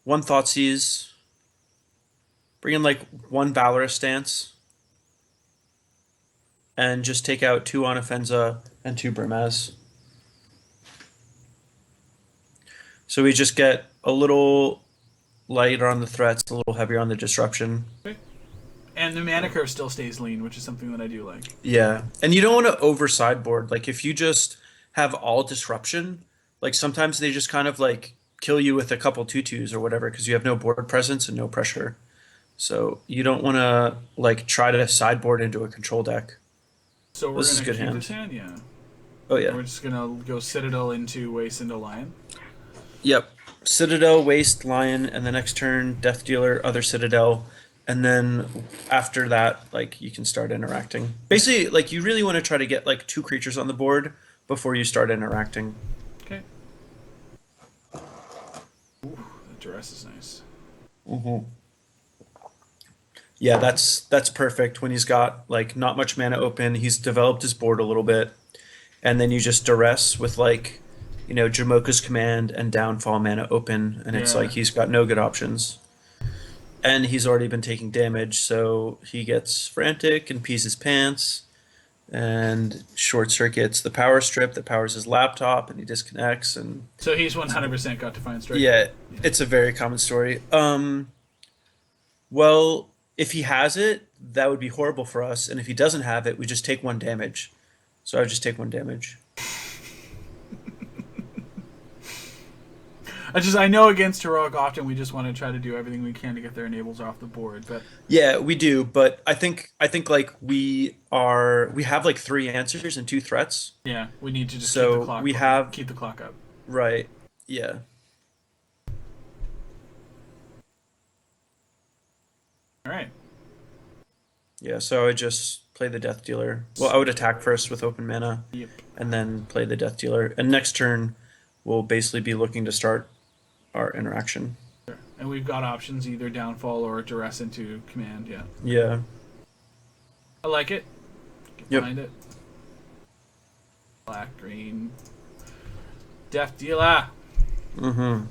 1 Thoughtseize, bring in like 1 Valorous Stance, and just take out 2 Onofenza and 2 Brimaz. So we just get a little lighter on the threats, a little heavier on the disruption. Okay. And the mana curve still stays lean, which is something that I do like. Yeah, and you don't want to over sideboard. Like if you just have all disruption, like sometimes they just kind of like kill you with a couple 2/2s or whatever because you have no board presence and no pressure. So you don't want to like try to sideboard into a control deck. So we're This is gonna good keep hand. this hand, yeah. Oh We're yeah. just gonna go Citadel into Waste into Lion. Yep. Citadel, Waste, Lion, and the next turn Death Dealer, other Citadel, and then after that, like you can start interacting. Basically, like you really want to try to get like 2 creatures on the board before you start interacting. Okay. Ooh, the dress is nice. Mm-hmm. Yeah, that's perfect when he's got like not much mana open. He's developed his board a little bit, and then you just duress with like, Jamoka's Command and Downfall mana open, and it's Yeah. like he's got no good options. And he's already been taking damage, so he gets frantic and pees his pants, and short circuits the power strip that powers his laptop, and he disconnects, and So he's 100% got Defiant Strike. yeah, it's a very common story. Well, if he has it, that would be horrible for us. And if he doesn't have it, we just take 1 damage. So I would just take 1 damage. I know against Heroic often we just want to try to do everything we can to get their enables off the board, but Yeah, we do, but I think like we have like 3 answers and 2 threats. yeah, we need to just keep So the clock we have keep the clock up. right. Yeah. All right. Yeah, so I would just play the Death Dealer. Well, I would attack first with open mana Yep. and then play the Death Dealer. And next turn we'll basically be looking to start our interaction. Sure. And we've got options either Downfall or Duress into Command, yeah. Yeah. I like it. Get Yep. behind it. Black, green. Death Dealer. Mm-hmm.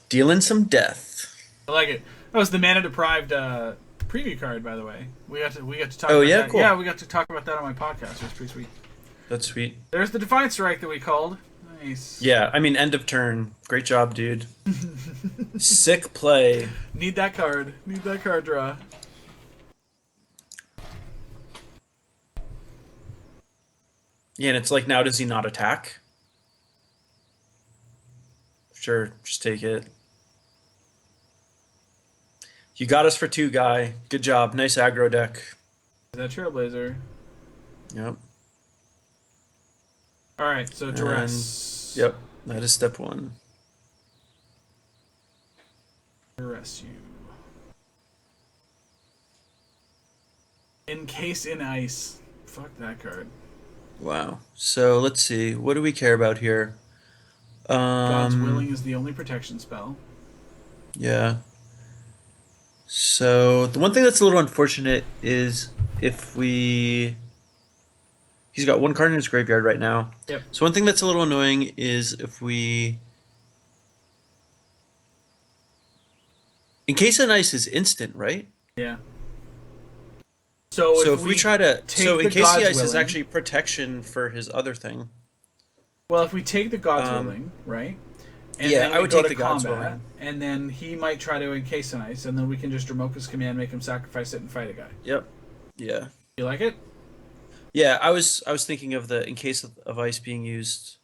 Dealing some death. I like it. That was the mana deprived preview card, by the way. We got to talk Oh, about yeah? that. Cool. Yeah, we got to talk about that on my podcast. It was pretty sweet. That's sweet. There's the Defiant Strike that we called. Nice. Yeah, end of turn. Great job, dude. Sick play. Need that card. Need that card draw. Yeah, and it's like now does he not attack? Sure, just take it. You got us for 2, guy. Good job. Nice aggro deck. Is that Trailblazer? Yep. All right, so And duress. yep, that is step one. Duress you. Encase in ice. Fuck that card. Wow. So let's see. What do we care about here? God's Um, Willing is the only protection spell. yeah. So the one thing that's a little unfortunate is if we he's got one card in his graveyard right now. Yep. So one thing that's a little annoying is if we Encase in Ice is instant, right? Yeah. So So if if we we try to take so the Encase the God's Ice is Willing, actually protection for his other thing. well, if we take the God's Um, Willing, right, and yeah, then I we would go take to the God's combat, Willing. and then he might try to encase an ice, and then we can just Dromoka's command, make him sacrifice it, and fight a guy. Yep. Yeah. You like it? Yeah, I was thinking of the Encase of Ice being used.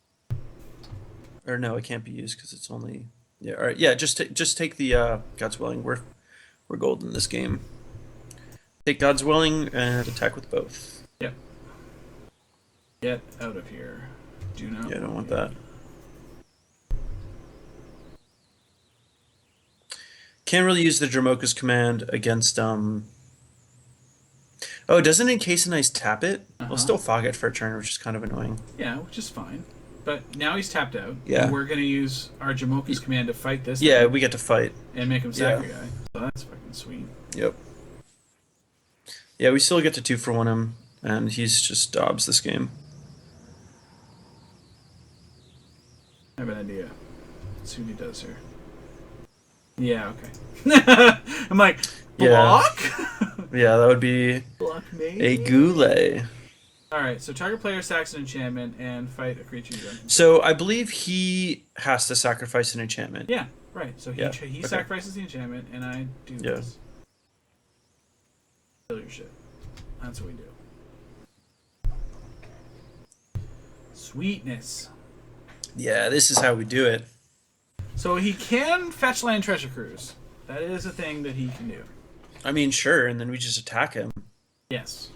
Or no, it can't be used because it's only yeah. All right, yeah. Just take the God's Willing. We're gold in this game. Take God's Willing and attack with both. Yep. Get out of here. Do not. Yeah, I don't want that. Can't really use the Dromoka's command against Oh, doesn't Encase and Ice tap it? We'll still fog it for a turn, which is kind of annoying. Yeah, which is fine. But now he's tapped out. Yeah. And we're gonna use our Jamoka's command to fight this. Yeah, thing we get to fight. and make him sack Yeah. a guy. So that's fucking sweet. Yep. Yeah, we still get to 2-for-1 him, and he's just Dobbs this game. I have an idea. Let's see what he does here. Yeah, okay. I'm like, Yeah. block? Yeah, that would be Block me? a Goulet. Alright, so target player sacks an enchantment and fight a creature you don't. So I believe he has to sacrifice an enchantment. Yeah, right. So he Yeah, he okay. sacrifices the enchantment, and I do Yeah. this. Kill your shit. That's what we do. Sweetness. Yeah, this is how we do it. So he can fetch land treasure cruise. That is a thing that he can do. I mean, sure, and then we just attack him. Yes.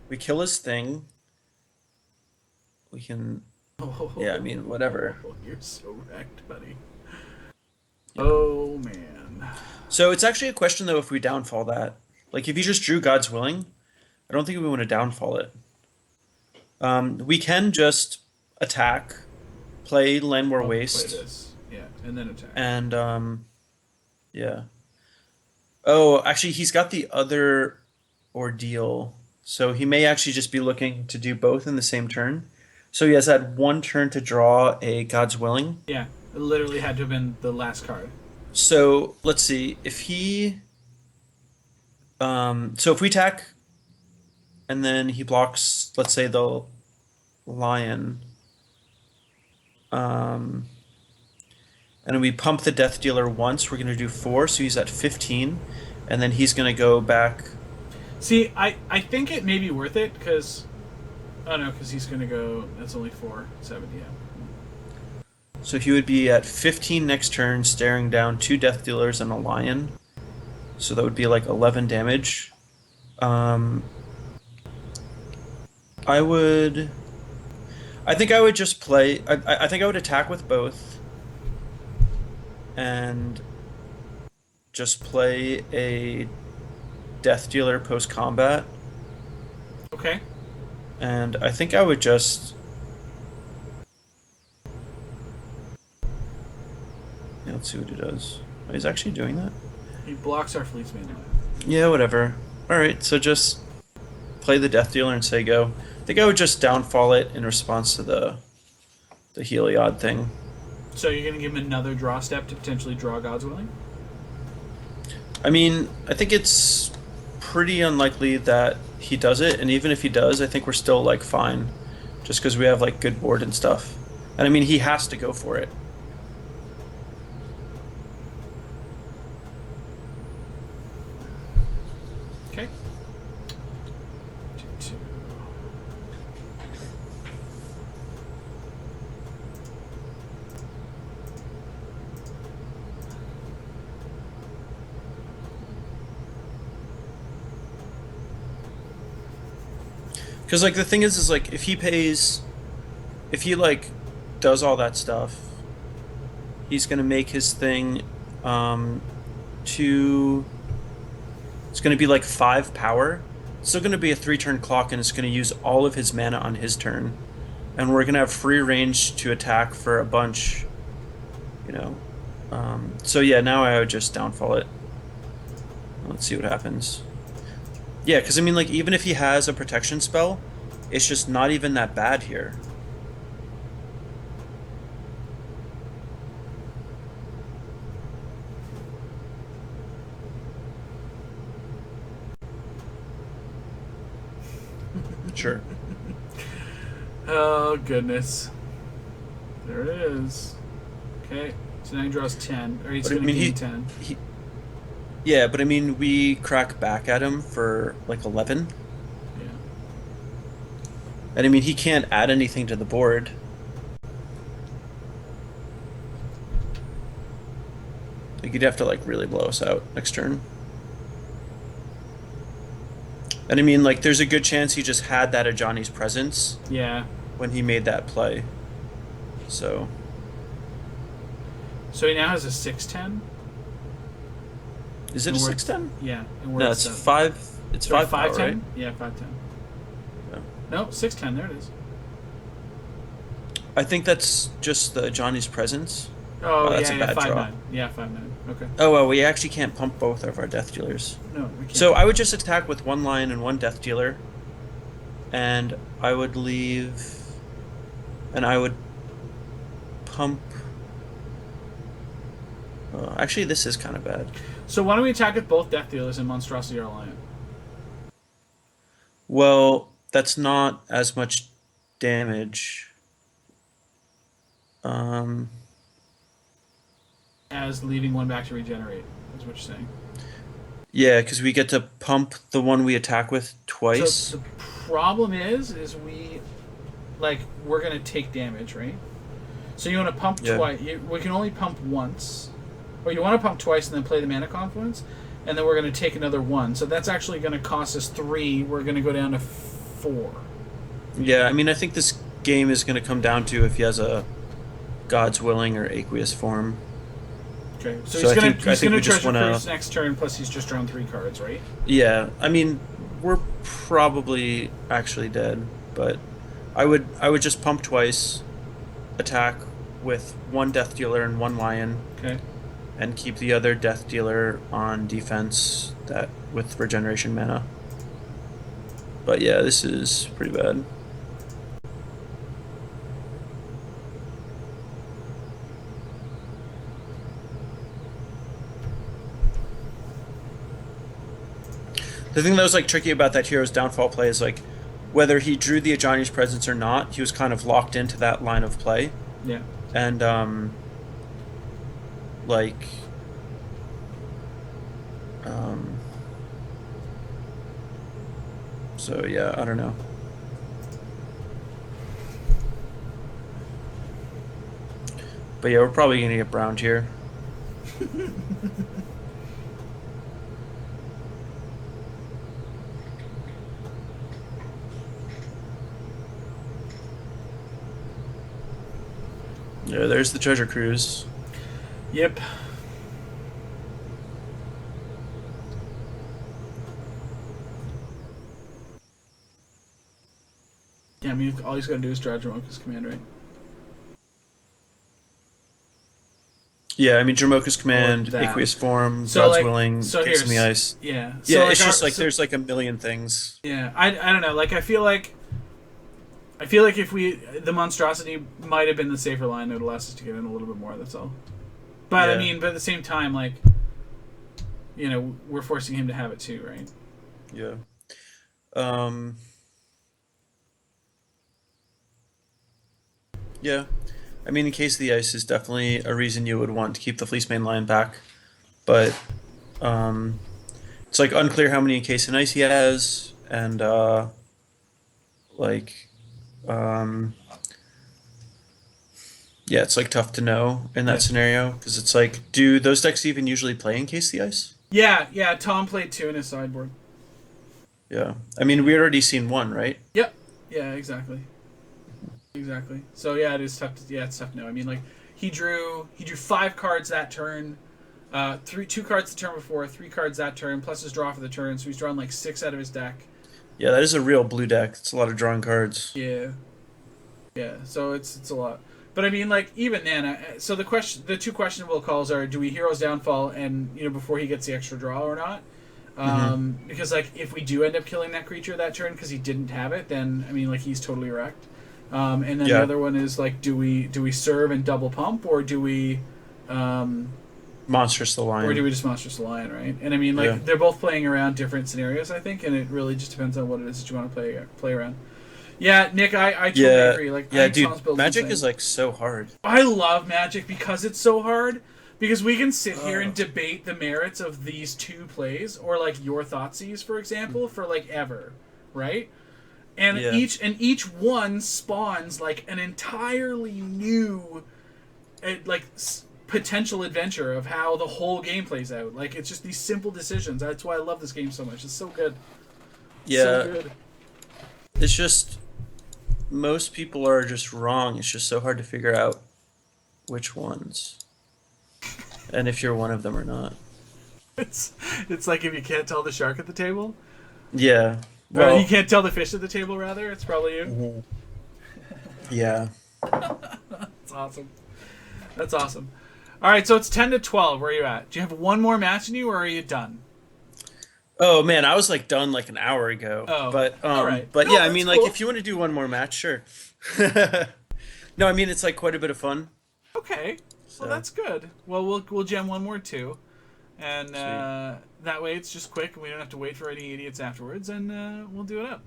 We kill his thing. We can. Yeah, I mean, whatever. You're so wrecked, buddy. Oh man. So it's actually a question though if we downfall that. Like if you just drew God's Willing, I don't think we want to downfall it. We can just attack, play Landmore I'll Waste, Play this. Yeah, and then attack. and yeah. Oh, actually, he's got the other ordeal, so he may actually just be looking to do both in the same turn. So he has had one turn to draw a God's Willing. Yeah, it literally had to have been the last card. So let's see if he. So if we attack, and then he blocks, let's say the lion. And we pump the Death Dealer once. We're gonna do 4, so he's at 15, and then he's gonna go back. See, I think it may be worth it because, oh no, because he's gonna go. That's only 4, 7, yeah. So he would be at 15 next turn, staring down 2 Death Dealers and a lion. So that would be like 11 damage. I think I would just play. I think I would attack with both, and just play a Death Dealer post combat. Okay. And I think I would just. Yeah, let's see what he does. Oh, he's actually doing that? He blocks our Fleet's main line. Yeah, whatever. Alright, so just play the Death Dealer and say go. I think I would just downfall it in response to the Heliod thing. So you're gonna give him another draw step to potentially draw God's Willing? I mean, I think it's pretty unlikely that he does it, and even if he does, I think we're still like fine. Just because we have like good board and stuff. And I mean, he has to go for it. Okay. 2-2. Because like the thing is like if he like does all that stuff, he's gonna make his thing um to it's gonna be like 5 power. It's still gonna be a 3 turn clock, and it's gonna use all of his mana on his turn, and we're gonna have free range to attack for a bunch, you know. So yeah, now I would just downfall it. Let's see what happens. Yeah, because I mean, like, even if he has a protection spell, it's just not even that bad here. Sure. Oh goodness. There it is. Okay. So now he draws 10, or he's But I going to mean, gain 10. yeah, but I mean, we crack back at him for like 11. Yeah. And I mean, he can't add anything to the board. Like, you'd have to like really blow us out next turn. And I mean, like, there's a good chance he just had that Ajani's presence Yeah. when he made that play. So, So he now has a 6/10. is it a 6/10? Yeah. And we're No, at it's 7. 5. It's Sorry, 5 power, 5/10? right? Yeah, 5/10. Yeah. No, 6/10. There it is. I think that's just the Ajani's presence. Oh, That's yeah, a yeah, bad 5/9. draw. Yeah, 5/9. Okay. Oh, well, we actually can't pump both of our Death Dealers. No, we can't. So I would just attack with 1 lion and 1 Death Dealer, and I would leave, and I would pump. Actually, this is kind of bad. So why don't we attack with both Death Dealers and Monstrosity our Lion? Well, that's not as much damage. Um, As leaving one back to regenerate, is what you're saying. yeah, because we get to pump the one we attack with twice. So the problem is we, like, we're gonna take damage, right? So you want to pump Yeah. twice. We can only pump once, or you want to pump twice and then play the Mana Confluence, and then we're gonna take another 1. So that's actually gonna cost us 3. We're gonna go down to 4. Yeah, I mean, I think this game is going to come down to if he has a God's Willing or Aqueous form. Okay. So, So I he's gonna think we just treasure wanna- cruise next turn. Plus he's just drawn 3 cards, right? Yeah, I mean, we're probably actually dead, but I would just pump twice, attack with 1 Death Dealer and 1 Lion, Okay. and keep the other Death Dealer on defense that with regeneration mana. But yeah, this is pretty bad. The thing that was like tricky about that hero's downfall play is like whether he drew the Ajani's presence or not, he was kind of locked into that line of play. Yeah. And like so yeah, I don't know. But yeah, we're probably gonna get browned here. Yeah, there's the treasure cruise. Yep. Yeah, I mean, all he's got to do is draw Jamoka's command, right? Yeah, I mean, Jamoka's command, Or that. Aqueous Form, So, God's like, Willing, so Kicks in the here's- Ice. Yeah. Yeah, So, it's just our- like there's like a million things. Yeah, I don't know. Like, I feel like if the monstrosity might have been the safer line, it would allow us to get in a little bit more. That's all. But I Yeah. mean, but at the same time, like, you know, we're forcing him to have it too, right? Yeah. Yeah. I mean, in case of the ice is definitely a reason you would want to keep the Fleece Main line back, but it's like unclear how many encased in ice he has, and like yeah, it's like tough to know in that Yeah. scenario because it's like, do those decks even usually play Encase the Ice? Yeah, yeah. Tom played 2 in his sideboard. Yeah. I mean, we already seen one, right? Yep. Yeah, exactly. Exactly. So yeah, it is tough. It's tough. No, I mean, like he drew 5 cards that turn, two cards the turn before, 3 cards that turn, plus his draw for the turn. So he's drawn like 6 out of his deck. Yeah, that is a real blue deck. It's a lot of drawing cards. Yeah, yeah. So it's a lot. But I mean, like even then, so the two questionable calls are: do we Hero's Downfall and before he gets the extra draw or not? Hmm. Because like if we do end up killing that creature that turn because he didn't have it, then I mean like he's totally wrecked. And then the Yeah. other one is like, do we serve and double pump, or do we, um, Monstrous the or do Lion. we just Monstrous the Lion, right? And I mean, Yeah. like they're both playing around different scenarios, I think, and it really just depends on what it is that you want to play around. Yeah, Nick, I totally Yeah. agree. Like, I Yeah, think Tom's dude. build's Magic insane. is like so hard. I love Magic because it's so hard. Because we can sit here and Ugh. debate the merits of these two plays, or like your Thoughtseize, for example, for like ever, right? And Yeah. each one spawns like an entirely new like potential adventure of how the whole game plays out. Like it's just these simple decisions. That's why I love this game so much. It's so good. So Yeah. good. It's just most people are just wrong. It's just so hard to figure out which ones and if you're one of them or not. It's it's like if you can't tell the shark at the table, Yeah. or you Well, can't tell the fish at the table. Rather, it's probably you. mhm. Yeah. That's awesome. That's awesome. All right, so it's 10-12. Where are you at? Do you have one more match in you, or are you done? Oh man, I was like done like an hour ago. Oh, But all right. but No, yeah, I that's mean like if cool. you want to do one more match, sure. No, I mean it's like quite a bit of fun. Okay. Well, So, that's good. Well, we'll gem one more too, and sweet. that way it's just quick, and we don't have to wait for any idiots afterwards, and we'll do it up.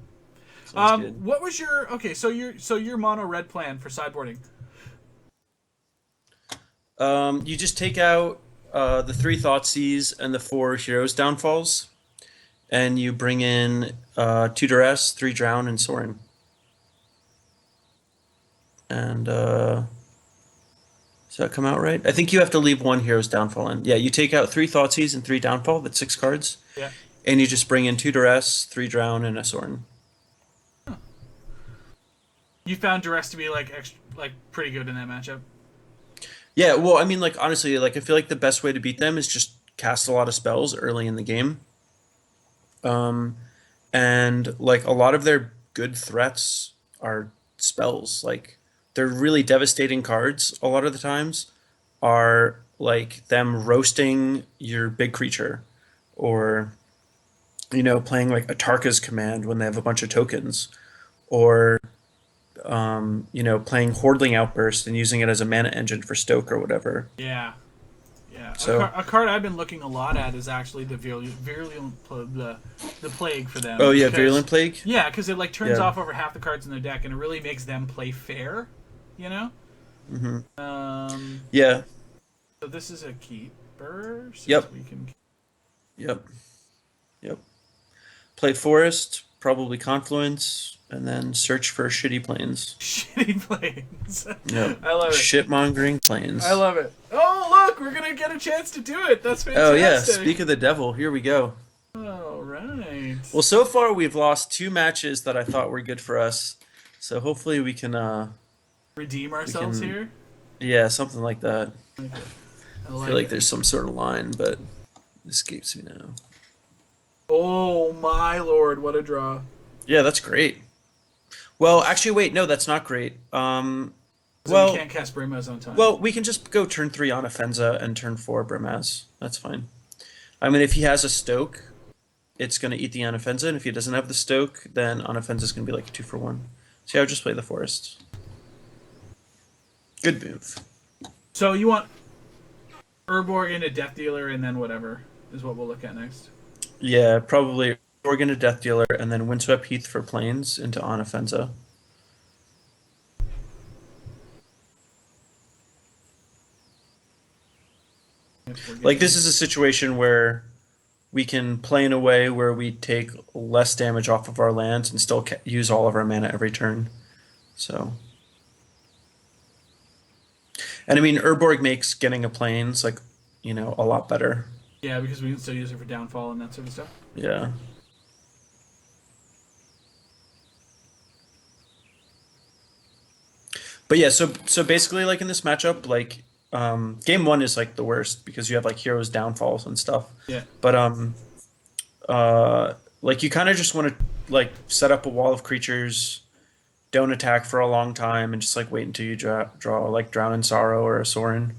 Sounds good. What was your okay? So your mono red plan for sideboarding? You just take out the 3 Thoughtseize and the 4 Heroes Downfalls, and you bring in 2 Duress, 3 Drown, and Sorin. And does that come out right? I think you have to leave 1 Hero's Downfall in. Yeah, you take out 3 Thoughtseize and 3 Downfall. That's 6 cards. Yeah. And you just bring in 2 Duress, 3 Drown, and a Sorin. You found Duress to be like like pretty good in that matchup. Yeah, well, I mean, like, honestly, like, I feel like the best way to beat them is just cast a lot of spells early in the game. Um, and, like, a lot of their good threats are spells. Like, they're really devastating cards a lot of the times are, like, them roasting your big creature or, playing, like, a Tarka's command when they have a bunch of tokens or playing Hordling Outburst and using it as a mana engine for Stoke or whatever. Yeah. Yeah, So, a card I've been looking a lot at is actually the the plague for them oh yeah, because Virulent Plague. yeah, because it like turns Yeah. off over half the cards in their deck and it really makes them play fair, you know. Hmm. Um, Yeah. so this is a keeper since Yep. we can Yep. Yep. Play Forest, probably Confluence, and then search for shitty planes. shitty plays. Yep. I love it. Shitmongering I planes. love it. Oh look, we're gonna get a chance to do it. That's Oh yeah. fantastic. Speak of the devil. Here we go. All right. Well, so far we've lost 2 matches that I thought were good for us. So hopefully Redeem we ourselves can here. yeah, something like that. Okay. I I like feel like it. there's some sort of line, but it escapes me now. Oh my lord, what a draw! Yeah, that's great. Well, actually, wait, no, that's not great. So we Well, can't cast Brimaz on time. well, we can just go turn 3 on Offenza and turn 4 Brimaz. That's fine. I mean, if he has a Stoke, it's going to eat the Anaffenza, and if he doesn't have the Stoke, then Anaffenza is going to be like a 2 for 1. So yeah, I'll just play the Forest. Good move. So you want Urborg into Death Dealer and then whatever is what we'll look at next. Yeah, probably Organ to Death Dealer, and then Windswept Heath for Plains into Anaffenza. If we're Like, getting- this is a situation where we can play in a way where we take less damage off of our lands and still use all of our mana every turn. So, and I mean, Urborg makes getting a plains like, a lot better. yeah, because we can still use it for downfall and that sort of stuff. Yeah. But yeah, so basically, like in this matchup, like game one is like the worst because you have like heroes downfalls and stuff. Yeah. But like you kind of just want to like set up a wall of creatures, don't attack for a long time, and just like wait until you draw like Drown in Sorrow or a Sorin,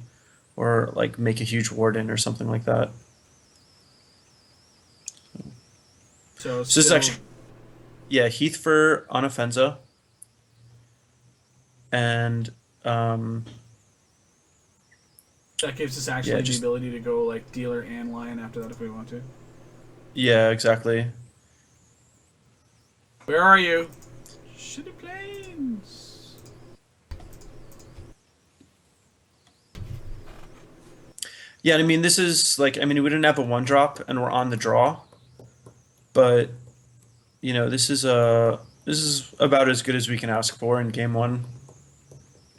or like make a huge Warden or something like that. So So this is still, actually yeah, Heath for Onofenza, and um that gives us yeah, actually the just ability to go like dealer and lion after that if we want to. yeah, exactly. Where are you? Shitty planes. Yeah, and I mean this is like I mean we didn't have a one drop and we're on the draw, but you know this is about as good as we can ask for in game one.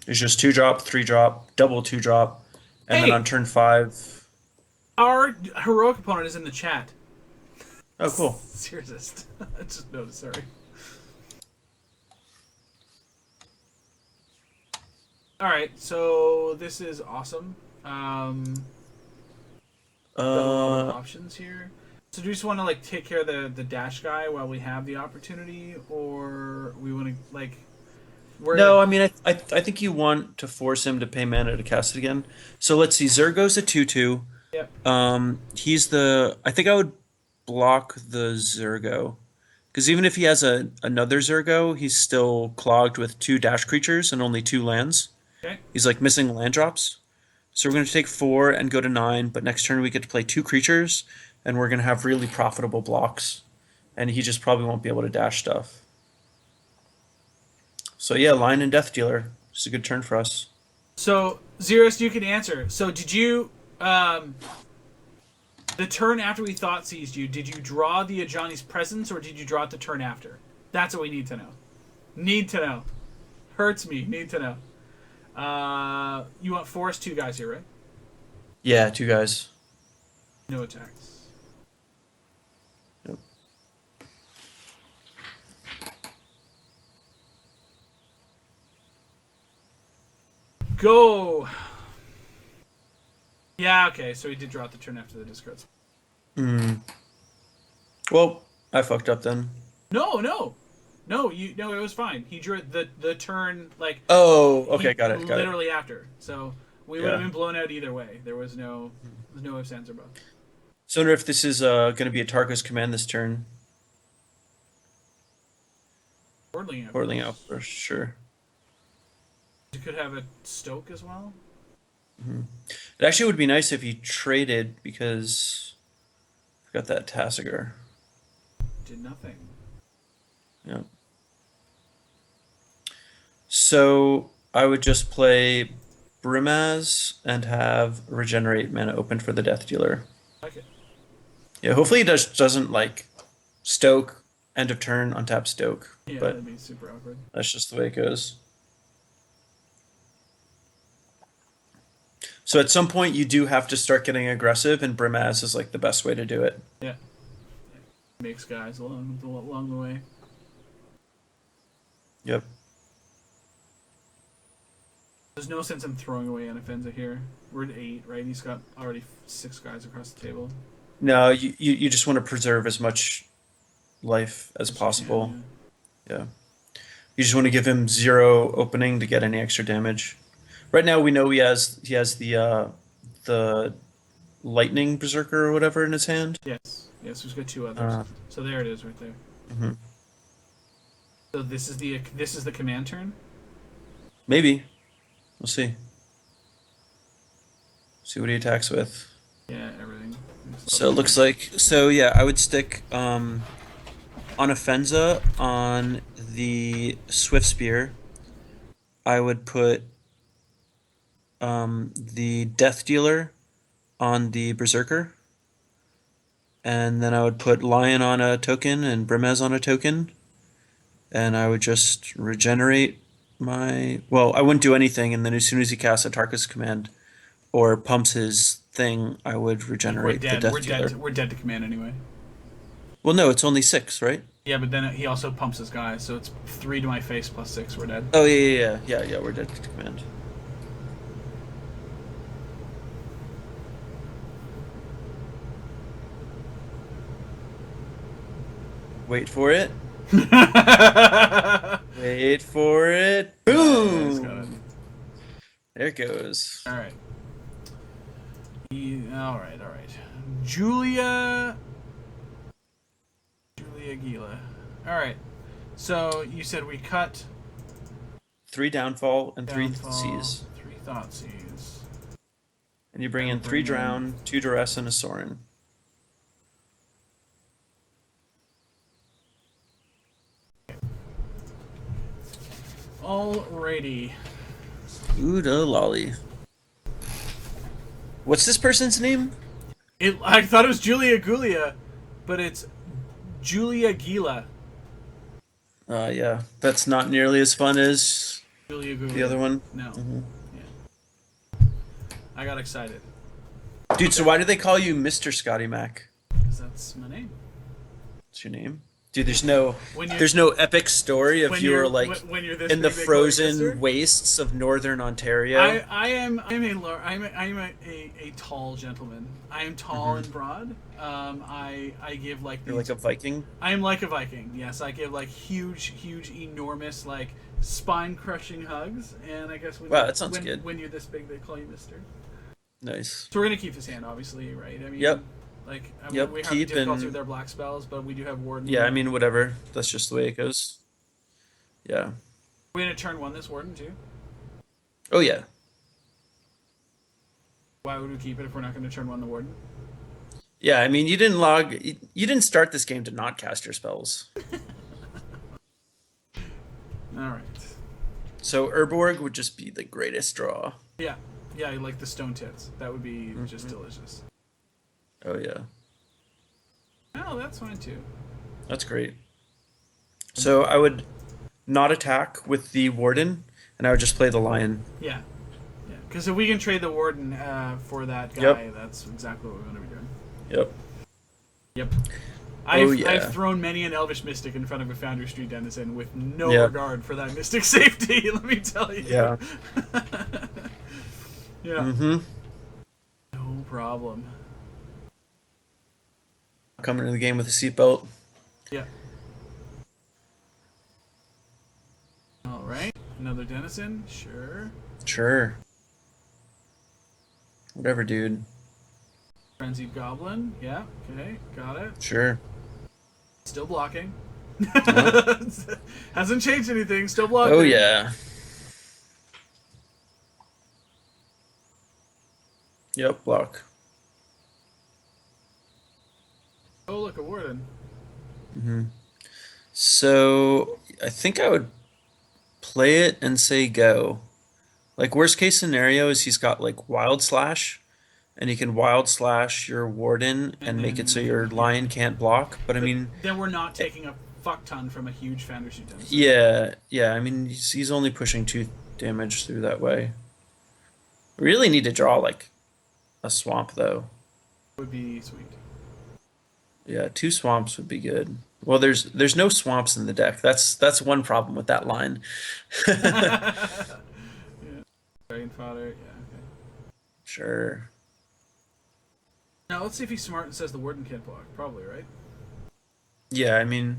It's just two drop, three drop, double two drop, and then on Hey, turn five. our heroic opponent is in the chat. Oh, cool. Seriously, I just noticed. Sorry. All right, so this is awesome. Got a lot of Uh, options here. So do you just want to like take care of the dash guy while we have the opportunity, or we want to like we're no, I mean I think you want to force him to pay mana to cast it again. So let's see. Zergo's a 2/2. yep. He's the. I think I would block the Zergo because even if he has another Zergo, he's still clogged with two dash creatures and only two lands. Okay. He's like missing land drops. So we're going to take four and go to nine, but next turn we get to play two creatures, and we're going to have really profitable blocks, and he just probably won't be able to dash stuff. So yeah, Lion and Death Dealer. It's a good turn for us. So Xeris, you can answer. So did you the turn after we thought seized you? Did you draw the Ajani's presence, or did you draw it the turn after? That's what we need to know. Need to know. Hurts me. Need to know. You want force two guys here, right? Yeah, two guys. No attacks. Yep. Go. Yeah. Okay. So he did draw it the turn after the discards. Hmm. Well, I fucked up then. No. No. No. You. No. It was fine. He drew it the turn like Oh, he okay, got it, got it. literally after. So we would have Yeah. been blown out either way. There's no ifs, ands, or buts. So I wonder if this is going to be a Tarkus command this turn. Portling out. Portling out for sure. You could have a Stoke as well. It actually would be nice if he traded because I got that Tassiger. Did nothing. Yeah. So I would just play Brimaz and have regenerate mana open for the Death Dealer. Like it. Yeah, hopefully he doesn't like Stoke end of turn untap Stoke, Yeah, but that'd be super awkward. that's just the way it goes. So at some point you do have to start getting aggressive, and Brimaz is like the best way to do it. Yeah. Makes guys along the way. Yep. There's no sense in throwing away Anafenza here. We're at 8, right? He's got already 6 guys across the table. No, you just want to preserve as much life as possible. Yeah. Yeah. You just want to give him zero opening to get any extra damage. Right now we know he has the lightning berserker or whatever in his hand. Yes. Yes, we've got 2 others. Uh, So there it is right there. mhm. So this is the command turn? Maybe. We'll see. See what he attacks with. Yeah, everything. So it looks like yeah, I would stick Onofenza on the Swift Spear. I would put the Death Dealer on the Berserker. And then I would put Lion on a token and Brimez on a token. And I would just regenerate my. Well, I wouldn't do anything, and then as soon as he casts a Tarkus command or pumps his thing, I would We're regenerate the dead. Death We're Dealer. dead. We're dead to command anyway. Well, no, it's only 6, right? Yeah, but then he also pumps his guy, so it's 3 to my face plus 6. We're dead. Oh yeah. We're dead to command. Wait for it. Wait for it. Boom! There it goes. All right. All right. Julia Gila. All right. So you said we cut 3 downfall and 3 downfall, Cs. 3 Thoughtseize. And you bring in 3 drown, 2 duress, and a Sorin. Alrighty. Ooh, da lolly. What's this person's name? I thought it was Julia Gulia, but it's Julia Gila. Yeah, that's not nearly as fun as Julia Gulia. the other one. No. Yeah. I got excited. Dude, so why do they call you Mr. Scotty Mac? Because that's my name. What's your name? Dude, there's no epic story of you were like when you're this in the big, frozen wastes of northern Ontario. I'm a tall gentleman. I am tall and broad. I give like You're like a Viking. I am like a Viking. Yes, I give like huge, enormous, like spine crushing hugs. And I guess Wow, that sounds good. When you're this big, they call you Mister. Nice. So we're gonna keep his hand, obviously, right? I mean, Yep. Like, Yep, we have keep difficulty and- with our black spells, but we do have Warden. Yeah, I mean, whatever. That's just the way it goes. Yeah. We're gonna turn 1 this Warden too. Oh yeah. Why would we keep it if we're not gonna turn 1 the Warden? Yeah, I mean, you didn't start this game to not cast your spells. All right. So Urborg would just be the greatest draw. Yeah, like the stone tits. That would be just delicious. Oh yeah. Oh, that's fine too. That's great. So I would not attack with the Warden, and I would just play the Lion. Yeah. Because if we can trade the Warden for that guy, Yep. that's exactly what we're going to be doing. Yep. Yep. I've yeah. thrown many an Elvish Mystic in front of a Foundry Street Denizen with no Yep. regard for that Mystic safety, let me tell you. Yeah. Yeah. Mm-hmm. No problem. Coming into the game with a seatbelt. Yeah. All right. Another Denizen? Sure. Sure. Whatever, dude. Frenzied Goblin? Yeah. Okay. Got it. Sure. Still blocking. Hasn't changed anything. Still blocking. Oh yeah. Yep, block. Oh, look, a Warden. Mm-hmm. So I think I would play it and say go. Like worst case scenario is he's got like Wild Slash, and he can Wild Slash your Warden and make it so your Lion can't block. But I mean, then we're not taking a fuck ton from a huge Foundry Street Denizen. yeah. I mean, he's only pushing 2 damage through that way. We really need to draw like a swamp though. Would be sweet. Yeah, 2 swamps would be good. Well, there's no swamps in the deck. That's one problem with that line. Yeah. Dragon Fodder. Yeah. Okay. Sure. Now let's see if he's smart and says the Warden can't block. Probably, right? Yeah, I mean,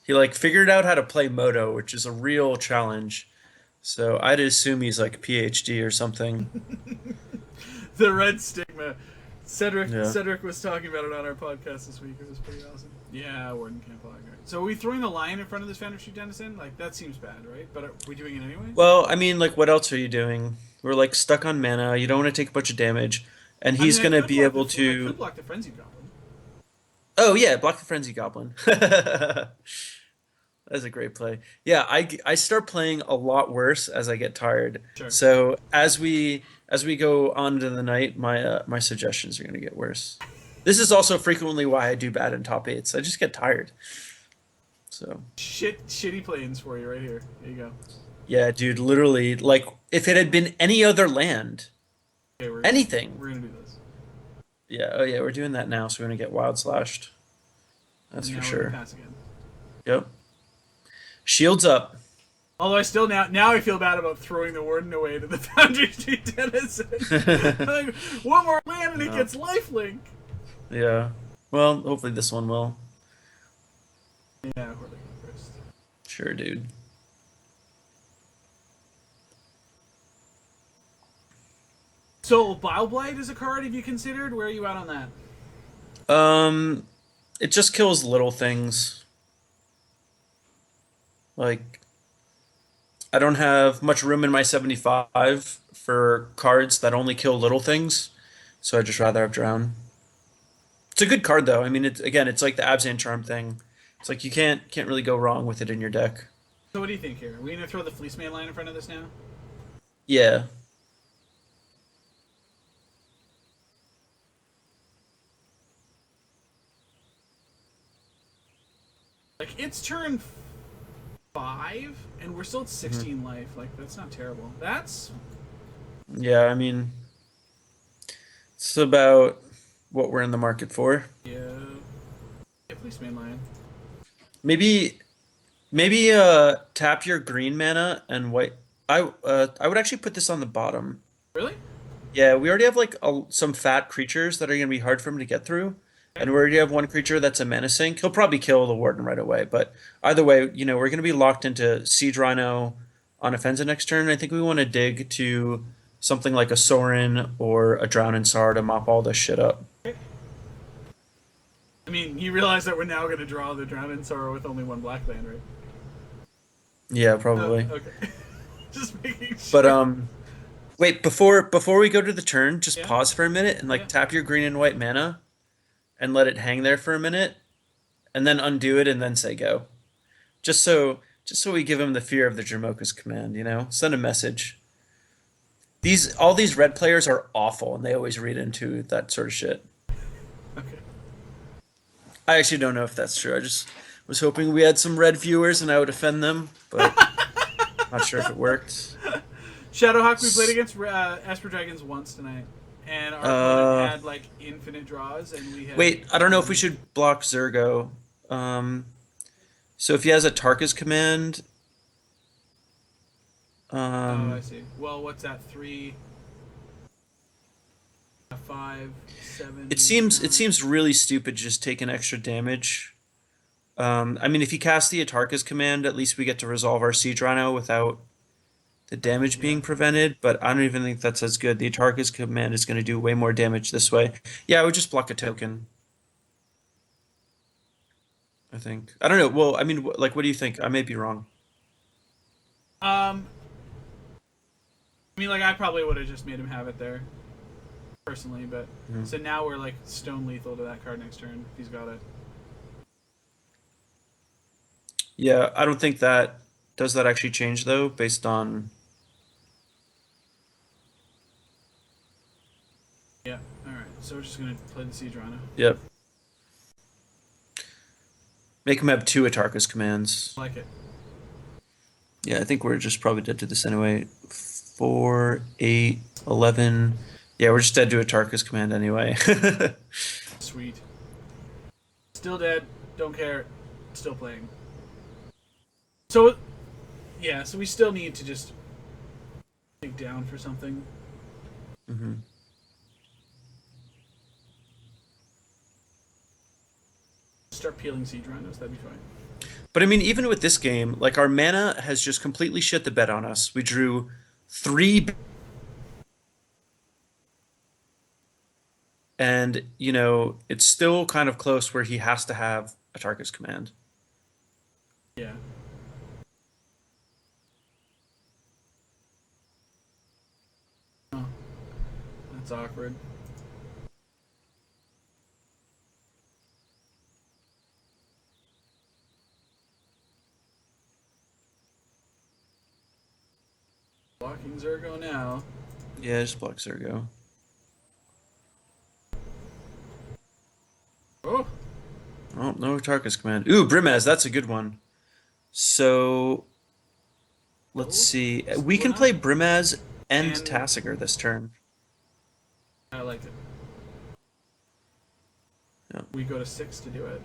he like figured out how to play Moto, which is a real challenge. So I'd assume he's like PhD or something. The red stigma. Cedric Yeah. Cedric was talking about it on our podcast this week. It was pretty awesome. Yeah, Warden can't block. Right. So are we throwing the Lion in front of this Foundry Street Denizen? Like, that seems bad, right? But are we doing it anyway? Well, I mean, like, what else are you doing? We're like stuck on mana. You don't want to take a bunch of damage, and he's I mean, I gonna could be block able I to. could block the Frenzied Goblin. Oh yeah, block the Frenzy Goblin. That's a great play. Yeah, I start playing a lot worse as I get tired. Sure. So as we go on to the night, my suggestions are gonna get worse. This is also frequently why I do bad in top 8s. I just get tired. So Shitty planes for you right here. There you go. yeah, dude, literally, like if it had been any other land, Okay, anything. We're gonna do this. Yeah, oh yeah, we're doing that now, so we're gonna get Wild Slashed. That's And for now we're gonna sure. pass again. Yep. Shields up. Although I still now I feel bad about throwing the warden away to the Foundry Street Denizen. Like, one more land and it No. gets lifelink. Yeah. Well, hopefully this one will. Yeah, we're looking first. Sure, dude. So Bile is a card. Have you considered? Where are you at on that? Um, it just kills little things. Like, I don't have much room in my 75 for cards that only kill little things, so I'd just rather have Drown. It's a good card though. I mean, it's again, it's like the Abzan Charm thing. It's like you can't really go wrong with it in your deck. So what do you think here? Are we gonna throw the Fleeceman line in front of this now? Yeah. Like it's turn 5, and we're still at Mhm. 16 life. Like that's not terrible. That's Yeah, I mean, it's about what we're in the market for. yeah. Yeah, Fleeceman line. Maybe tap your green mana and white. I would actually put this on the bottom. Really? Yeah, we already have like some fat creatures that are gonna be hard for him to get through, Okay. and we already have one creature that's a mana sink. He'll probably kill the warden right away, but either way, we're gonna be locked into Siege Rhino on offensive next turn. I think we want to dig to something like a Sorin or a Drowning Sar to mop all this shit up. Okay. I mean, you realize that we're now gonna draw the Drowned Sorrow with only one black land, right? Yeah, probably. Okay. Just making But sure. wait, before we go to the turn, just Yeah. pause for a minute and Yeah. like tap your green and white mana and let it hang there for a minute and then undo it and then say go. Just so we give him the fear of the Jamoka's command. Send a message. All these red players are awful and they always read into that sort of shit. Okay. I actually don't know if that's true. I just was hoping we had some red viewers and I would offend them, but not sure if it worked. Shadowhawk, we played against Esper Dragons once tonight, and our opponent had like infinite draws, and we had. Wait, I don't know if we should block Zergo. Um, so if he has a Tarka's command, Oh, I um, see. Well, what's that? 3, 5, 7. it seems really stupid just taking extra damage. I mean, if he casts the Atarka's command, at least we get to resolve our Siege Rhino without the damage Yeah. being prevented, but I don't even think that's as good. The Atarka's command is going to do way more damage this way. Yeah, I would just block a token, I think. I don't know. Well, I mean, like, what do you think? I may be wrong. I mean, like I probably would have just made him have it there, personally, but Mhm. so now we're like stone lethal to that card next turn if he's got it. Yeah, I don't think that does that actually change though, based on Yeah. All right. So we're just gonna play the Siege Rhino. yep. Make him have two Atarka's commands. Like it. Yeah, I think we're just probably dead to this anyway. 4, 8, 11. Yeah, we're just dead to Atarka's command anyway. Sweet. Still dead. Don't care. Still playing. So, yeah. So we still need to just dig down for something. hmm Start peeling Siege Rhinos. That'd be fine. But I mean, even with this game, like our mana has just completely shit the bed on us. We drew 3, and it's still kind of close where he has to have Atarka's command. Yeah. Oh, that's awkward. Blocking Zergo now. Yeah, just block Zergo. Oh, Oh, no Atarka's command. Ooh, Brimaz, that's a good one. So let's see. We can play Brimaz and And- Tassiger this turn. I like it. Yeah. We go to 6 to do it.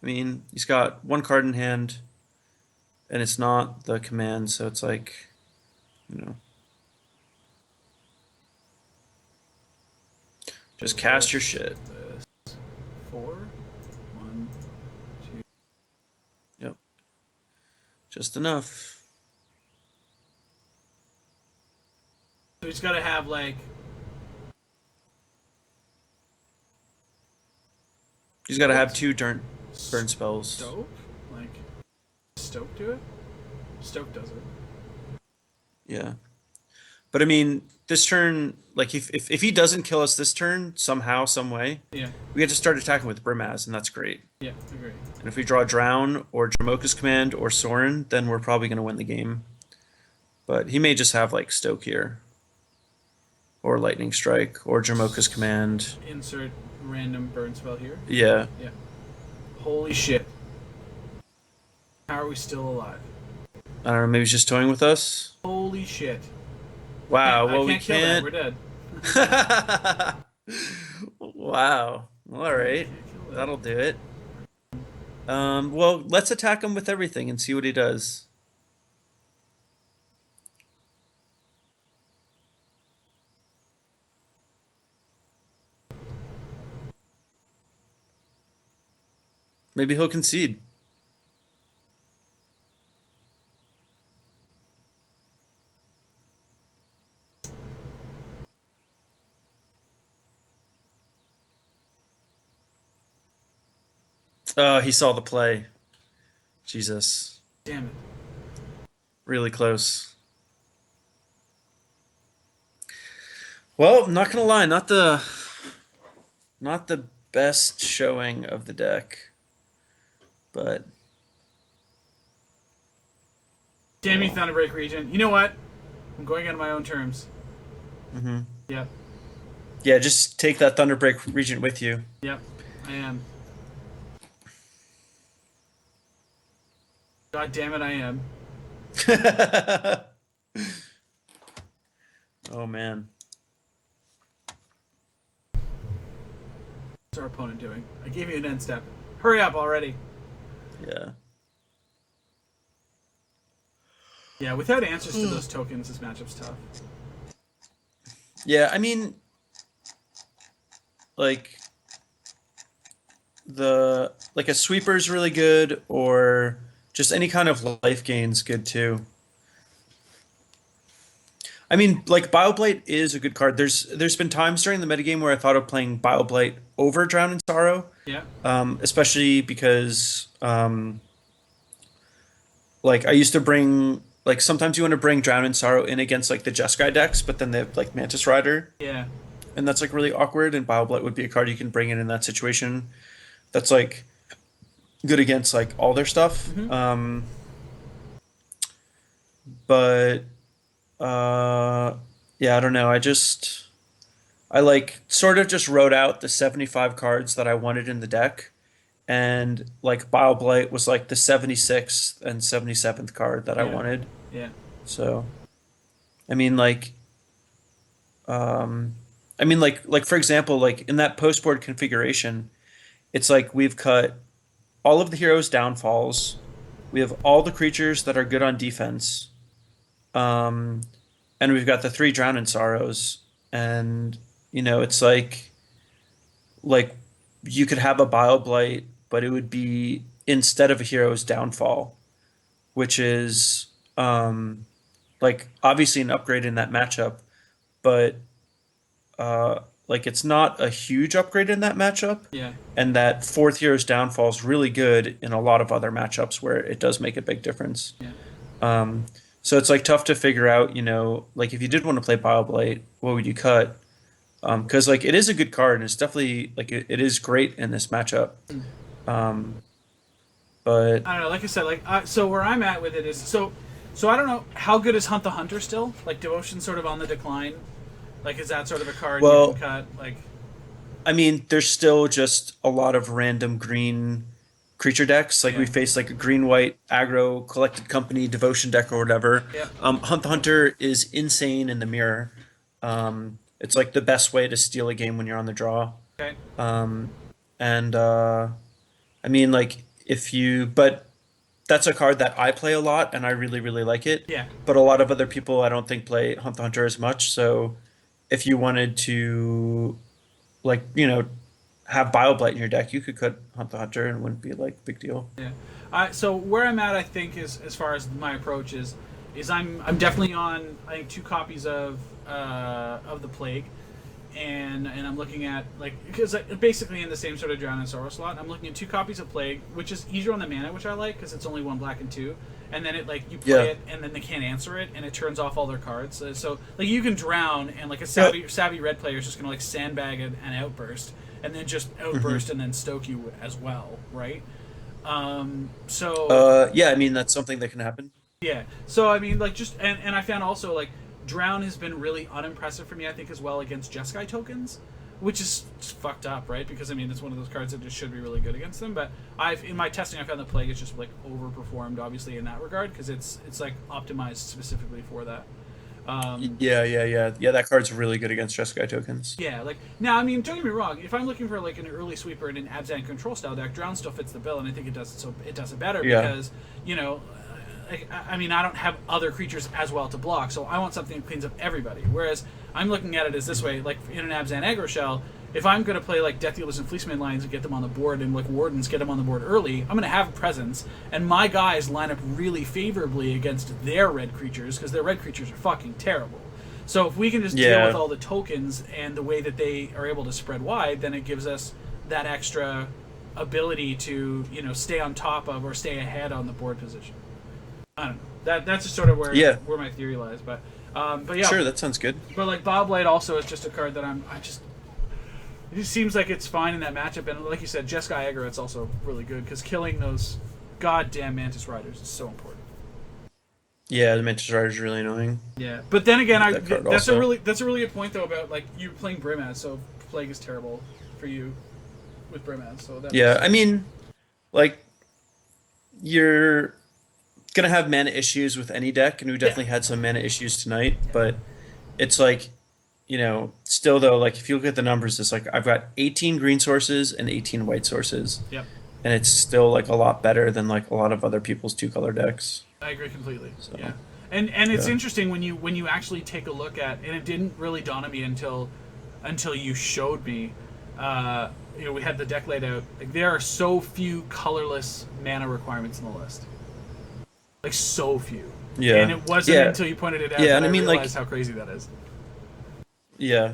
I mean, he's got one card in hand, and it's not the command, so it's like, you know, just cast your shit. This 4, 1, 2. Yep, just enough. So he's got to have like. He's got to have two burn spells. Stoke? Like, Stoke do it? Stoke does it. Yeah. But I mean, this turn, like if he doesn't kill us this turn somehow, some way, Yeah. we get to start attacking with Brimaz, and that's great. Yeah, agree. And if we draw Drown or Dramoka's Command or Sorin, then we're probably going to win the game. But he may just have like Stoke here, or Lightning Strike, or Dramoka's Command. Insert random burn spell here. Yeah. Yeah. Holy shit. How are we still alive? I don't know. Maybe he's just toying with us. Holy shit. Wow. I Well, we can't kill that. can't. We're dead. Wow. All right. Can't kill that. That'll do it. Well, let's attack him with everything and see what he does. Maybe he'll concede. Oh, he saw the play. Jesus. Damn it. Really close. Well, I'm not gonna lie, not the best showing of the deck. But Damn you, Thunderbreak Region. You know what? I'm going on my own terms. mhm. Yep. Yeah, just take that Thunderbreak Regent with you. Yep. I am. God damn it, I am. Oh man. What's our opponent doing? I gave you an end step. Hurry up already. Yeah. Yeah, without answers to those tokens, this matchup's tough. Yeah, I mean, like a sweeper's really good, or just any kind of life gain's good too. I mean, like Bioblight is a good card. There's been times during the metagame where I thought of playing Bioblight over Drown in Sorrow, Yeah. especially because like I used to bring like sometimes you want to bring Drown in Sorrow in against like the Jeskai decks, but then they have like Mantis Rider, Yeah. and that's like really awkward. And Bioblight would be a card you can bring in that situation. That's like good against like all their stuff. But yeah, I don't know. I like sort of just wrote out the 75 cards that I wanted in the deck, and like Bioblight was like the 76th and 77th card that I Yeah. wanted. Yeah. So, I mean, like for example, like in that post board configuration, it's like we've cut all of the heroes' downfalls. We have all the creatures that are good on defense. Um, and we've got the three Drown in Sorrows. And, it's like you could have a Bioblight, but it would be instead of a hero's downfall, which is like obviously an upgrade in that matchup, but like it's not a huge upgrade in that matchup. Yeah. And that fourth hero's downfall is really good in a lot of other matchups where it does make a big difference. Yeah. So it's like tough to figure out, like if you did want to play Bioblight, what would you cut? Because like it is a good card and it's definitely like it is great in this matchup. But I don't know. Like I said, so where I'm at with it is so I don't know how good is Hunt the Hunter still. Like Devotion's sort of on the decline. Like is that sort of a card Well, you can cut? Like I mean, there's still just a lot of random green creature decks. Like we Yeah. face like a green white aggro collected company devotion deck or whatever. Yeah. Hunt the Hunter is insane in the mirror. It's like the best way to steal a game when you're on the draw. okay. And I mean, like but that's a card that I play a lot and I really, really like it. Yeah. But a lot of other people I don't think play Hunt the Hunter as much. So if you wanted to, like, have BioBlight in your deck, you could cut Hunt the Hunter and it wouldn't be like a big deal. Yeah. So where I'm at, I think, is as far as my approach is I'm definitely on, I think, 2 copies of the Plague, and I'm looking at, like, because basically in the same sort of Drown and Sorrow slot, I'm looking at 2 copies of Plague, which is easier on the mana, which I like because it's only 1 black and 2, and then it, like, you play it and then they can't answer it and it turns off all their cards. So like you can drown and like a savvy red player is just gonna like sandbag an outburst and then just outburst and then stoke you as well, right? Yeah, I mean that's something that can happen. Yeah. So I mean, like, just and I found also like Drown has been really unimpressive for me, I think, as well against Jeskai tokens, which is fucked up, right? Because I mean, it's one of those cards that just should be really good against them. But in my testing, I found the Plague is just like overperformed, obviously, in that regard because it's like optimized specifically for that. Yeah. That card's really good against Jeskai tokens. Yeah, like now, I mean, don't get me wrong. If I'm looking for like an early sweeper in an Abzan control style deck, Drown still fits the bill, and I think it does it. So it does it better because I mean, I don't have other creatures as well to block, so I want something that cleans up everybody. Whereas I'm looking at it as this way, like in an Abzan Aggro shell, if I'm going to play like Death Dealers and Fleeceman lines and get them on the board, and like Wardens get them on the board early, I'm going to have presence, and my guys line up really favorably against their red creatures, because their red creatures are fucking terrible. So if we can just deal with all the tokens and the way that they are able to spread wide, then it gives us that extra ability to, stay on top of or stay ahead on the board position. I don't know. That's just sort of where my theory lies, but yeah. Sure, that sounds good. But like BioBlight also is just a card that it just seems like it's fine in that matchup, and like you said, Jeskai Aggro, it's also really good because killing those goddamn Mantis Riders is so important. Yeah, the Mantis Rider is really annoying. Yeah, but then again, that's also. a really good point though about like you playing Brimaz, so Plague is terrible for you with Brimaz. So I mean, like you're gonna have mana issues with any deck, and we definitely had some mana issues tonight. But it's like, still though, like if you look at the numbers, it's like I've got 18 green sources and 18 white sources. Yep. And it's still like a lot better than like a lot of other people's 2-color decks. I agree completely. So, yeah. And it's interesting when you actually take a look at, and it didn't really dawn on me until you showed me. We had the deck laid out. Like, there are so few colorless mana requirements in the list. Like, so few. Yeah. And it wasn't until you pointed it out that I realized how crazy that is. Yeah.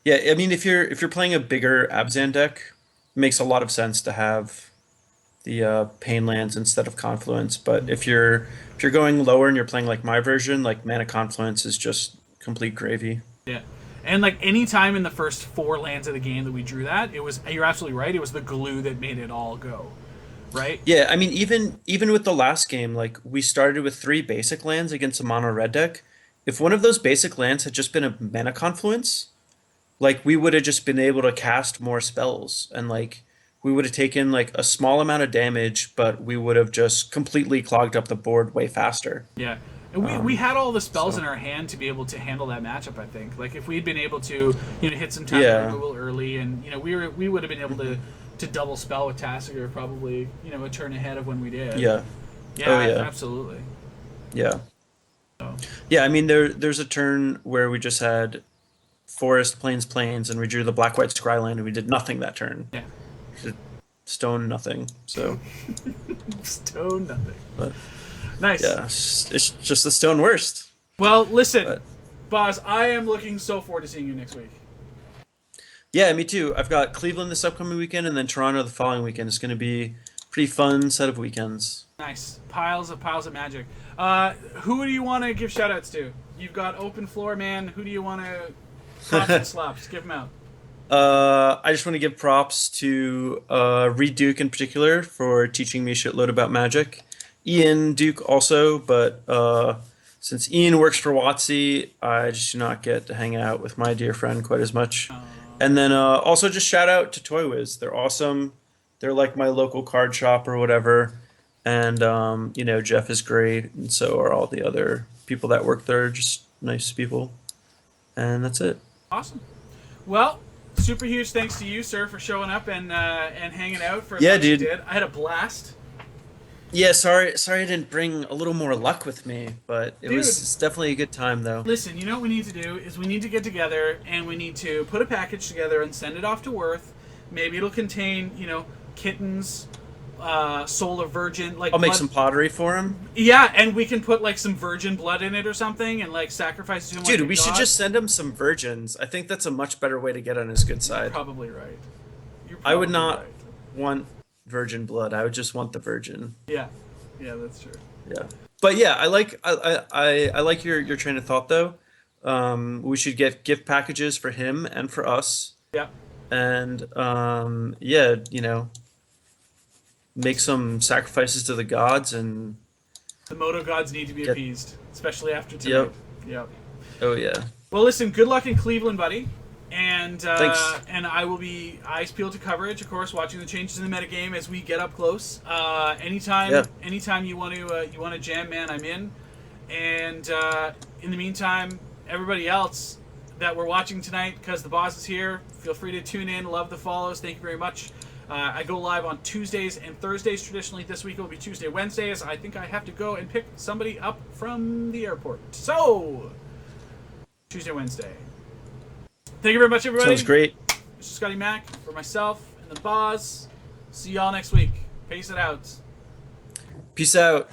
I mean, if you're playing a bigger Abzan deck, it makes a lot of sense to have the Pain lands instead of Confluence. But if you're going lower and you're playing like my version, like Mana Confluence is just complete gravy. Yeah. And like any time in the first 4 lands of the game that we drew that, you're absolutely right, it was the glue that made it all go. Right? Yeah, I mean even with the last game, like we started with 3 basic lands against a mono red deck. If one of those basic lands had just been a Mana Confluence, like we would have just been able to cast more spells, and like we would have taken like a small amount of damage, but we would have just completely clogged up the board way faster. Yeah. And we had all the spells in our hand to be able to handle that matchup, I think. Like if we'd been able to, hit some time removal early, and we would have been able to double spell with Tasigur probably, a turn ahead of when we did. Yeah. Yeah, absolutely. Yeah. So. Yeah, I mean there's a turn where we just had Forest, Plains, and we drew the Black-White Scryland, and we did nothing that turn. Yeah. Stone nothing. So Stone nothing. But nice. Yeah, it's just the stone worst. Well, listen, Boz, I am looking so forward to seeing you next week. Yeah, me too. I've got Cleveland this upcoming weekend and then Toronto the following weekend. It's going to be a pretty fun set of weekends. Nice. Piles of magic. Who do you want to give shout-outs to? You've got open floor, man. Who do you want to props and slaps? Give them out. I just want to give props to Reed Duke in particular for teaching me a shitload about Magic. Ian Duke also, but since Ian works for WotC, I just do not get to hang out with my dear friend quite as much. And then also just shout out to Toy Wiz. They're awesome. They're like my local card shop or whatever. And, Jeff is great. And so are all the other people that work there. Just nice people. And that's it. Awesome. Well, super huge thanks to you, sir, for showing up and hanging out for as yeah, much dude. as you did. I had a blast. Yeah, sorry I didn't bring a little more luck with me, but Dude, it's definitely a good time though. listen, you know what we need to do is we need to get together and we need to put a package together and send it off to Worth. Maybe it'll contain, kittens, solar virgin, like I'll make blood. some pottery for him. Yeah, and we can put like some virgin blood in it or something and like sacrifice it to him like Dude, a we should god. just send him some virgins. I think that's a much better way to get on his good You're side. probably right. You're I would probably not right. want virgin blood. I would just want the virgin. Yeah. Yeah, that's true. Yeah. But yeah, I like your train of thought though. We should get gift packages for him and for us. Yeah. And yeah, make some sacrifices to the gods and The Moto gods need to be get appeased, especially after tonight. yep. Yep. Oh yeah. Well, listen. Good luck in Cleveland, buddy. Thanks. And I will be eyes peeled to coverage, of course, watching the changes in the metagame as we get up close. Yeah. Anytime you want to jam, man, I'm in. And in the meantime, everybody else that we're watching tonight, because the boss is here, feel free to tune in. Love the follows. Thank you very much. I go live on Tuesdays and Thursdays. Traditionally, this week it will be Tuesday, Wednesdays. I think I have to go and pick somebody up from the airport. So, Tuesday, Wednesday. Thank you very much, everybody. Sounds great. This is Scotty Mac for myself and the boss. See y'all next week. Peace it out. Peace out.